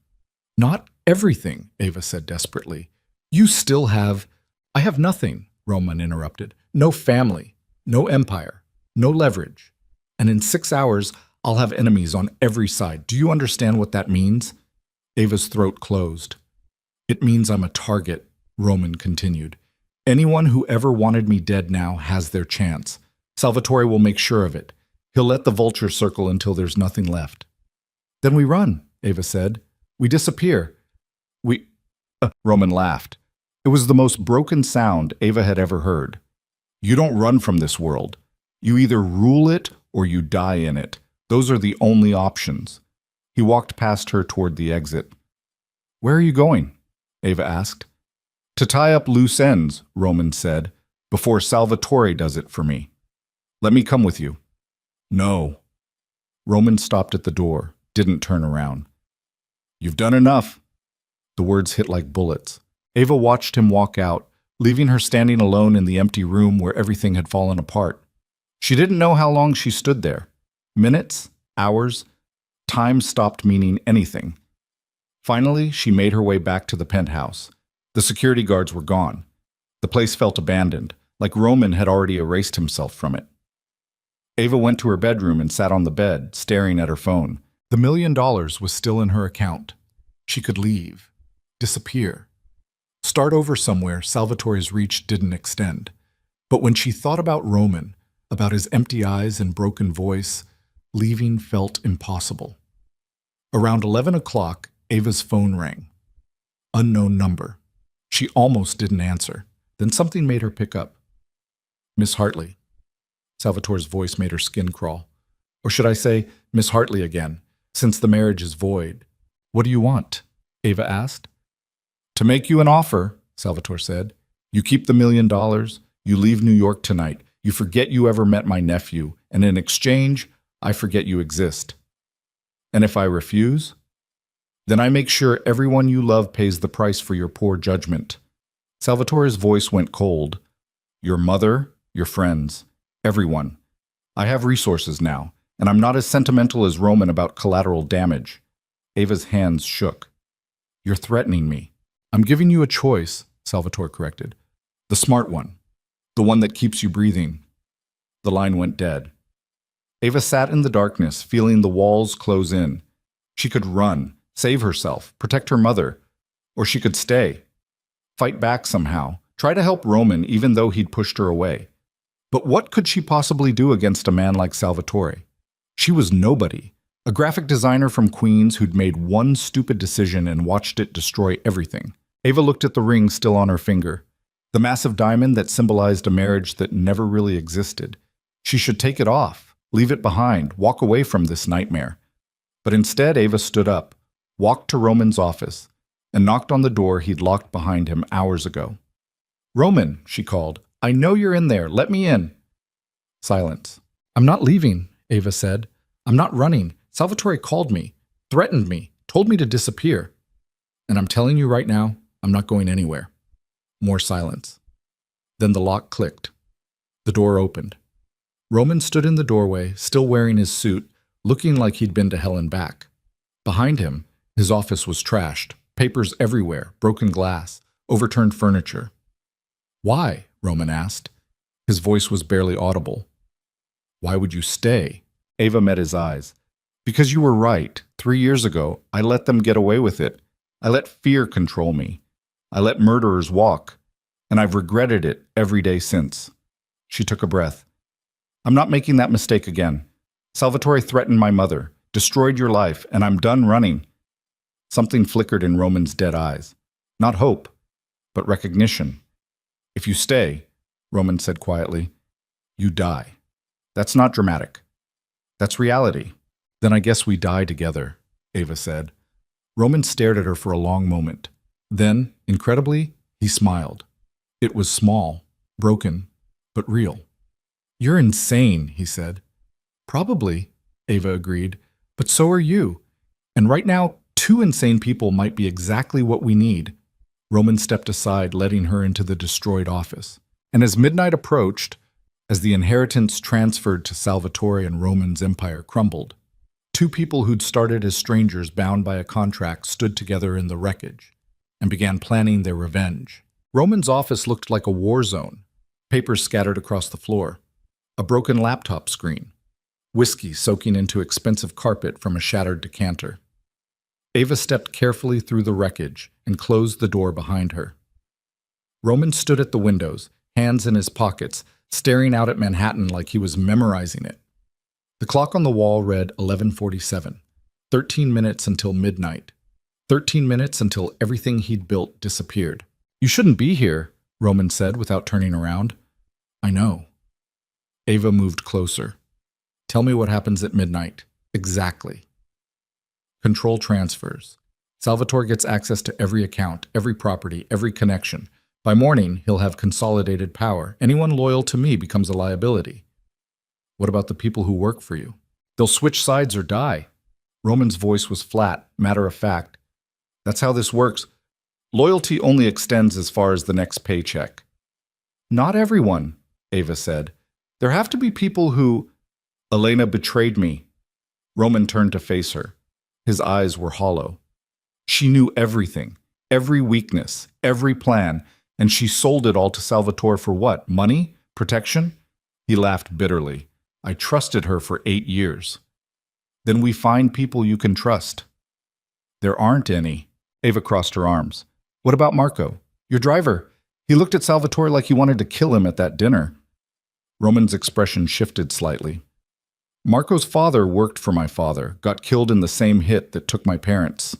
"Not everything," Ava said desperately. "You still have—" "I have nothing," Roman interrupted. "No family, no empire, no leverage. And in 6 hours, I'll have enemies on every side. Do you understand what that means? Ava's throat closed. It means I'm a target, Roman continued. Anyone who ever wanted me dead now has their chance. Salvatore will make sure of it. He'll let the vultures circle until there's nothing left. Then we run, Ava said. We disappear. Roman laughed. It was the most broken sound Ava had ever heard. You don't run from this world. You either rule it or you die in it. Those are the only options. He walked past her toward the exit. Where are you going? Ava asked. To tie up loose ends, Roman said, before Salvatore does it for me. Let me come with you. No. Roman stopped at the door, didn't turn around. You've done enough. The words hit like bullets. Ava watched him walk out, leaving her standing alone in the empty room where everything had fallen apart. She didn't know how long she stood there. Minutes? Hours? Time stopped meaning anything. Finally, she made her way back to the penthouse. The security guards were gone. The place felt abandoned, like Roman had already erased himself from it. Ava went to her bedroom and sat on the bed, staring at her phone. The $1 million was still in her account. She could leave. Disappear. Start over somewhere Salvatore's reach didn't extend. But when she thought about Roman, about his empty eyes and broken voice, leaving felt impossible. Around 11 o'clock, Ava's phone rang. Unknown number. She almost didn't answer. Then something made her pick up. Miss Hartley. Salvatore's voice made her skin crawl. Or should I say, Miss Hartley again, since the marriage is void. What do you want? Ava asked. To make you an offer, Salvatore said. You keep the $1 million, you leave New York tonight, you forget you ever met my nephew, and in exchange, I forget you exist. And if I refuse? Then I make sure everyone you love pays the price for your poor judgment. Salvatore's voice went cold. Your mother, your friends, everyone. I have resources now, and I'm not as sentimental as Roman about collateral damage. Ava's hands shook. You're threatening me. I'm giving you a choice, Salvatore corrected. The smart one. The one that keeps you breathing. The line went dead. Ava sat in the darkness, feeling the walls close in. She could run, save herself, protect her mother, or she could stay. Fight back somehow, try to help Roman even though he'd pushed her away. But what could she possibly do against a man like Salvatore? She was nobody, a graphic designer from Queens who'd made one stupid decision and watched it destroy everything. Ava looked at the ring still on her finger, the massive diamond that symbolized a marriage that never really existed. She should take it off, leave it behind, walk away from this nightmare. But instead, Ava stood up, walked to Roman's office, and knocked on the door he'd locked behind him hours ago. Roman, she called, I know you're in there. Let me in. Silence. I'm not leaving, Ava said. I'm not running. Salvatore called me, threatened me, told me to disappear. And I'm telling you right now, I'm not going anywhere. More silence. Then the lock clicked. The door opened. Roman stood in the doorway, still wearing his suit, looking like he'd been to hell and back. Behind him, his office was trashed, papers everywhere, broken glass, overturned furniture. Why? Roman asked. His voice was barely audible. Why would you stay? Ava met his eyes. Because you were right. 3 years ago, I let them get away with it. I let fear control me. I let murderers walk. And I've regretted it every day since. She took a breath. I'm not making that mistake again. Salvatore threatened my mother, destroyed your life, and I'm done running. Something flickered in Roman's dead eyes. Not hope, but recognition. If you stay, Roman said quietly, you die. That's not dramatic. That's reality. Then I guess we die together, Ava said. Roman stared at her for a long moment. Then, incredibly, he smiled. It was small, broken, but real. You're insane, he said. Probably, Ava agreed, but so are you. And right now, 2 insane people might be exactly what we need. Roman stepped aside, letting her into the destroyed office. And as midnight approached, as the inheritance transferred to Salvatore and Roman's empire crumbled, 2 people who'd started as strangers bound by a contract stood together in the wreckage and began planning their revenge. Roman's office looked like a war zone, papers scattered across the floor, a broken laptop screen. whiskey soaking into expensive carpet from a shattered decanter. Ava stepped carefully through the wreckage and closed the door behind her. Roman stood at the windows, hands in his pockets, staring out at Manhattan like he was memorizing it. The clock on the wall read 11:47, 13 minutes until midnight, 13 minutes until everything he'd built disappeared. "You shouldn't be here," Roman said without turning around. "I know." Ava moved closer. "Tell me what happens at midnight. Exactly." Control transfers. Salvatore gets access to every account, every property, every connection. By morning, he'll have consolidated power. Anyone loyal to me becomes a liability. What about the people who work for you? They'll switch sides or die. Roman's voice was flat, matter of fact. That's how this works. Loyalty only extends as far as the next paycheck. Not everyone, Ava said. There have to be people who... Elena betrayed me. Roman turned to face her. His eyes were hollow. She knew everything, every weakness, every plan, and she sold it all to Salvatore for what? Money? Protection? He laughed bitterly. I trusted her for 8 years. Then we find people you can trust. There aren't any. Ava crossed her arms. What about Marco? Your driver. He looked at Salvatore like he wanted to kill him at that dinner. Roman's expression shifted slightly. Marco's father worked for my father, got killed in the same hit that took my parents.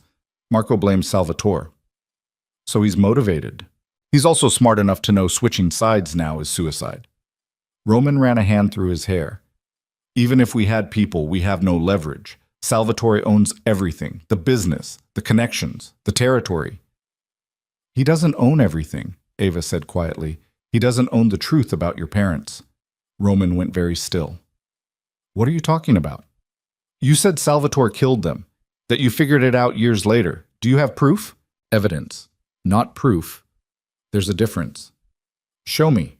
Marco blames Salvatore. So he's motivated. He's also smart enough to know switching sides now is suicide. Roman ran a hand through his hair. Even if we had people, we have no leverage. Salvatore owns everything, the business, the connections, the territory. He doesn't own everything, Ava said quietly. He doesn't own the truth about your parents. Roman went very still. What are you talking about? You said Salvatore killed them, that you figured it out years later. Do you have proof? Evidence, not proof. There's a difference. Show me.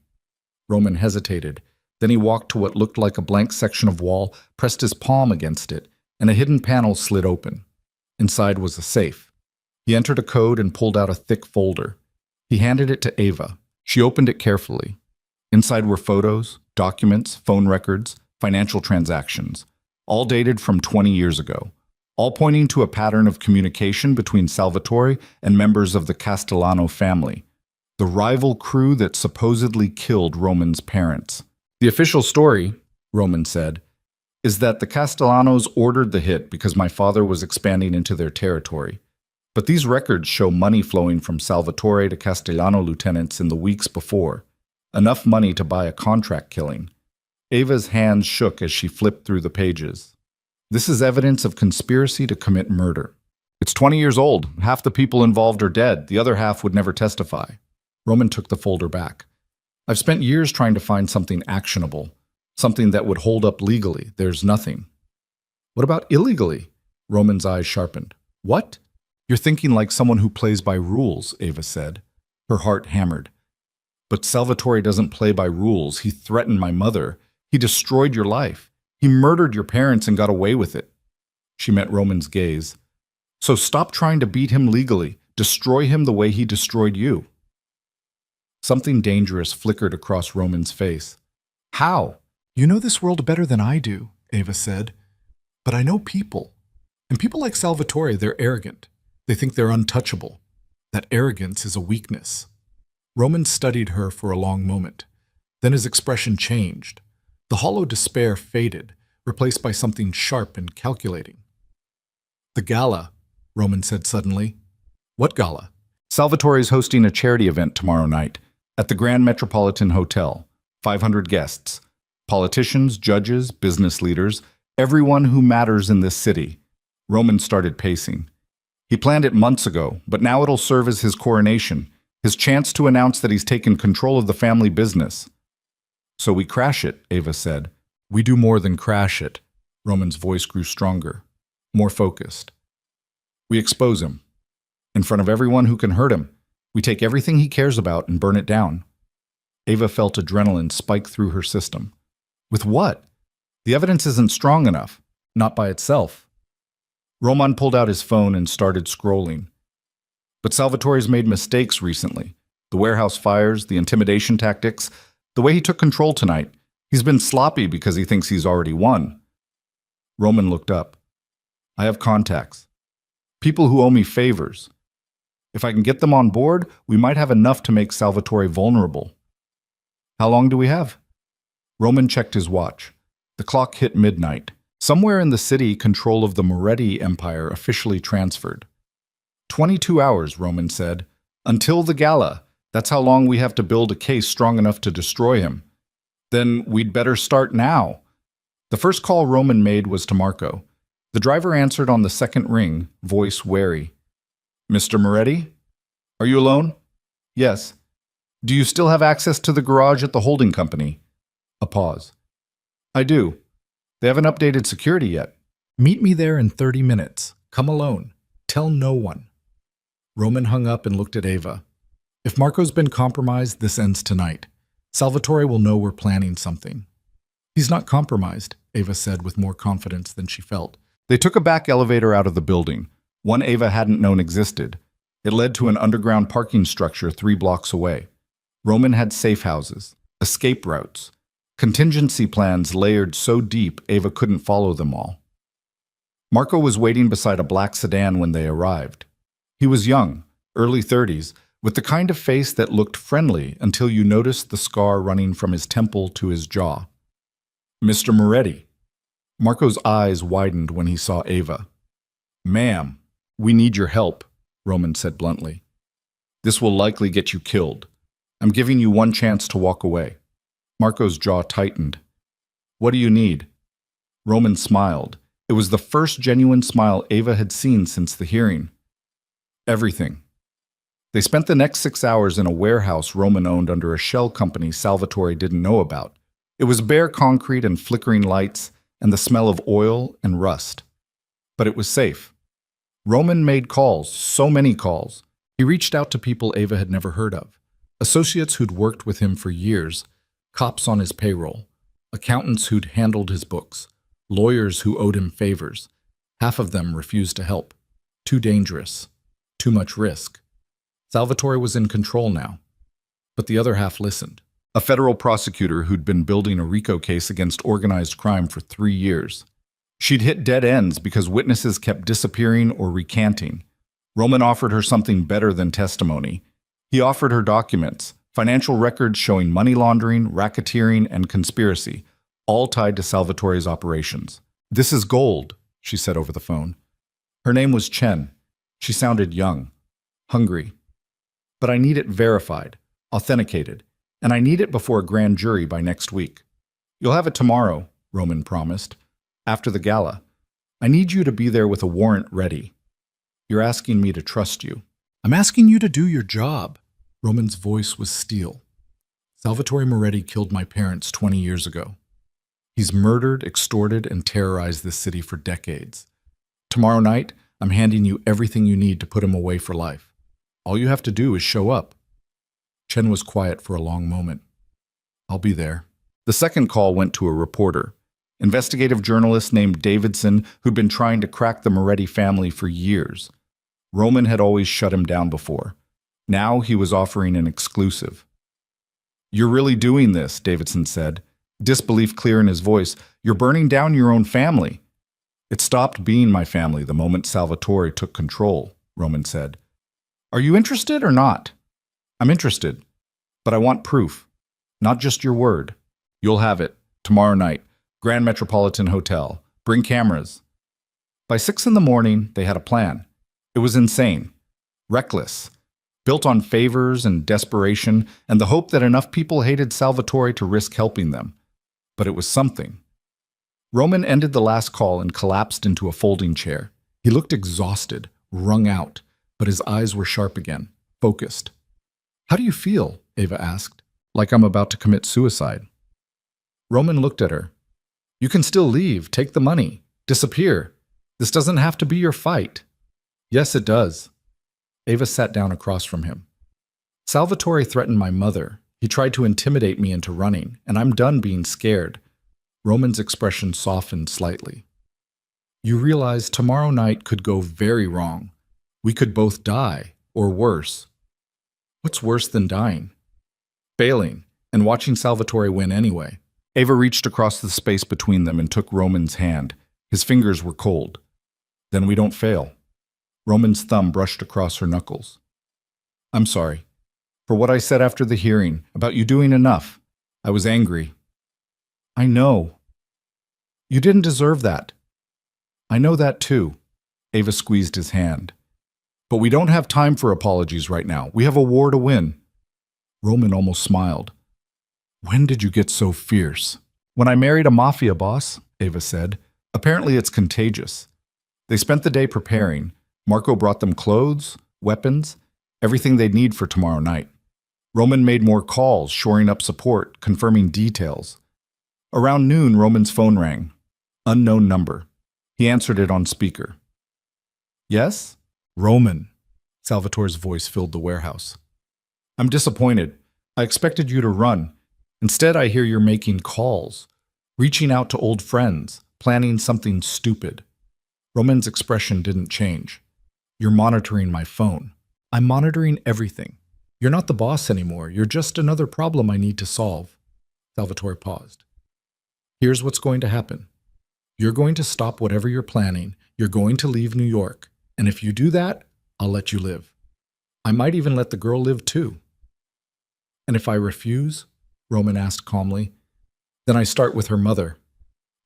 Roman hesitated. Then he walked to what looked like a blank section of wall, pressed his palm against it, and a hidden panel slid open. Inside was a safe. He entered a code and pulled out a thick folder. He handed it to Ava. She opened it carefully. Inside were photos, documents, phone records, financial transactions, all dated from 20 years ago, all pointing to a pattern of communication between Salvatore and members of the Castellano family, the rival crew that supposedly killed Roman's parents. The official story, Roman said, is that the Castellanos ordered the hit because my father was expanding into their territory. But these records show money flowing from Salvatore to Castellano lieutenants in the weeks before, enough money to buy a contract killing. Ava's hands shook as she flipped through the pages. This is evidence of conspiracy to commit murder. It's 20 years old. Half the people involved are dead. The other half would never testify. Roman took the folder back. I've spent years trying to find something actionable, something that would hold up legally. There's nothing. What about illegally? Roman's eyes sharpened. What? You're thinking like someone who plays by rules, Ava said. Her heart hammered. But Salvatore doesn't play by rules. He threatened my mother. He destroyed your life. He murdered your parents and got away with it. She met Roman's gaze. So stop trying to beat him legally. Destroy him the way he destroyed you. Something dangerous flickered across Roman's face. How? You know this world better than I do, Ava said. But I know people. And people like Salvatore, they're arrogant. They think they're untouchable. That arrogance is a weakness. Roman studied her for a long moment. Then his expression changed. The hollow despair faded, replaced by something sharp and calculating. The gala, Roman said suddenly. What gala? Salvatore is hosting a charity event tomorrow night at the Grand Metropolitan Hotel. 500 guests. Politicians, judges, business leaders, everyone who matters in this city. Roman started pacing. He planned it months ago, but now it'll serve as his coronation, his chance to announce that he's taken control of the family business. So we crash it, Ava said. We do more than crash it. Roman's voice grew stronger, more focused. We expose him. In front of everyone who can hurt him. We take everything he cares about and burn it down. Ava felt adrenaline spike through her system. With what? The evidence isn't strong enough. Not by itself. Roman pulled out his phone and started scrolling. But Salvatore's made mistakes recently. The warehouse fires, the intimidation tactics, the way he took control tonight. He's been sloppy because he thinks he's already won. Roman looked up. I have contacts. People who owe me favors. If I can get them on board, we might have enough to make Salvatore vulnerable. How long do we have? Roman checked his watch. The clock hit midnight. Somewhere in the city, control of the Moretti Empire officially transferred. 22 hours, Roman said. Until the gala. That's how long we have to build a case strong enough to destroy him. Then we'd better start now. The first call Roman made was to Marco. The driver answered on the second ring, voice wary. Mr. Moretti? Are you alone? Yes. Do you still have access to the garage at the holding company? A pause. I do. They haven't updated security yet. Meet me there in 30 minutes. Come alone. Tell no one. Roman hung up and looked at Ava. If Marco's been compromised, this ends tonight. Salvatore will know we're planning something. He's not compromised, Ava said with more confidence than she felt. They took a back elevator out of the building, one Ava hadn't known existed. It led to an underground parking structure 3 blocks away. Roman had safe houses, escape routes, contingency plans layered so deep Ava couldn't follow them all. Marco was waiting beside a black sedan when they arrived. He was young, early 30s, with the kind of face that looked friendly until you noticed the scar running from his temple to his jaw. Mr. Moretti. Marco's eyes widened when he saw Ava. Ma'am, we need your help, Roman said bluntly. This will likely get you killed. I'm giving you one chance to walk away. Marco's jaw tightened. What do you need? Roman smiled. It was the first genuine smile Ava had seen since the hearing. Everything. They spent the next 6 hours in a warehouse Roman owned under a shell company Salvatore didn't know about. It was bare concrete and flickering lights and the smell of oil and rust. But it was safe. Roman made calls, so many calls. He reached out to people Ava had never heard of. Associates who'd worked with him for years, cops on his payroll, accountants who'd handled his books, lawyers who owed him favors. Half of them refused to help. Too dangerous. Too much risk. Salvatore was in control now. But the other half listened. A federal prosecutor who'd been building a RICO case against organized crime for 3 years. She'd hit dead ends because witnesses kept disappearing or recanting. Roman offered her something better than testimony. He offered her documents, financial records showing money laundering, racketeering, and conspiracy, all tied to Salvatore's operations. This is gold, she said over the phone. Her name was Chen. She sounded young, hungry. But I need it verified, authenticated, and I need it before a grand jury by next week. You'll have it tomorrow, Roman promised, after the gala. I need you to be there with a warrant ready. You're asking me to trust you. I'm asking you to do your job. Roman's voice was steel. Salvatore Moretti killed my parents 20 years ago. He's murdered, extorted, and terrorized this city for decades. Tomorrow night, I'm handing you everything you need to put him away for life. All you have to do is show up. Chen was quiet for a long moment. I'll be there. The second call went to a reporter, investigative journalist named Davidson, who'd been trying to crack the Moretti family for years. Roman had always shut him down before. Now he was offering an exclusive. You're really doing this, Davidson said, disbelief clear in his voice. You're burning down your own family. It stopped being my family the moment Salvatore took control, Roman said. Are you interested or not? I'm interested, but I want proof, not just your word. You'll have it, tomorrow night, Grand Metropolitan Hotel. Bring cameras. By 6 a.m, they had a plan. It was insane, reckless, built on favors and desperation and the hope that enough people hated Salvatore to risk helping them. But it was something. Roman ended the last call and collapsed into a folding chair. He looked exhausted, wrung out, but his eyes were sharp again, focused. How do you feel? Ava asked. Like I'm about to commit suicide. Roman looked at her. You can still leave, take the money, disappear. This doesn't have to be your fight. Yes, it does. Ava sat down across from him. Salvatore threatened my mother. He tried to intimidate me into running, and I'm done being scared. Roman's expression softened slightly. You realize tomorrow night could go very wrong. We could both die, or worse. What's worse than dying? Failing, and watching Salvatore win anyway. Ava reached across the space between them and took Roman's hand. His fingers were cold. Then we don't fail. Roman's thumb brushed across her knuckles. I'm sorry. For what I said after the hearing, about you doing enough. I was angry. I know. You didn't deserve that. I know that too. Ava squeezed his hand. But we don't have time for apologies right now. We have a war to win. Roman almost smiled. When did you get so fierce? When I married a Mafia boss, Ava said. Apparently it's contagious. They spent the day preparing. Marco brought them clothes, weapons, everything they'd need for tomorrow night. Roman made more calls, shoring up support, confirming details. Around noon, Roman's phone rang. Unknown number. He answered it on speaker. Yes? Roman. Salvatore's voice filled the warehouse. I'm disappointed. I expected you to run. Instead, I hear you're making calls, reaching out to old friends, planning something stupid. Roman's expression didn't change. You're monitoring my phone. I'm monitoring everything. You're not the boss anymore. You're just another problem I need to solve. Salvatore paused. Here's what's going to happen. You're going to stop whatever you're planning. You're going to leave New York. And if you do that, I'll let you live. I might even let the girl live too. And if I refuse, Roman asked calmly, then I start with her mother.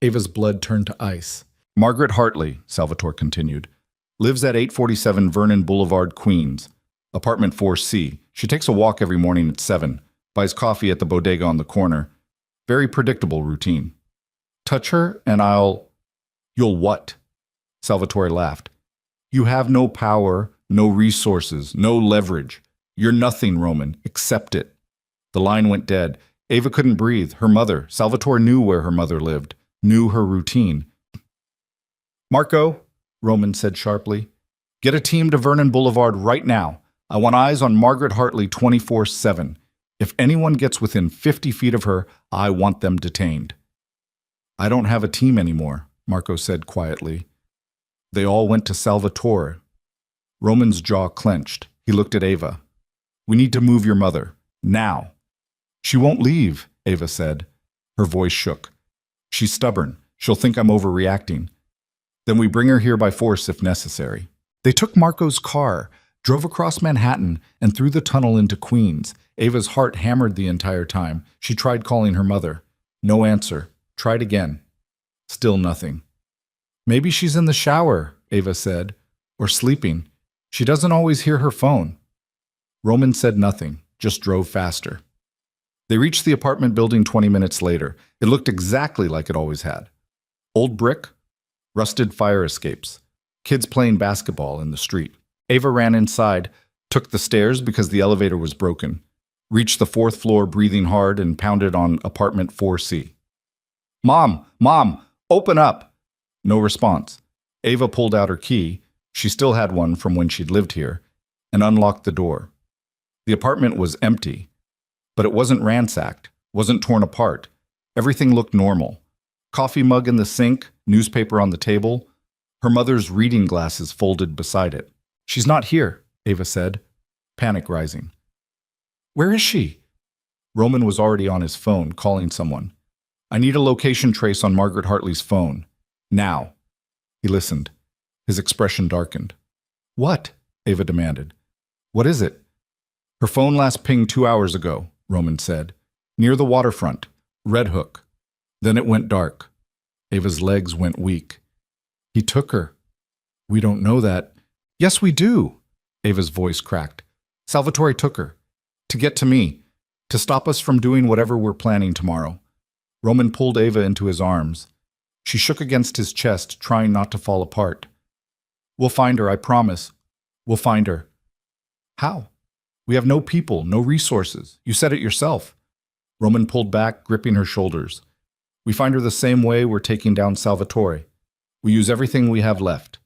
Ava's blood turned to ice. Margaret Hartley, Salvatore continued, lives at 847 Vernon Boulevard, Queens, apartment 4C. She takes a walk every morning at 7, buys coffee at the bodega on the corner. Very predictable routine. Touch her and You'll what? Salvatore laughed. You have no power, no resources, no leverage. You're nothing, Roman. Accept it. The line went dead. Ava couldn't breathe. Her mother. Salvatore knew where her mother lived, knew her routine. Marco, Roman said sharply, get a team to Vernon Boulevard right now. I want eyes on Margaret Hartley 24/7. If anyone gets within 50 feet of her, I want them detained. I don't have a team anymore, Marco said quietly. They all went to Salvatore. Roman's jaw clenched. He looked at Ava. We need to move your mother. Now. She won't leave, Ava said. Her voice shook. She's stubborn. She'll think I'm overreacting. Then we bring her here by force if necessary. They took Marco's car, drove across Manhattan, and through the tunnel into Queens. Ava's heart hammered the entire time. She tried calling her mother. No answer. Tried again. Still nothing. Maybe she's in the shower, Ava said, or sleeping. She doesn't always hear her phone. Roman said nothing, just drove faster. They reached the apartment building 20 minutes later. It looked exactly like it always had. Old brick, rusted fire escapes, kids playing basketball in the street. Ava ran inside, took the stairs because the elevator was broken, reached the 4th floor breathing hard and pounded on apartment 4C. Mom, open up! No response. Ava pulled out her key, she still had one from when she'd lived here, and unlocked the door. The apartment was empty, but it wasn't ransacked, wasn't torn apart. Everything looked normal. Coffee mug in the sink, newspaper on the table, her mother's reading glasses folded beside it. She's not here, Ava said, panic rising. Where is she? Roman was already on his phone, calling someone. I need a location trace on Margaret Hartley's phone. Now. He listened. His expression darkened. What? Ava demanded. What is it? Her phone last pinged 2 hours ago, Roman said. Near the waterfront. Red Hook. Then it went dark. Ava's legs went weak. He took her. We don't know that. Yes, we do. Ava's voice cracked. Salvatore took her. To get to me. To stop us from doing whatever we're planning tomorrow. Roman pulled Ava into his arms. She shook against his chest, trying not to fall apart. We'll find her, I promise. We'll find her. How? We have no people, no resources. You said it yourself. Roman pulled back, gripping her shoulders. We find her the same way we're taking down Salvatore. We use everything we have left.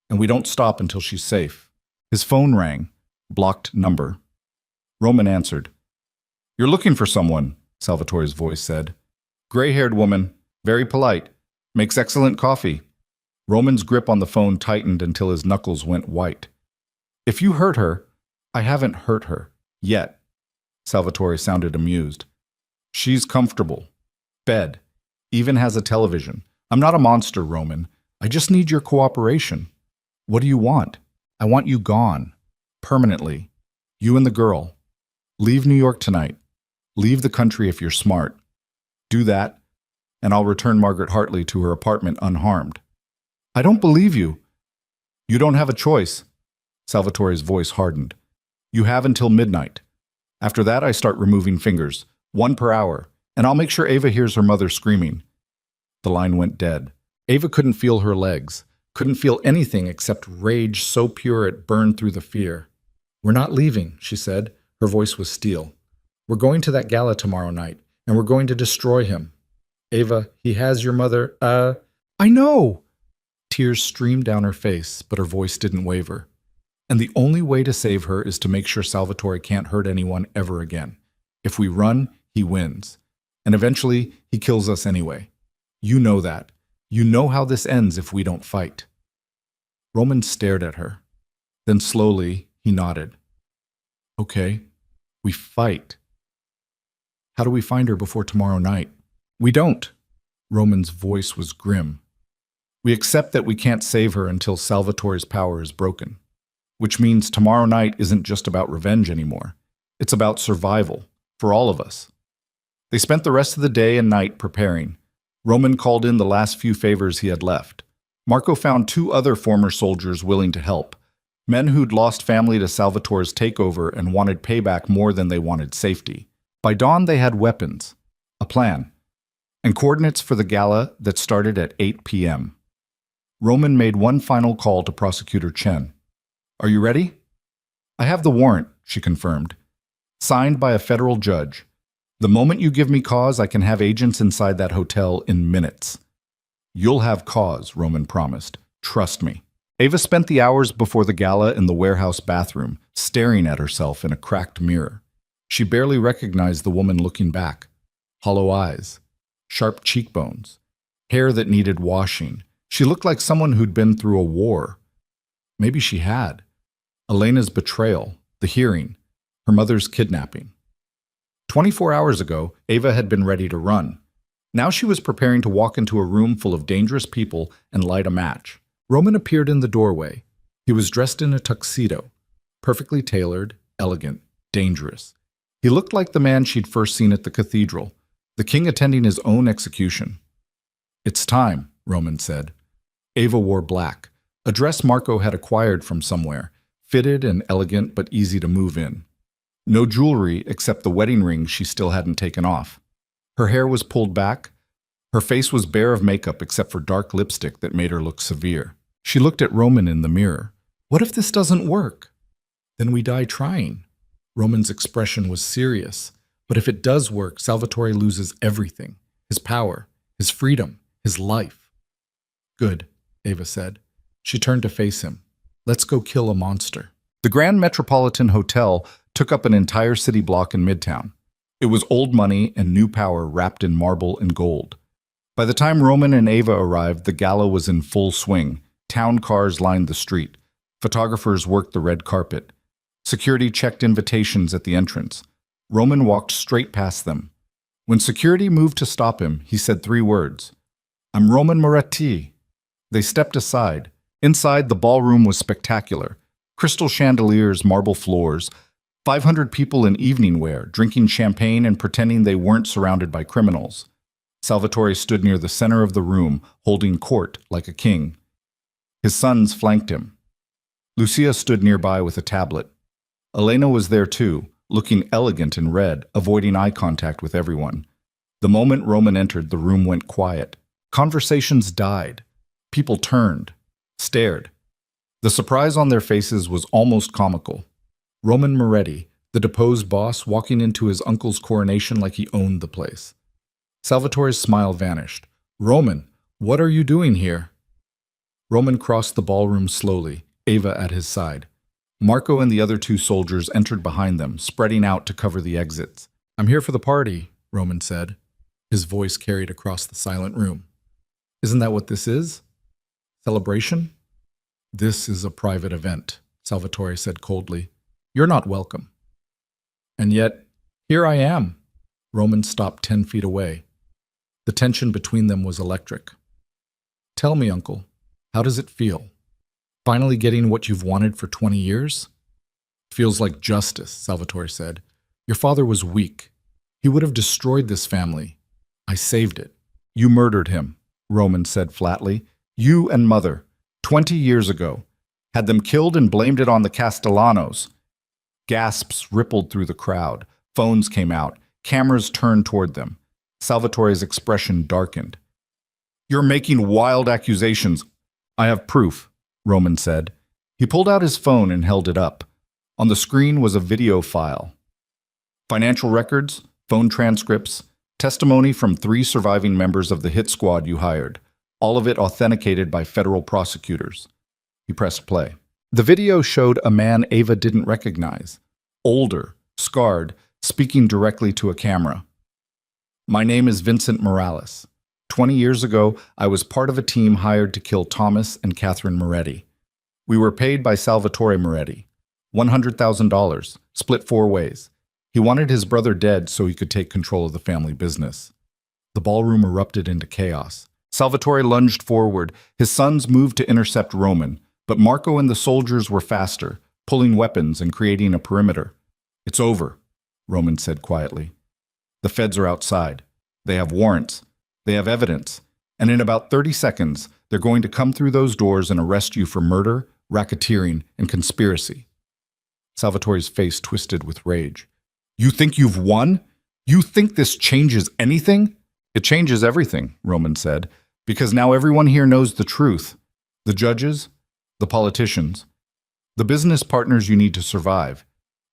And we don't stop until she's safe. His phone rang. Blocked number. Roman answered. You're looking for someone, Salvatore's voice said. Gray-haired woman, very polite, makes excellent coffee. Roman's grip on the phone tightened until his knuckles went white. If you hurt her, I haven't hurt her. Yet. Salvatore sounded amused. She's comfortable. Fed. Even has a television. I'm not a monster, Roman. I just need your cooperation. What do you want? I want you gone. Permanently. You and the girl. Leave New York tonight. Leave the country if you're smart. Do that, and I'll return Margaret Hartley to her apartment unharmed. I don't believe you. You don't have a choice. Salvatore's voice hardened. You have until midnight. After that, I start removing fingers, 1 per hour, and I'll make sure Ava hears her mother screaming. The line went dead. Ava couldn't feel her legs, couldn't feel anything except rage so pure it burned through the fear. We're not leaving, she said. Her voice was steel. We're going to that gala tomorrow night, and we're going to destroy him. Ava, he has your mother, I know! Tears streamed down her face, but her voice didn't waver. And the only way to save her is to make sure Salvatore can't hurt anyone ever again. If we run, he wins. And eventually, he kills us anyway. You know that. You know how this ends if we don't fight. Roman stared at her. Then slowly, he nodded. Okay, we fight. How do we find her before tomorrow night? We don't. Roman's voice was grim. We accept that we can't save her until Salvatore's power is broken. Which means tomorrow night isn't just about revenge anymore. It's about survival, for all of us. They spent the rest of the day and night preparing. Roman called in the last few favors he had left. Marco found 2 other former soldiers willing to help, men who'd lost family to Salvatore's takeover and wanted payback more than they wanted safety. By dawn, they had weapons, a plan, and coordinates for the gala that started at 8 p.m. Roman made one final call to Prosecutor Chen. Are you ready? I have the warrant, she confirmed. Signed by a federal judge. The moment you give me cause, I can have agents inside that hotel in minutes. You'll have cause, Roman promised. Trust me. Ava spent the hours before the gala in the warehouse bathroom, staring at herself in a cracked mirror. She barely recognized the woman looking back. Hollow eyes, sharp cheekbones, hair that needed washing. She looked like someone who'd been through a war. Maybe she had. Elena's betrayal, the hearing, her mother's kidnapping. 24 hours ago, Ava had been ready to run. Now she was preparing to walk into a room full of dangerous people and light a match. Roman appeared in the doorway. He was dressed in a tuxedo, perfectly tailored, elegant, dangerous. He looked like the man she'd first seen at the cathedral, the king attending his own execution. It's time, Roman said. Ava wore black, a dress Marco had acquired from somewhere, fitted and elegant but easy to move in. No jewelry except the wedding ring she still hadn't taken off. Her hair was pulled back. Her face was bare of makeup except for dark lipstick that made her look severe. She looked at Roman in the mirror. What if this doesn't work? Then we die trying. Roman's expression was serious. But if it does work, Salvatore loses everything. His power, his freedom, his life. Good, Ava said. She turned to face him. Let's go kill a monster. The Grand Metropolitan Hotel took up an entire city block in Midtown. It was old money and new power wrapped in marble and gold. By the time Roman and Ava arrived, the gala was in full swing. Town cars lined the street. Photographers worked the red carpet. Security checked invitations at the entrance. Roman walked straight past them. When security moved to stop him, he said 3 words. I'm Roman Moretti. They stepped aside. Inside, the ballroom was spectacular. Crystal chandeliers, marble floors, 500 people in evening wear, drinking champagne and pretending they weren't surrounded by criminals. Salvatore stood near the center of the room, holding court like a king. His sons flanked him. Lucia stood nearby with a tablet. Elena was there too, looking elegant in red, avoiding eye contact with everyone. The moment Roman entered, the room went quiet. Conversations died. People turned, stared. The surprise on their faces was almost comical. Roman Moretti, the deposed boss, walking into his uncle's coronation like he owned the place. Salvatore's smile vanished. Roman, what are you doing here? Roman crossed the ballroom slowly, Ava at his side. Marco and the other 2 soldiers entered behind them, spreading out to cover the exits. I'm here for the party, Roman said. His voice carried across the silent room. Isn't that what this is? Celebration? This is a private event, Salvatore said coldly. You're not welcome. And yet, here I am. Roman stopped 10 feet away. The tension between them was electric. Tell me, uncle, How does it feel? Finally getting what you've wanted for 20 years? Feels like justice, Salvatore said. Your father was weak. He would have destroyed this family. I saved it. You murdered him, Roman said flatly. You and Mother, 20 years ago. Had them killed and blamed it on the Castellanos. Gasps rippled through the crowd. Phones came out. Cameras turned toward them. Salvatore's expression darkened. You're making wild accusations. I have proof, Roman said. He pulled out his phone and held it up. On the screen was a video file. Financial records, phone transcripts, testimony from 3 surviving members of the hit squad you hired, all of it authenticated by federal prosecutors. He pressed play. The video showed a man Ava didn't recognize. Older, scarred, speaking directly to a camera. My name is Vincent Morales. 20 years ago, I was part of a team hired to kill Thomas and Catherine Moretti. We were paid by Salvatore Moretti. $100,000, split 4 ways. He wanted his brother dead so he could take control of the family business. The ballroom erupted into chaos. Salvatore lunged forward. His sons moved to intercept Roman, but Marco and the soldiers were faster, pulling weapons and creating a perimeter. It's over, Roman said quietly. The feds are outside. They have warrants. They have evidence. And in about 30 seconds, they're going to come through those doors and arrest you for murder, racketeering, and conspiracy. Salvatore's face twisted with rage. You think you've won? You think this changes anything? It changes everything, Roman said, because now everyone here knows the truth. The judges, the politicians, the business partners you need to survive.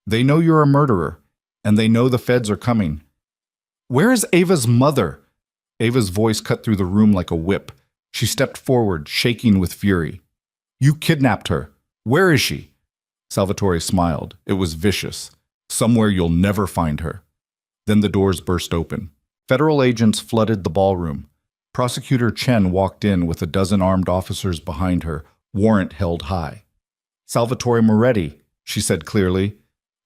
They know you're a murderer, and they know the feds are coming. Where is Ava's mother? Ava's voice cut through the room like a whip. She stepped forward, shaking with fury. You kidnapped her. Where is she? Salvatore smiled. It was vicious. Somewhere you'll never find her. Then the doors burst open. Federal agents flooded the ballroom. Prosecutor Chen walked in with a dozen armed officers behind her, warrant held high. Salvatore Moretti, she said clearly,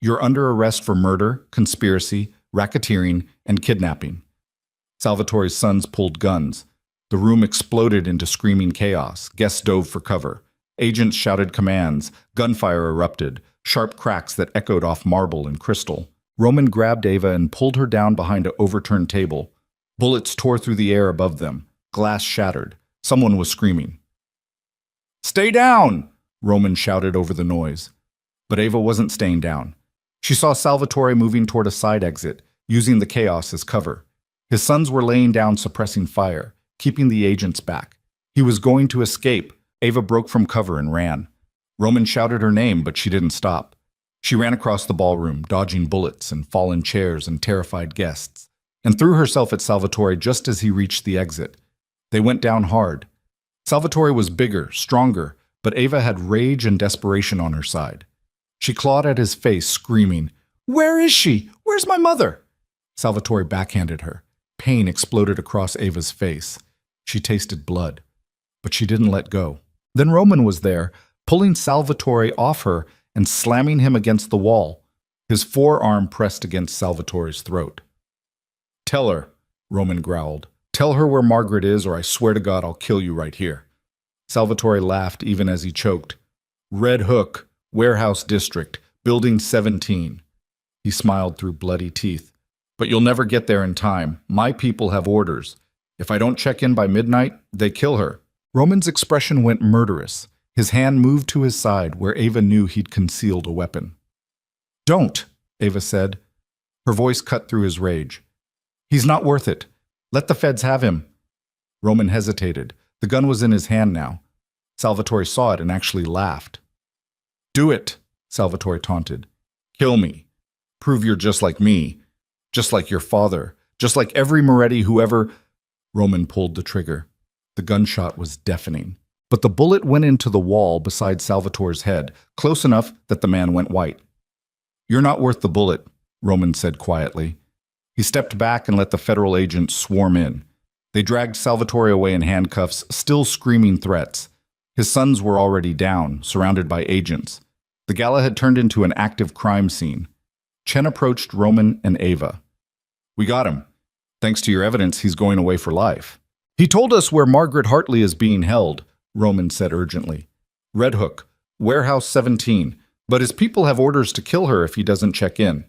you're under arrest for murder, conspiracy, racketeering, and kidnapping. Salvatore's sons pulled guns. The room exploded into screaming chaos. Guests dove for cover. Agents shouted commands. Gunfire erupted, sharp cracks that echoed off marble and crystal. Roman grabbed Ava and pulled her down behind an overturned table. Bullets tore through the air above them. Glass shattered. Someone was screaming. Stay down! Roman shouted over the noise. But Ava wasn't staying down. She saw Salvatore moving toward a side exit, using the chaos as cover. His sons were laying down, suppressing fire, keeping the agents back. He was going to escape. Ava broke from cover and ran. Roman shouted her name, but she didn't stop. She ran across the ballroom, dodging bullets and fallen chairs and terrified guests, and threw herself at Salvatore just as he reached the exit. They went down hard. Salvatore was bigger, stronger, but Ava had rage and desperation on her side. She clawed at his face, screaming, Where is she? Where's my mother? Salvatore backhanded her. Pain exploded across Ava's face. She tasted blood, but she didn't let go. Then Roman was there, pulling Salvatore off her and slamming him against the wall, his forearm pressed against Salvatore's throat. Tell her, Roman growled. Tell her where Margaret is, or I swear to God I'll kill you right here. Salvatore laughed even as he choked. Red Hook, Warehouse District, Building 17. He smiled through bloody teeth. But you'll never get there in time. My people have orders. If I don't check in by midnight, they kill her. Roman's expression went murderous. His hand moved to his side where Ava knew he'd concealed a weapon. Don't, Ava said. Her voice cut through his rage. He's not worth it. Let the feds have him. Roman hesitated. The gun was in his hand now. Salvatore saw it and actually laughed. Do it, Salvatore taunted. Kill me. Prove you're just like me. Just like your father. Just like every Moretti who ever... Roman pulled the trigger. The gunshot was deafening. But the bullet went into the wall beside Salvatore's head, close enough that the man went white. You're not worth the bullet, Roman said quietly. He stepped back and let the federal agents swarm in. They dragged Salvatore away in handcuffs, still screaming threats. His sons were already down, surrounded by agents. The gala had turned into an active crime scene. Chen approached Roman and Ava. We got him. Thanks to your evidence, he's going away for life. He told us where Margaret Hartley is being held, Roman said urgently. Red Hook, Warehouse 17, but his people have orders to kill her if he doesn't check in.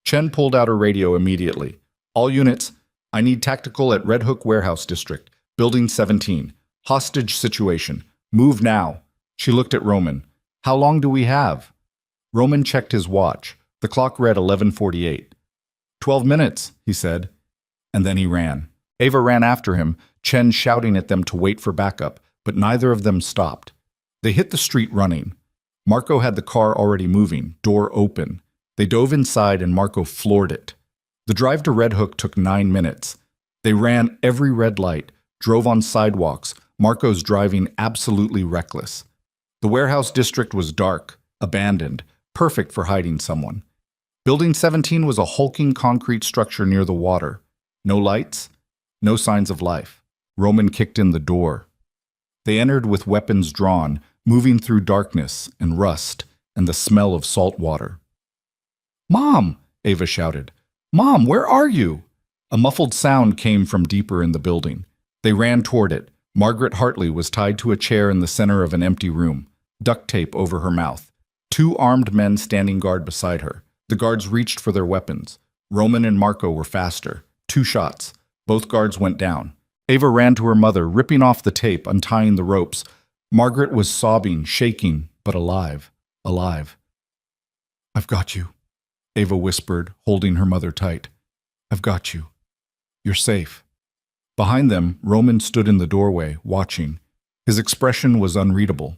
Chen pulled out her radio immediately. All units, I need tactical at Red Hook Warehouse District, Building 17. Hostage situation. Move now. She looked at Roman. How long do we have? Roman checked his watch. The clock read 11:48. 12 minutes, he said. And then he ran. Ava ran after him, Chen shouting at them to wait for backup, but neither of them stopped. They hit the street running. Marco had the car already moving, door open. They dove inside and Marco floored it. The drive to Red Hook took 9 minutes. They ran every red light, drove on sidewalks, Marco's driving absolutely reckless. The warehouse district was dark, abandoned, perfect for hiding someone. Building 17 was a hulking concrete structure near the water. No lights, no signs of life. Roman kicked in the door. They entered with weapons drawn, moving through darkness and rust and the smell of salt water. Mom! Ava shouted. Mom, where are you? A muffled sound came from deeper in the building. They ran toward it. Margaret Hartley was tied to a chair in the center of an empty room, duct tape over her mouth. 2 armed men standing guard beside her. The guards reached for their weapons. Roman and Marco were faster. 2 shots. Both guards went down. Ava ran to her mother, ripping off the tape, untying the ropes. Margaret was sobbing, shaking, but alive. Alive. I've got you, Ava whispered, holding her mother tight. I've got you. You're safe. Behind them, Roman stood in the doorway, watching. His expression was unreadable.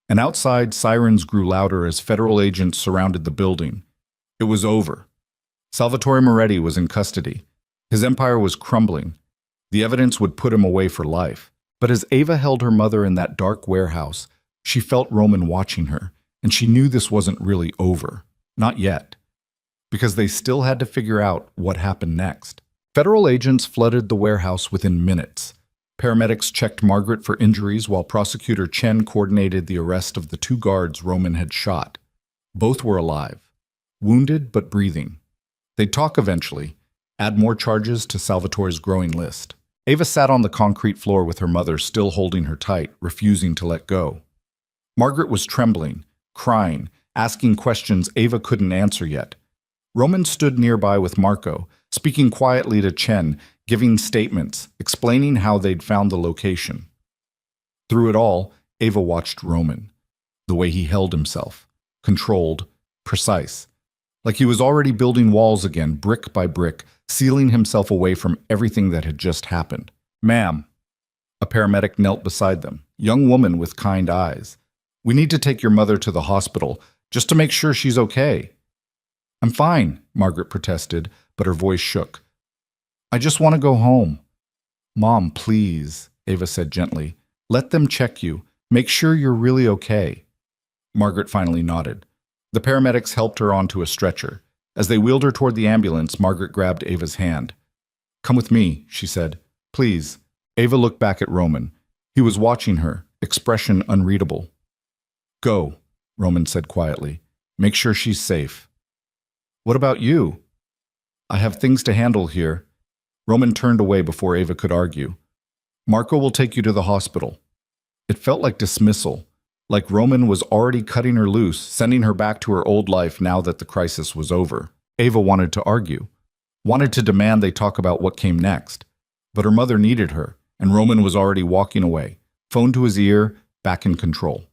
And outside, sirens grew louder as federal agents surrounded the building. It was over. Salvatore Moretti was in custody. His empire was crumbling. The evidence would put him away for life. But as Ava held her mother in that dark warehouse, she felt Roman watching her, and she knew this wasn't really over. Not yet. Because they still had to figure out what happened next. Federal agents flooded the warehouse within minutes. Paramedics checked Margaret for injuries while Prosecutor Chen coordinated the arrest of the 2 guards Roman had shot. Both were alive, wounded but breathing. They'd talk eventually, add more charges to Salvatore's growing list. Ava sat on the concrete floor with her mother still holding her tight, refusing to let go. Margaret was trembling, crying, asking questions Ava couldn't answer yet. Roman stood nearby with Marco, speaking quietly to Chen, giving statements, explaining how they'd found the location. Through it all, Ava watched Roman. The way he held himself. Controlled, precise. Like he was already building walls again, brick by brick, sealing himself away from everything that had just happened. Ma'am. A paramedic knelt beside them, young woman with kind eyes. We need to take your mother to the hospital, just to make sure she's okay. I'm fine, Margaret protested, but her voice shook. I just want to go home. Mom, please, Ava said gently. Let them check you. Make sure you're really okay. Margaret finally nodded. The paramedics helped her onto a stretcher. As they wheeled her toward the ambulance, Margaret grabbed Ava's hand. Come with me, she said. Please. Ava looked back at Roman. He was watching her, expression unreadable. Go, Roman said quietly. Make sure she's safe. What about you? I have things to handle here. Roman turned away before Ava could argue. Marco will take you to the hospital. It felt like dismissal, like Roman was already cutting her loose, sending her back to her old life now that the crisis was over. Ava wanted to argue, wanted to demand they talk about what came next. But her mother needed her, and Roman was already walking away, phone to his ear, back in control.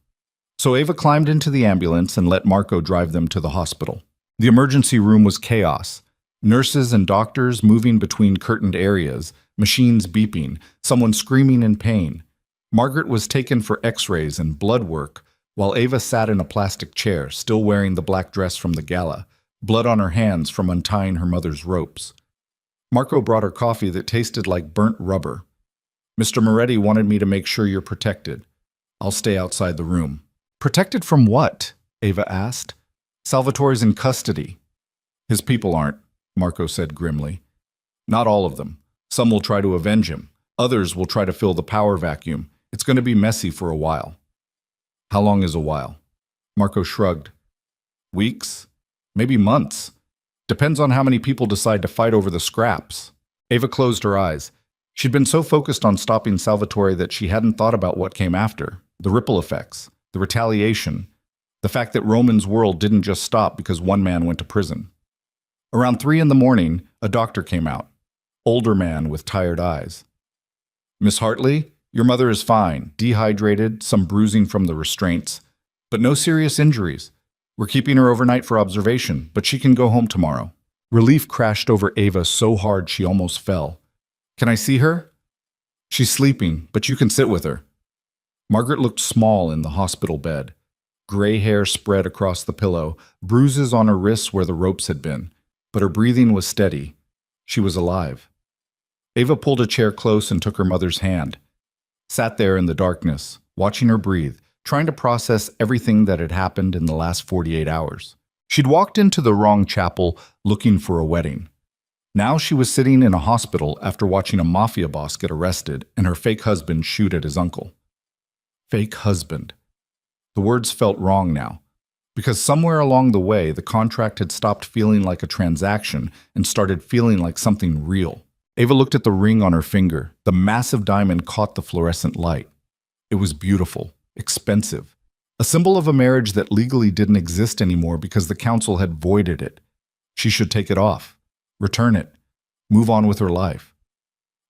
So Ava climbed into the ambulance and let Marco drive them to the hospital. The emergency room was chaos. Nurses and doctors moving between curtained areas, machines beeping, someone screaming in pain. Margaret was taken for x-rays and blood work, while Ava sat in a plastic chair, still wearing the black dress from the gala, blood on her hands from untying her mother's ropes. Marco brought her coffee that tasted like burnt rubber. Mr. Moretti wanted me to make sure you're protected. I'll stay outside the room. Protected from what? Ava asked. Salvatore's in custody. His people aren't, Marco said grimly. Not all of them. Some will try to avenge him. Others will try to fill the power vacuum. It's going to be messy for a while. How long is a while? Marco shrugged. Weeks? Maybe months. Depends on how many people decide to fight over the scraps. Ava closed her eyes. She'd been so focused on stopping Salvatore that she hadn't thought about what came after, the ripple effects, the retaliation, the fact that Roman's world didn't just stop because one man went to prison. Around 3 in the morning, a doctor came out, older man with tired eyes. "Miss Hartley, your mother is fine, dehydrated, some bruising from the restraints, but no serious injuries. We're keeping her overnight for observation, but she can go home tomorrow." Relief crashed over Ava so hard she almost fell. "Can I see her?" "She's sleeping, but you can sit with her." Margaret looked small in the hospital bed. Gray hair spread across the pillow, bruises on her wrists where the ropes had been, but her breathing was steady. She was alive. Ava pulled a chair close and took her mother's hand. Sat there in the darkness, watching her breathe, trying to process everything that had happened in the last 48 hours. She'd walked into the wrong chapel looking for a wedding. Now she was sitting in a hospital after watching a Mafia boss get arrested and her fake husband shoot at his uncle. Fake husband. The words felt wrong now, because somewhere along the way the contract had stopped feeling like a transaction and started feeling like something real. Ava looked at the ring on her finger. The massive diamond caught the fluorescent light. It was beautiful, expensive, a symbol of a marriage that legally didn't exist anymore because the council had voided it. She should take it off, return it, move on with her life.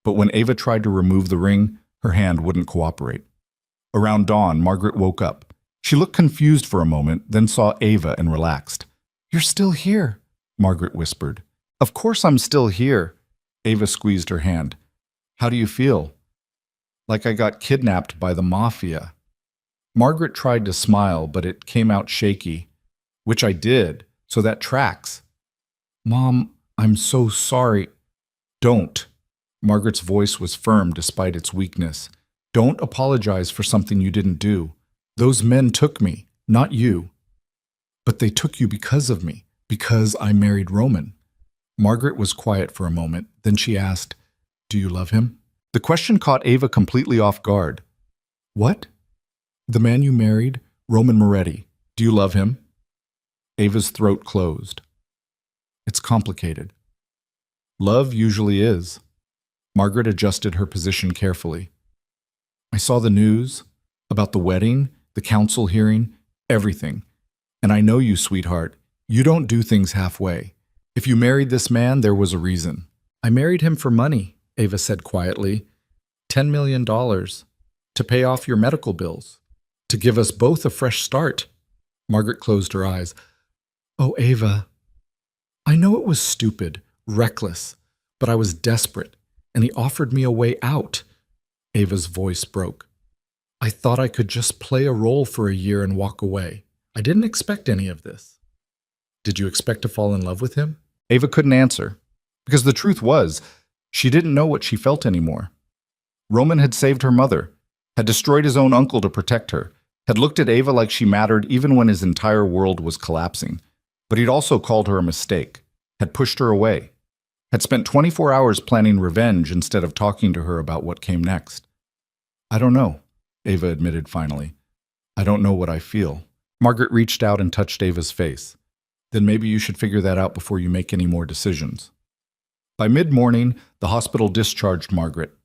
But when Ava tried to remove the ring, her hand wouldn't cooperate. Around dawn, Margaret woke up. She looked confused for a moment, then saw Ava and relaxed. "You're still here," Margaret whispered. "Of course I'm still here." Ava squeezed her hand. "How do you feel?" "Like I got kidnapped by the Mafia." Margaret tried to smile, but it came out shaky. "Which I did, so that tracks." "Mom, I'm so sorry." "Don't." Margaret's voice was firm despite its weakness. "Don't apologize for something you didn't do. Those men took me, not you." "But they took you because of me, because I married Roman." Margaret was quiet for a moment, then she asked, "Do you love him?" The question caught Ava completely off guard. "What?" "The man you married, Roman Moretti. Do you love him?" Ava's throat closed. "It's complicated." "Love usually is." Margaret adjusted her position carefully. "I saw the news about the wedding, the council hearing, everything. And I know you, sweetheart. You don't do things halfway. If you married this man, there was a reason." "I married him for money," Ava said quietly. $10 million. To pay off your medical bills. To give us both a fresh start." Margaret closed her eyes. "Oh, Ava. I know it was stupid, reckless, but I was desperate, and he offered me a way out." Ava's voice broke. "I thought I could just play a role for a year and walk away. I didn't expect any of this." "Did you expect to fall in love with him?" Ava couldn't answer, because the truth was, she didn't know what she felt anymore. Roman had saved her mother, had destroyed his own uncle to protect her, had looked at Ava like she mattered even when his entire world was collapsing. But he'd also called her a mistake, had pushed her away, had spent 24 hours planning revenge instead of talking to her about what came next. "I don't know," Ava admitted finally. "I don't know what I feel." Margaret reached out and touched Ava's face. "Then maybe you should figure that out before you make any more decisions." By mid-morning, the hospital discharged Margaret.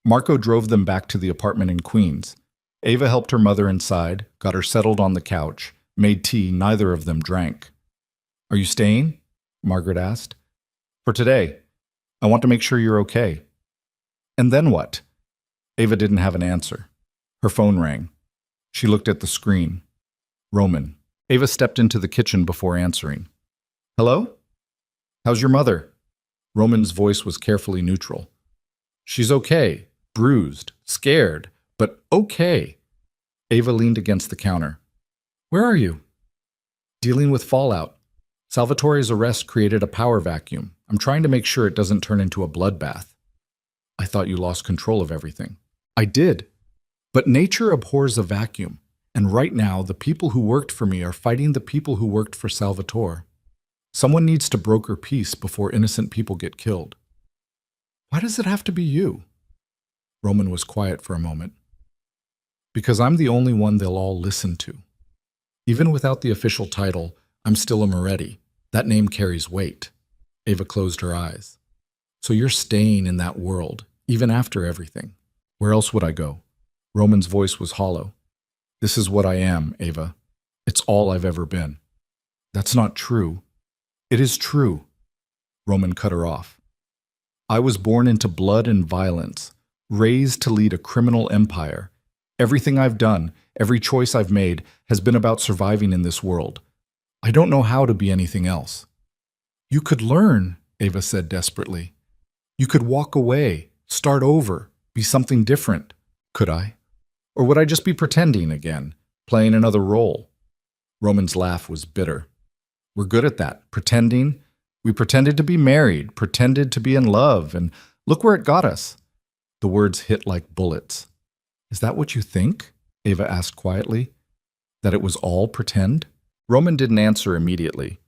Marco drove them back to the apartment in Queens. Ava helped her mother inside, got her settled on the couch, made tea. Neither of them drank. "Are you staying?" Margaret asked. "For today. I want to make sure you're okay." "And then what?" Ava didn't have an answer. Her phone rang. She looked at the screen. Roman. Ava stepped into the kitchen before answering. "Hello? How's your mother?" Roman's voice was carefully neutral. "She's okay. Bruised. Scared. But okay." Ava leaned against the counter. "Where are you?" "Dealing with fallout. Salvatore's arrest created a power vacuum. I'm trying to make sure it doesn't turn into a bloodbath." "I thought you lost control of everything." "I did. But nature abhors a vacuum. And right now, the people who worked for me are fighting the people who worked for Salvatore. Someone needs to broker peace before innocent people get killed." "Why does it have to be you?" Roman was quiet for a moment. "Because I'm the only one they'll all listen to. Even without the official title, I'm still a Moretti. That name carries weight." Ava closed her eyes. "So you're staying in that world, even after everything. Where else would I go? Roman's voice was hollow. This is what I am, Ava. It's all I've ever been. That's not true. It is true. Roman cut her off. I was born into blood and violence, raised to lead a criminal empire. Everything I've done, every choice I've made, has been about surviving in this world. I don't know how to be anything else. You could learn, Ava said desperately. You could walk away, start over, be something different. Could I? Or would I just be pretending again, playing another role? Roman's laugh was bitter. We're good at that, pretending. We pretended to be married, pretended to be in love, and look where it got us. The words hit like bullets. Is that what you think? Ava asked quietly. That it was all pretend? Roman didn't answer immediately.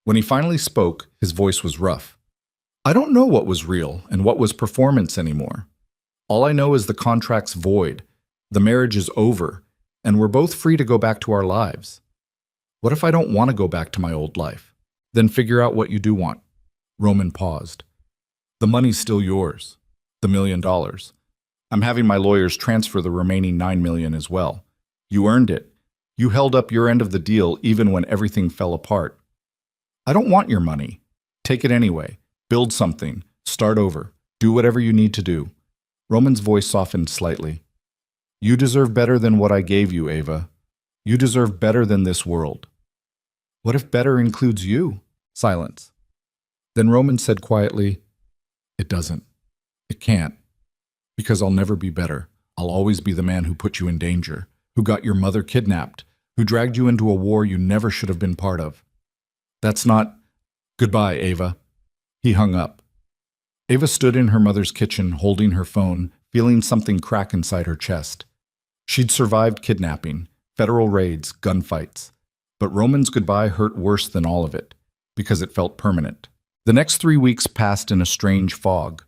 When he finally spoke, his voice was rough. I don't know what was real and what was performance anymore. All I know is the contract's void, the marriage is over, and we're both free to go back to our lives. What if I don't want to go back to my old life? Then figure out what you do want. Roman paused. The money's still yours, the $1 million. I'm having my lawyers transfer the remaining $9 million as well. You earned it. You held up your end of the deal even when everything fell apart. I don't want your money. Take it anyway. Build something. Start over. Do whatever you need to do. Roman's voice softened slightly. You deserve better than what I gave you, Ava. You deserve better than this world. What if better includes you? Silence. Then Roman said quietly, It doesn't. It can't. Because I'll never be better. I'll always be the man who put you in danger, who got your mother kidnapped, who dragged you into a war you never should have been part of. That's not... Goodbye, Ava. He hung up. Ava stood in her mother's kitchen, holding her phone, feeling something crack inside her chest. She'd survived kidnapping, federal raids, gunfights. But Roman's goodbye hurt worse than all of it, because it felt permanent. The next 3 weeks passed in a strange fog.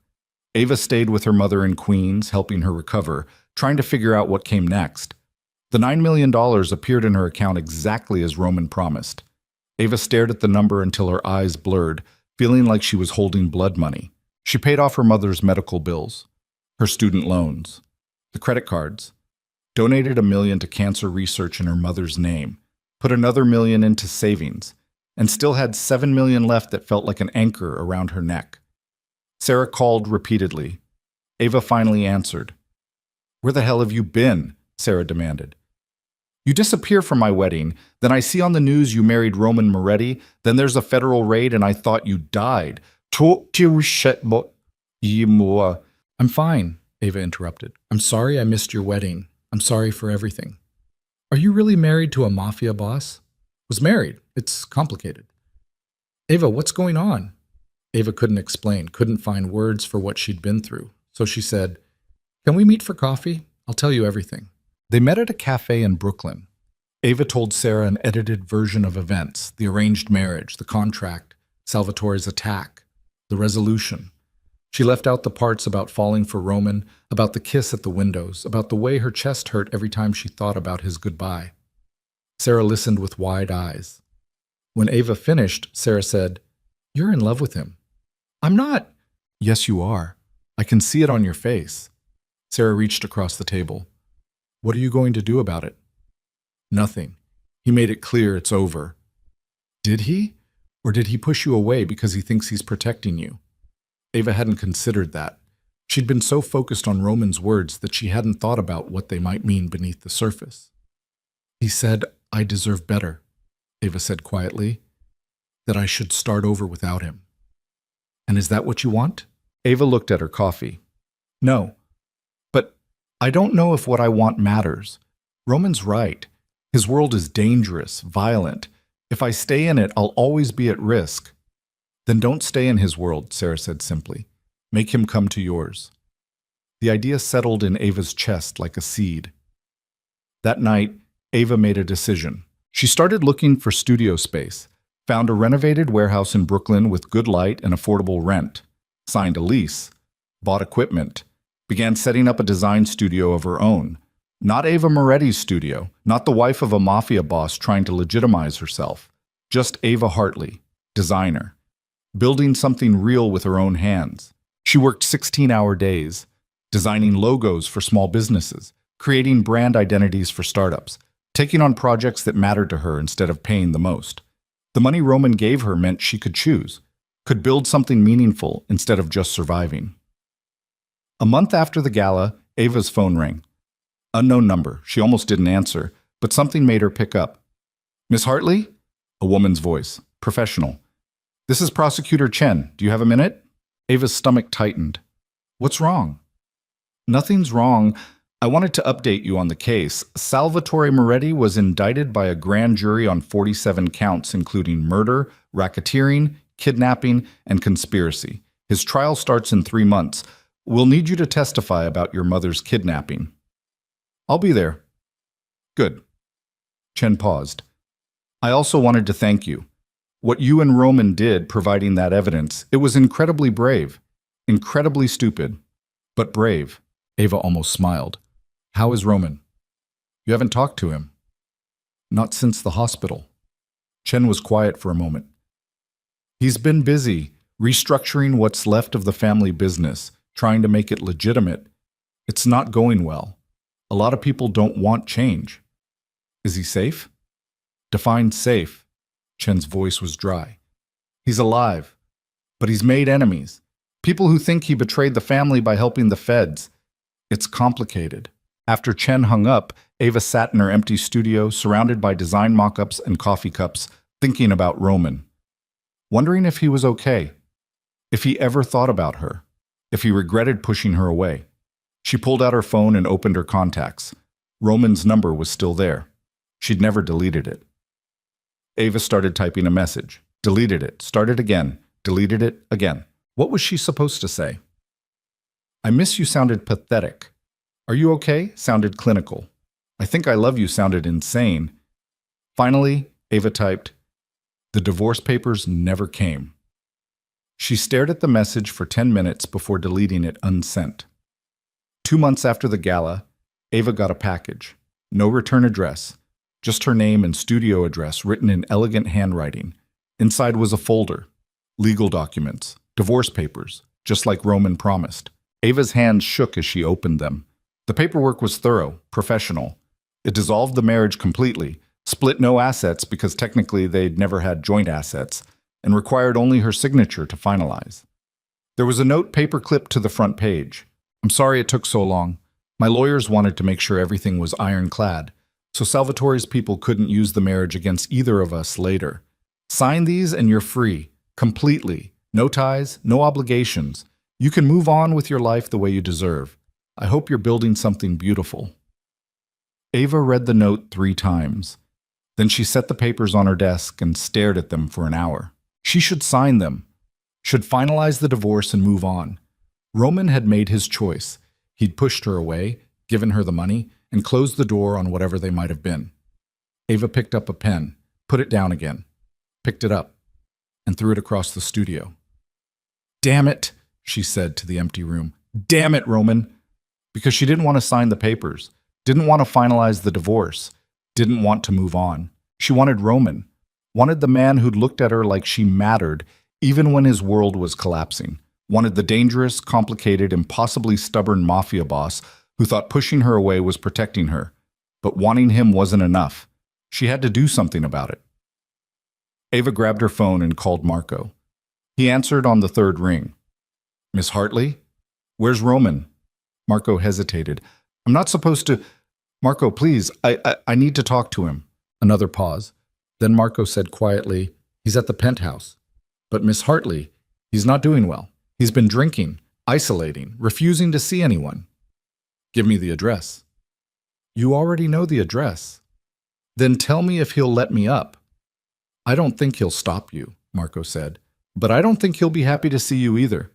Ava stayed with her mother in Queens, helping her recover, trying to figure out what came next. The $9 million appeared in her account exactly as Roman promised. Ava stared at the number until her eyes blurred, feeling like she was holding blood money. She paid off her mother's medical bills, her student loans, the credit cards, donated $1 million to cancer research in her mother's name, put another $1 million into savings, and still had $7 million left that felt like an anchor around her neck. Sarah called repeatedly. Ava finally answered. Where the hell have you been? Sarah demanded. You disappear from my wedding, then I see on the news you married Roman Moretti, then there's a federal raid and I thought you died. I'm fine, Ava interrupted. I'm sorry I missed your wedding. I'm sorry for everything. Are you really married to a mafia boss? Was married. It's complicated. Ava, what's going on? Ava couldn't explain, couldn't find words for what she'd been through. So she said, Can we meet for coffee? I'll tell you everything. They met at a cafe in Brooklyn. Ava told Sarah an edited version of events, the arranged marriage, the contract, Salvatore's attack, the resolution. She left out the parts about falling for Roman, about the kiss at the windows, about the way her chest hurt every time she thought about his goodbye. Sarah listened with wide eyes. When Ava finished, Sarah said, You're in love with him. I'm not. Yes, you are. I can see it on your face. Sarah reached across the table. What are you going to do about it? Nothing. He made it clear it's over. Did he? Or did he push you away because he thinks he's protecting you? Ava hadn't considered that. She'd been so focused on Roman's words that she hadn't thought about what they might mean beneath the surface. He said, I deserve better, Ava said quietly, that I should start over without him. And is that what you want? Ava looked at her coffee. No. But I don't know if what I want matters. Roman's right. His world is dangerous, violent. If I stay in it, I'll always be at risk. Then don't stay in his world, Sarah said simply. Make him come to yours. The idea settled in Ava's chest like a seed. That night, Ava made a decision. She started looking for studio space, found a renovated warehouse in Brooklyn with good light and affordable rent, signed a lease, bought equipment, began setting up a design studio of her own. Not Ava Moretti's studio, not the wife of a mafia boss trying to legitimize herself. Just Ava Hartley, designer, building something real with her own hands. She worked 16-hour days, designing logos for small businesses, creating brand identities for startups, taking on projects that mattered to her instead of paying the most. The money Roman gave her meant she could choose, could build something meaningful instead of just surviving. A month after the gala, Ava's phone rang. Unknown number. She almost didn't answer, but something made her pick up. "Miss Hartley?" A woman's voice. Professional. "This is Prosecutor Chen. Do you have a minute?" Ava's stomach tightened. "What's wrong?" "Nothing's wrong. I wanted to update you on the case. Salvatore Moretti was indicted by a grand jury on 47 counts, including murder, racketeering, kidnapping, and conspiracy. His trial starts in 3 months. We'll need you to testify about your mother's kidnapping." "I'll be there." "Good." Chen paused. "I also wanted to thank you. What you and Roman did providing that evidence, it was incredibly brave. Incredibly stupid, but brave." Ava almost smiled. "How is Roman?" "You haven't talked to him?" "Not since the hospital." Chen was quiet for a moment. "He's been busy, restructuring what's left of the family business, trying to make it legitimate. It's not going well. A lot of people don't want change." "Is he safe?" "Define safe." Chen's voice was dry. "He's alive, but he's made enemies. People who think he betrayed the family by helping the feds. It's complicated." After Chen hung up, Ava sat in her empty studio, surrounded by design mock-ups and coffee cups, thinking about Roman. Wondering if he was okay. If he ever thought about her. If he regretted pushing her away. She pulled out her phone and opened her contacts. Roman's number was still there. She'd never deleted it. Ava started typing a message. Deleted it. Started again. Deleted it again. What was she supposed to say? "I miss you" sounded pathetic. "Are you okay?" sounded clinical. "I think I love you" sounded insane. Finally, Ava typed, "The divorce papers never came." She stared at the message for 10 minutes before deleting it unsent. 2 months after the gala, Ava got a package. No return address, just her name and studio address written in elegant handwriting. Inside was a folder. Legal documents, divorce papers, just like Roman promised. Ava's hands shook as she opened them. The paperwork was thorough, professional. It dissolved the marriage completely, split no assets because technically they'd never had joint assets, and required only her signature to finalize. There was a note paper-clipped to the front page. "I'm sorry it took so long. My lawyers wanted to make sure everything was ironclad, so Salvatore's people couldn't use the marriage against either of us later. Sign these and you're free, completely. No ties, no obligations. You can move on with your life the way you deserve. I hope you're building something beautiful." Ava read the note 3 times. Then she set the papers on her desk and stared at them for an hour. She should sign them, should finalize the divorce and move on. Roman had made his choice. He'd pushed her away, given her the money, and closed the door on whatever they might have been. Ava picked up a pen, put it down again, picked it up, and threw it across the studio. "Damn it," she said to the empty room. "Damn it, Roman." Because she didn't want to sign the papers, didn't want to finalize the divorce, didn't want to move on. She wanted Roman, wanted the man who'd looked at her like she mattered, even when his world was collapsing, wanted the dangerous, complicated, impossibly stubborn mafia boss who thought pushing her away was protecting her. But wanting him wasn't enough. She had to do something about it. Ava grabbed her phone and called Marco. He answered on the 3rd ring. "Miss Hartley? Where's Roman?" Marco hesitated. "I'm not supposed to—" "Marco, please, I need to talk to him." Another pause. Then Marco said quietly, "He's at the penthouse." "But Miss Hartley, he's not doing well. He's been drinking, isolating, refusing to see anyone." "Give me the address." "You already know the address." "Then tell me if he'll let me up." "I don't think he'll stop you," Marco said. "But I don't think he'll be happy to see you either.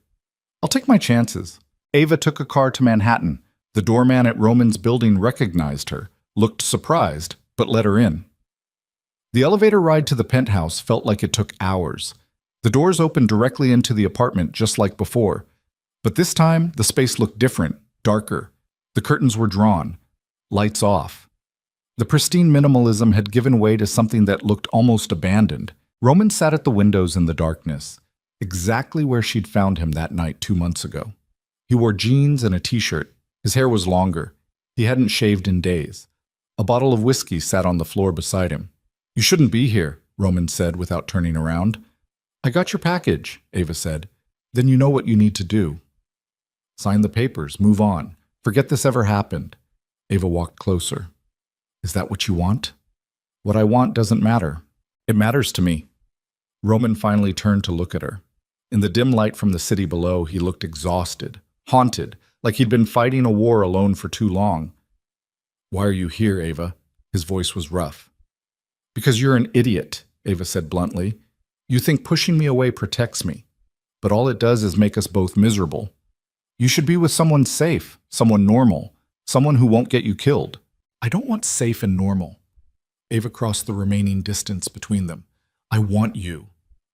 I'll take my chances." Ava took a car to Manhattan. The doorman at Roman's building recognized her, looked surprised, but let her in. The elevator ride to the penthouse felt like it took hours. The doors opened directly into the apartment just like before. But this time, the space looked different, darker. The curtains were drawn, lights off. The pristine minimalism had given way to something that looked almost abandoned. Roman sat at the windows in the darkness, exactly where she'd found him that night 2 months ago. He wore jeans and a t-shirt. His hair was longer. He hadn't shaved in days. A bottle of whiskey sat on the floor beside him. "You shouldn't be here," Roman said without turning around. "I got your package," Ava said. "Then you know what you need to do. Sign the papers, move on. Forget this ever happened." Ava walked closer. "Is that what you want?" "What I want doesn't matter. It matters to me." Roman finally turned to look at her. In the dim light from the city below, he looked exhausted, haunted, like he'd been fighting a war alone for too long. "Why are you here, Ava?" His voice was rough. "Because you're an idiot," Ava said bluntly. "You think pushing me away protects me, but all it does is make us both miserable. You should be with someone safe, someone normal, someone who won't get you killed." "I don't want safe and normal." Ava crossed the remaining distance between them. "I want you,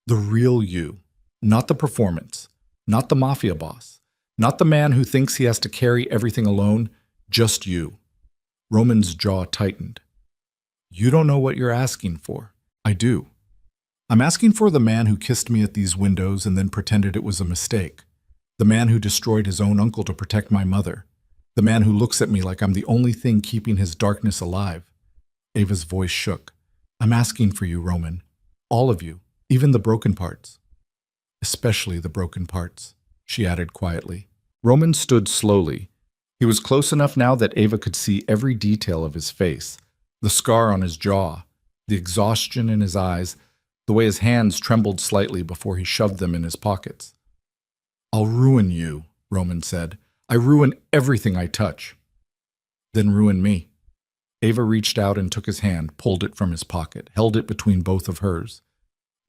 the real you, not the performance, not the mafia boss, not the man who thinks he has to carry everything alone, just you." Roman's jaw tightened. "You don't know what you're asking for." "I do. I'm asking for the man who kissed me at these windows and then pretended it was a mistake. The man who destroyed his own uncle to protect my mother. The man who looks at me like I'm the only thing keeping his darkness alive." Ava's voice shook. "I'm asking for you, Roman. All of you, even the broken parts. Especially the broken parts," she added quietly. Roman stood slowly. He was close enough now that Ava could see every detail of his face, the scar on his jaw, the exhaustion in his eyes, the way his hands trembled slightly before he shoved them in his pockets. "I'll ruin you," Roman said. "I ruin everything I touch." "Then ruin me." Ava reached out and took his hand, pulled it from his pocket, held it between both of hers.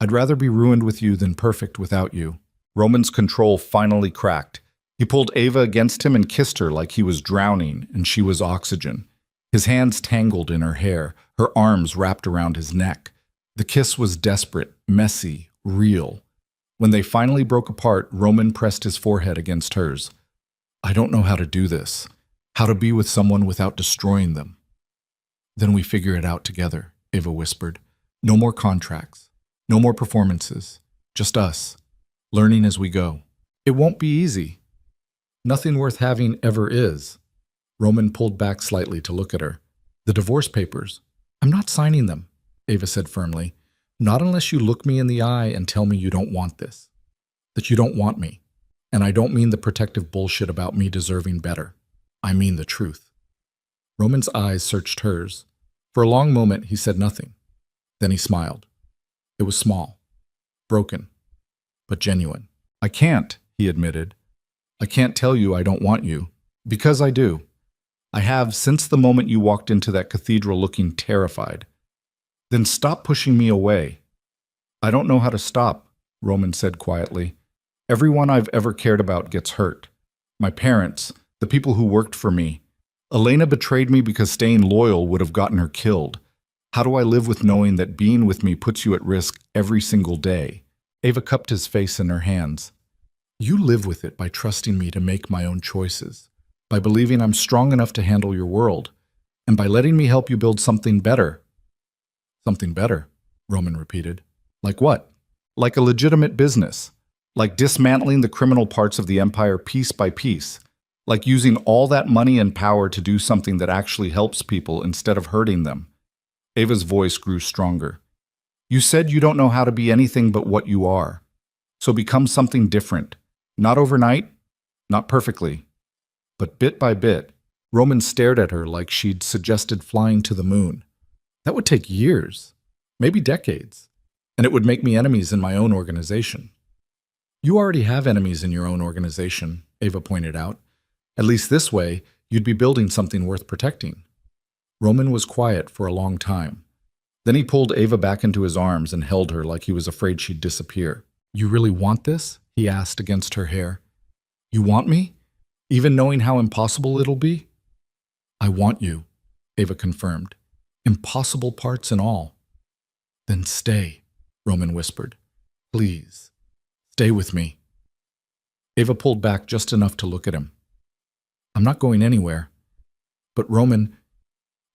"I'd rather be ruined with you than perfect without you." Roman's control finally cracked. He pulled Ava against him and kissed her like he was drowning and she was oxygen. His hands tangled in her hair, her arms wrapped around his neck. The kiss was desperate, messy, real. When they finally broke apart, Roman pressed his forehead against hers. "I don't know how to do this, how to be with someone without destroying them." "Then we figure it out together," Ava whispered. "No more contracts, no more performances, just us, learning as we go. It won't be easy. Nothing worth having ever is." Roman pulled back slightly to look at her. "The divorce papers. I'm not signing them," Ava said firmly. "Not unless you look me in the eye and tell me you don't want this, that you don't want me. And I don't mean the protective bullshit about me deserving better. I mean the truth." Roman's eyes searched hers. For a long moment, he said nothing. Then he smiled. It was small, broken, but genuine. "I can't," he admitted. "I can't tell you I don't want you, because I do. I have since the moment you walked into that cathedral looking terrified. Then stop pushing me away." "I don't know how to stop," Roman said quietly. "Everyone I've ever cared about gets hurt. My parents, the people who worked for me. Elena betrayed me because staying loyal would have gotten her killed. How do I live with knowing that being with me puts you at risk every single day?" Ava cupped his face in her hands. "You live with it by trusting me to make my own choices, by believing I'm strong enough to handle your world, and by letting me help you build something better." "Something better," Roman repeated. "Like what?" "Like a legitimate business. Like dismantling the criminal parts of the empire piece by piece. Like using all that money and power to do something that actually helps people instead of hurting them." Ava's voice grew stronger. "You said you don't know how to be anything but what you are. So become something different. Not overnight, not perfectly, but bit by bit." Roman stared at her like she'd suggested flying to the moon. "That would take years, maybe decades, and it would make me enemies in my own organization." "You already have enemies in your own organization," Ava pointed out. "At least this way, you'd be building something worth protecting." Roman was quiet for a long time. Then he pulled Ava back into his arms and held her like he was afraid she'd disappear. "You really want this?" he asked against her hair. "You want me? Even knowing how impossible it'll be?" "I want you," Ava confirmed. "Impossible parts and all." "Then stay," Roman whispered. "Please, stay with me." Ava pulled back just enough to look at him. "I'm not going anywhere. But Roman,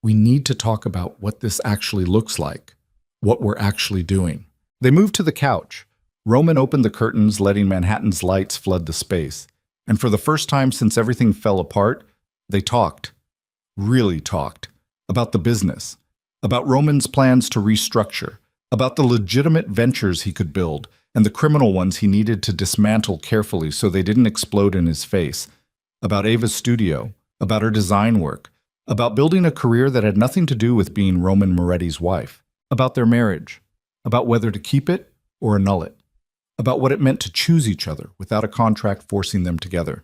we need to talk about what this actually looks like, what we're actually doing." They moved to the couch. Roman opened the curtains, letting Manhattan's lights flood the space, And for the first time since everything fell apart, they talked, really talked, about the business, about Roman's plans to restructure, about the legitimate ventures he could build, and the criminal ones he needed to dismantle carefully so they didn't explode in his face, about Ava's studio, about her design work, about building a career that had nothing to do with being Roman Moretti's wife, about their marriage, about whether to keep it or annul it, about what it meant to choose each other without a contract forcing them together.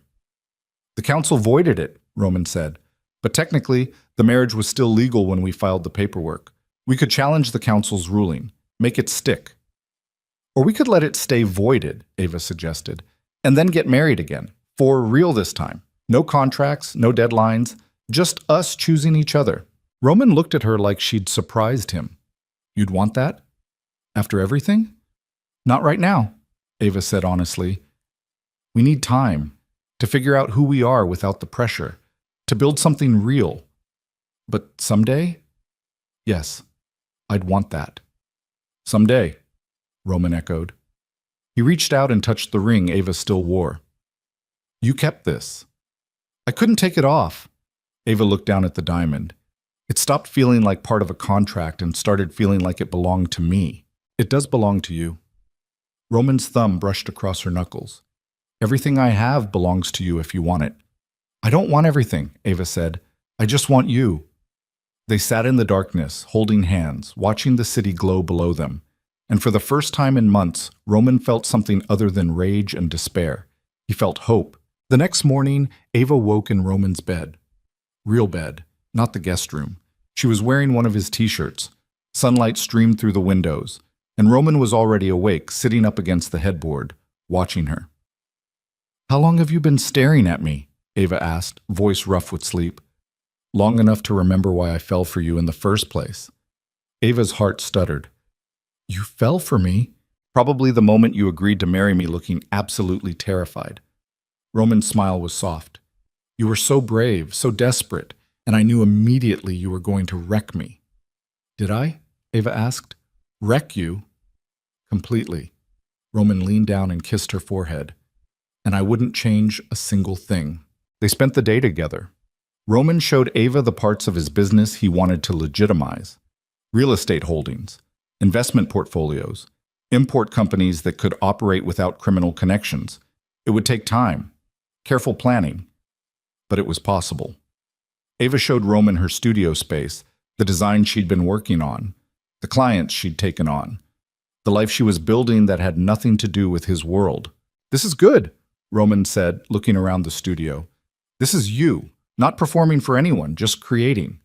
The council voided it, Roman said, but technically, the marriage was still legal when we filed the paperwork. We could challenge the council's ruling, make it stick. Or we could let it stay voided, Ava suggested, and then get married again, for real this time. No contracts, no deadlines, just us choosing each other. Roman looked at her like she'd surprised him. You'd want that? After everything? Not right now, Ava said honestly. We need time to figure out who we are without the pressure, to build something real. But someday? Yes, I'd want that. Someday, Roman echoed. He reached out and touched the ring Ava still wore. You kept this. I couldn't take it off. Ava looked down at the diamond. It stopped feeling like part of a contract and started feeling like it belonged to me. It does belong to you. Roman's thumb brushed across her knuckles. Everything I have belongs to you if you want it. I don't want everything, Ava said. I just want you. They sat in the darkness, holding hands, watching the city glow below them. And for the first time in months, Roman felt something other than rage and despair. He felt hope. The next morning, Ava woke in Roman's bed. Real bed, not the guest room. She was wearing one of his t-shirts. Sunlight streamed through the windows, and Roman was already awake, sitting up against the headboard, watching her. How long have you been staring at me? Ava asked, voice rough with sleep. Long enough to remember why I fell for you in the first place. Ava's heart stuttered. You fell for me? Probably the moment you agreed to marry me looking absolutely terrified. Roman's smile was soft. You were so brave, so desperate, and I knew immediately you were going to wreck me. Did I? Ava asked. Wreck you? Completely. Roman leaned down and kissed her forehead. And I wouldn't change a single thing. They spent the day together. Roman showed Ava the parts of his business he wanted to legitimize. Real estate holdings, investment portfolios, import companies that could operate without criminal connections. It would take time, careful planning, but it was possible. Ava showed Roman her studio space, the design she'd been working on, the clients she'd taken on, the life she was building that had nothing to do with his world. This is good, Roman said, looking around the studio. This is you, not performing for anyone, just creating.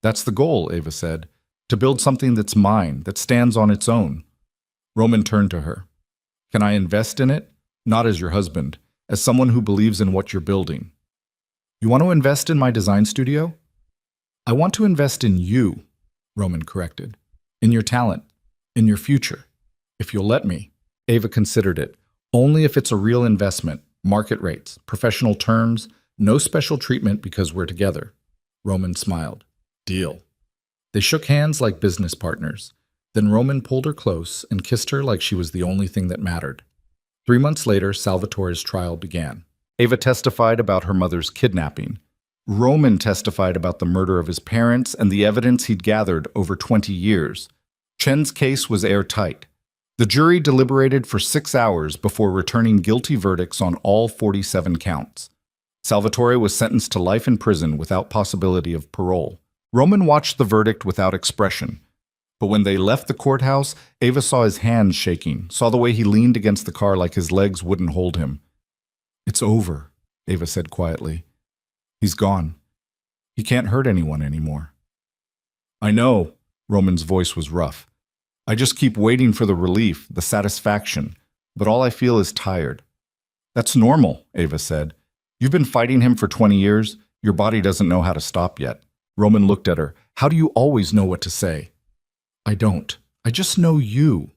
That's the goal, Ava said, to build something that's mine, that stands on its own. Roman turned to her. Can I invest in it? Not as your husband, as someone who believes in what you're building. You want to invest in my design studio? I want to invest in you, Roman corrected. In your talent, in your future. If you'll let me. Ava considered it. Only if it's a real investment, market rates, professional terms, no special treatment because we're together. Roman smiled. Deal. They shook hands like business partners. Then Roman pulled her close and kissed her like she was the only thing that mattered. 3 months later, Salvatore's trial began. Ava testified about her mother's kidnapping. Roman testified about the murder of his parents and the evidence he'd gathered over 20 years. Chen's case was airtight. The jury deliberated for 6 hours before returning guilty verdicts on all 47 counts. Salvatore was sentenced to life in prison without possibility of parole. Roman watched the verdict without expression. But when they left the courthouse, Ava saw his hands shaking, saw the way he leaned against the car like his legs wouldn't hold him. It's over, Ava said quietly. He's gone. He can't hurt anyone anymore. I know, Roman's voice was rough. I just keep waiting for the relief, the satisfaction, but all I feel is tired. That's normal, Ava said. You've been fighting him for 20 years. Your body doesn't know how to stop yet. Roman looked at her. How do you always know what to say? I don't. I just know you.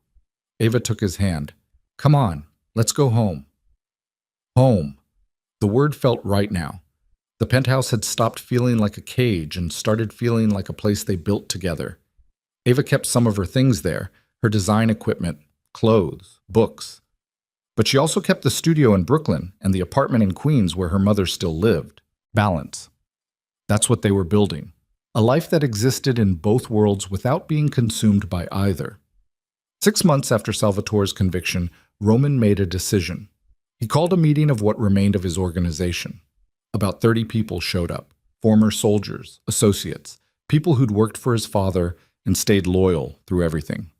Ava took his hand. Come on, let's go home. Home. The word felt right now. The penthouse had stopped feeling like a cage and started feeling like a place they built together. Ava kept some of her things there, her design equipment, clothes, books. But she also kept the studio in Brooklyn and the apartment in Queens where her mother still lived. Balance. That's what they were building. A life that existed in both worlds without being consumed by either. 6 months after Salvatore's conviction, Roman made a decision. He called a meeting of what remained of his organization. About 30 people showed up. Former soldiers, associates, people who'd worked for his father and stayed loyal through everything.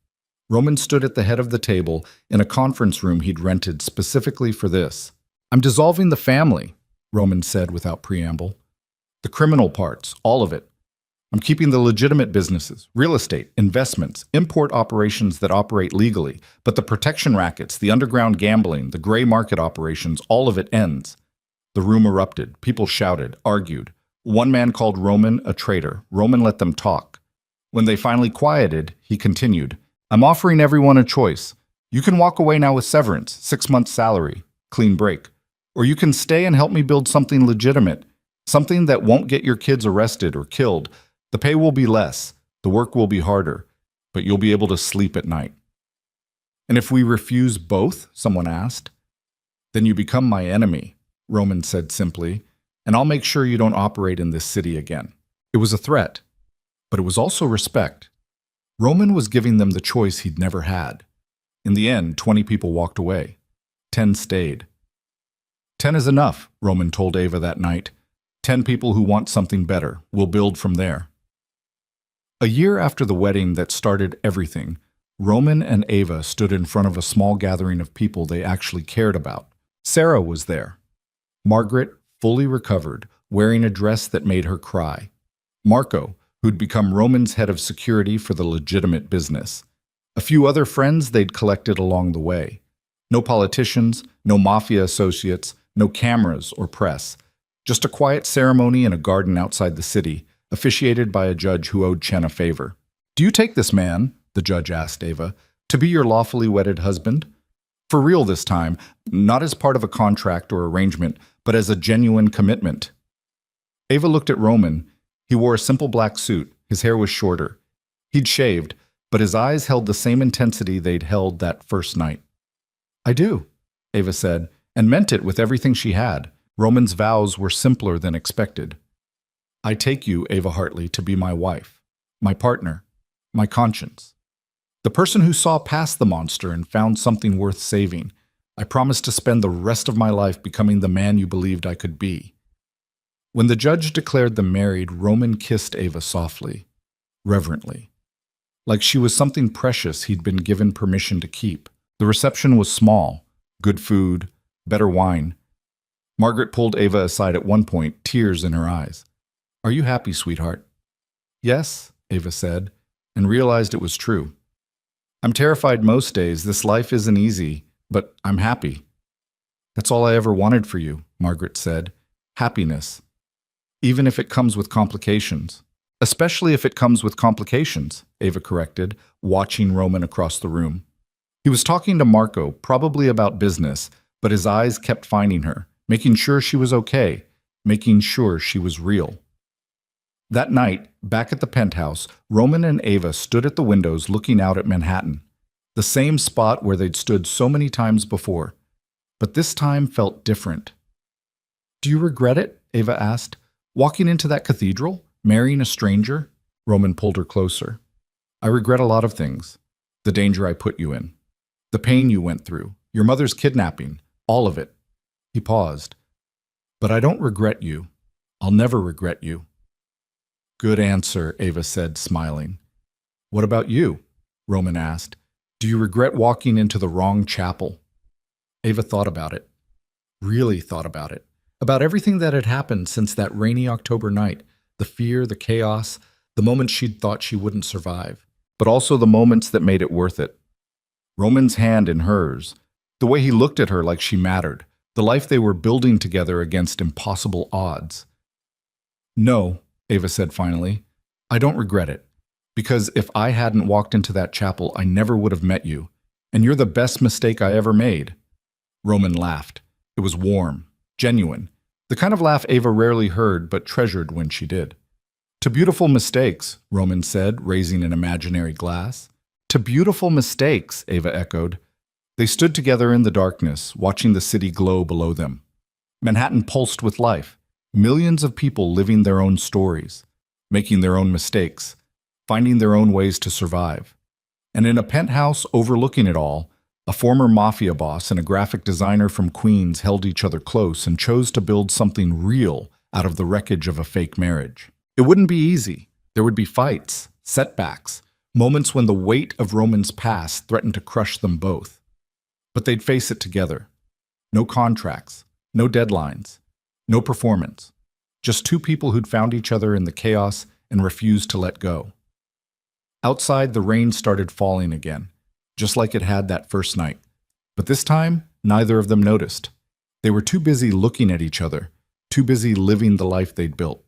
Roman stood at the head of the table in a conference room he'd rented specifically for this. "I'm dissolving the family," Roman said without preamble. "The criminal parts, all of it. I'm keeping the legitimate businesses, real estate, investments, import operations that operate legally, but the protection rackets, the underground gambling, the gray market operations, all of it ends." The room erupted. People shouted, argued. One man called Roman a traitor. Roman let them talk. When they finally quieted, he continued, "I'm offering everyone a choice. You can walk away now with severance, 6 months' salary, clean break. Or you can stay and help me build something legitimate, something that won't get your kids arrested or killed. The pay will be less, the work will be harder, but you'll be able to sleep at night." "And if we refuse both?" someone asked. "Then you become my enemy," Roman said simply, "and I'll make sure you don't operate in this city again." It was a threat, but it was also respect. Roman was giving them the choice he'd never had. In the end, 20 people walked away. 10 stayed. 10 is enough, Roman told Ava that night. 10 people who want something better. We'll build from there. A year after the wedding that started everything, Roman and Ava stood in front of a small gathering of people they actually cared about. Sarah was there. Margaret, fully recovered, wearing a dress that made her cry. Marco, who'd become Roman's head of security for the legitimate business. A few other friends they'd collected along the way. No politicians, no Mafia associates, no cameras or press. Just a quiet ceremony in a garden outside the city, officiated by a judge who owed Chen a favor. "Do you take this man," the judge asked Ava, "to be your lawfully wedded husband? For real this time, not as part of a contract or arrangement, but as a genuine commitment." Ava looked at Roman. He wore a simple black suit. His hair was shorter. He'd shaved, but his eyes held the same intensity they'd held that first night. "I do," Ava said, and meant it with everything she had. Roman's vows were simpler than expected. "I take you, Ava Hartley, to be my wife, my partner, my conscience. The person who saw past the monster and found something worth saving. I promise to spend the rest of my life becoming the man you believed I could be." When the judge declared them married, Roman kissed Ava softly, reverently, like she was something precious he'd been given permission to keep. The reception was small, good food, better wine. Margaret pulled Ava aside at one point, tears in her eyes. "Are you happy, sweetheart?" "Yes," Ava said, and realized it was true. "I'm terrified most days. This life isn't easy, but I'm happy." "That's all I ever wanted for you," Margaret said. "Happiness. Even if it comes with complications." "Especially if it comes with complications," Ava corrected, watching Roman across the room. He was talking to Marco, probably about business, but his eyes kept finding her, making sure she was okay, making sure she was real. That night, back at the penthouse, Roman and Ava stood at the windows looking out at Manhattan, the same spot where they'd stood so many times before. But this time felt different. "Do you regret it?" Ava asked. "Walking into that cathedral? Marrying a stranger?" Roman pulled her closer. "I regret a lot of things. The danger I put you in. The pain you went through. Your mother's kidnapping. All of it." He paused. "But I don't regret you. I'll never regret you." "Good answer," Ava said, smiling. "What about you?" Roman asked. "Do you regret walking into the wrong chapel?" Ava thought about it. Really thought about it. About everything that had happened since that rainy October night. The fear, the chaos, the moments she'd thought she wouldn't survive. But also the moments that made it worth it. Roman's hand in hers. The way he looked at her like she mattered. The life they were building together against impossible odds. "No," Ava said finally, "I don't regret it. Because if I hadn't walked into that chapel, I never would have met you. And you're the best mistake I ever made." Roman laughed. It was warm, genuine. The kind of laugh Ava rarely heard but treasured when she did. "To beautiful mistakes," Roman said, raising an imaginary glass. "To beautiful mistakes," Ava echoed. They stood together in the darkness, watching the city glow below them. Manhattan pulsed with life. Millions of people living their own stories, making their own mistakes, finding their own ways to survive. And in a penthouse overlooking it all, a former Mafia boss and a graphic designer from Queens held each other close and chose to build something real out of the wreckage of a fake marriage. It wouldn't be easy. There would be fights, setbacks, moments when the weight of Roman's past threatened to crush them both. But they'd face it together. No contracts, no deadlines, no performance. Just two people who'd found each other in the chaos and refused to let go. Outside, the rain started falling again, just like it had that first night. But this time, neither of them noticed. They were too busy looking at each other, too busy living the life they'd built,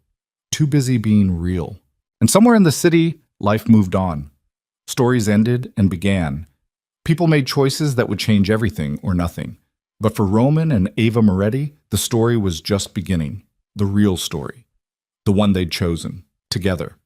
too busy being real. And somewhere in the city, life moved on. Stories ended and began. People made choices that would change everything or nothing. But for Roman and Ava Moretti, the story was just beginning. The real story. The one they'd chosen, together.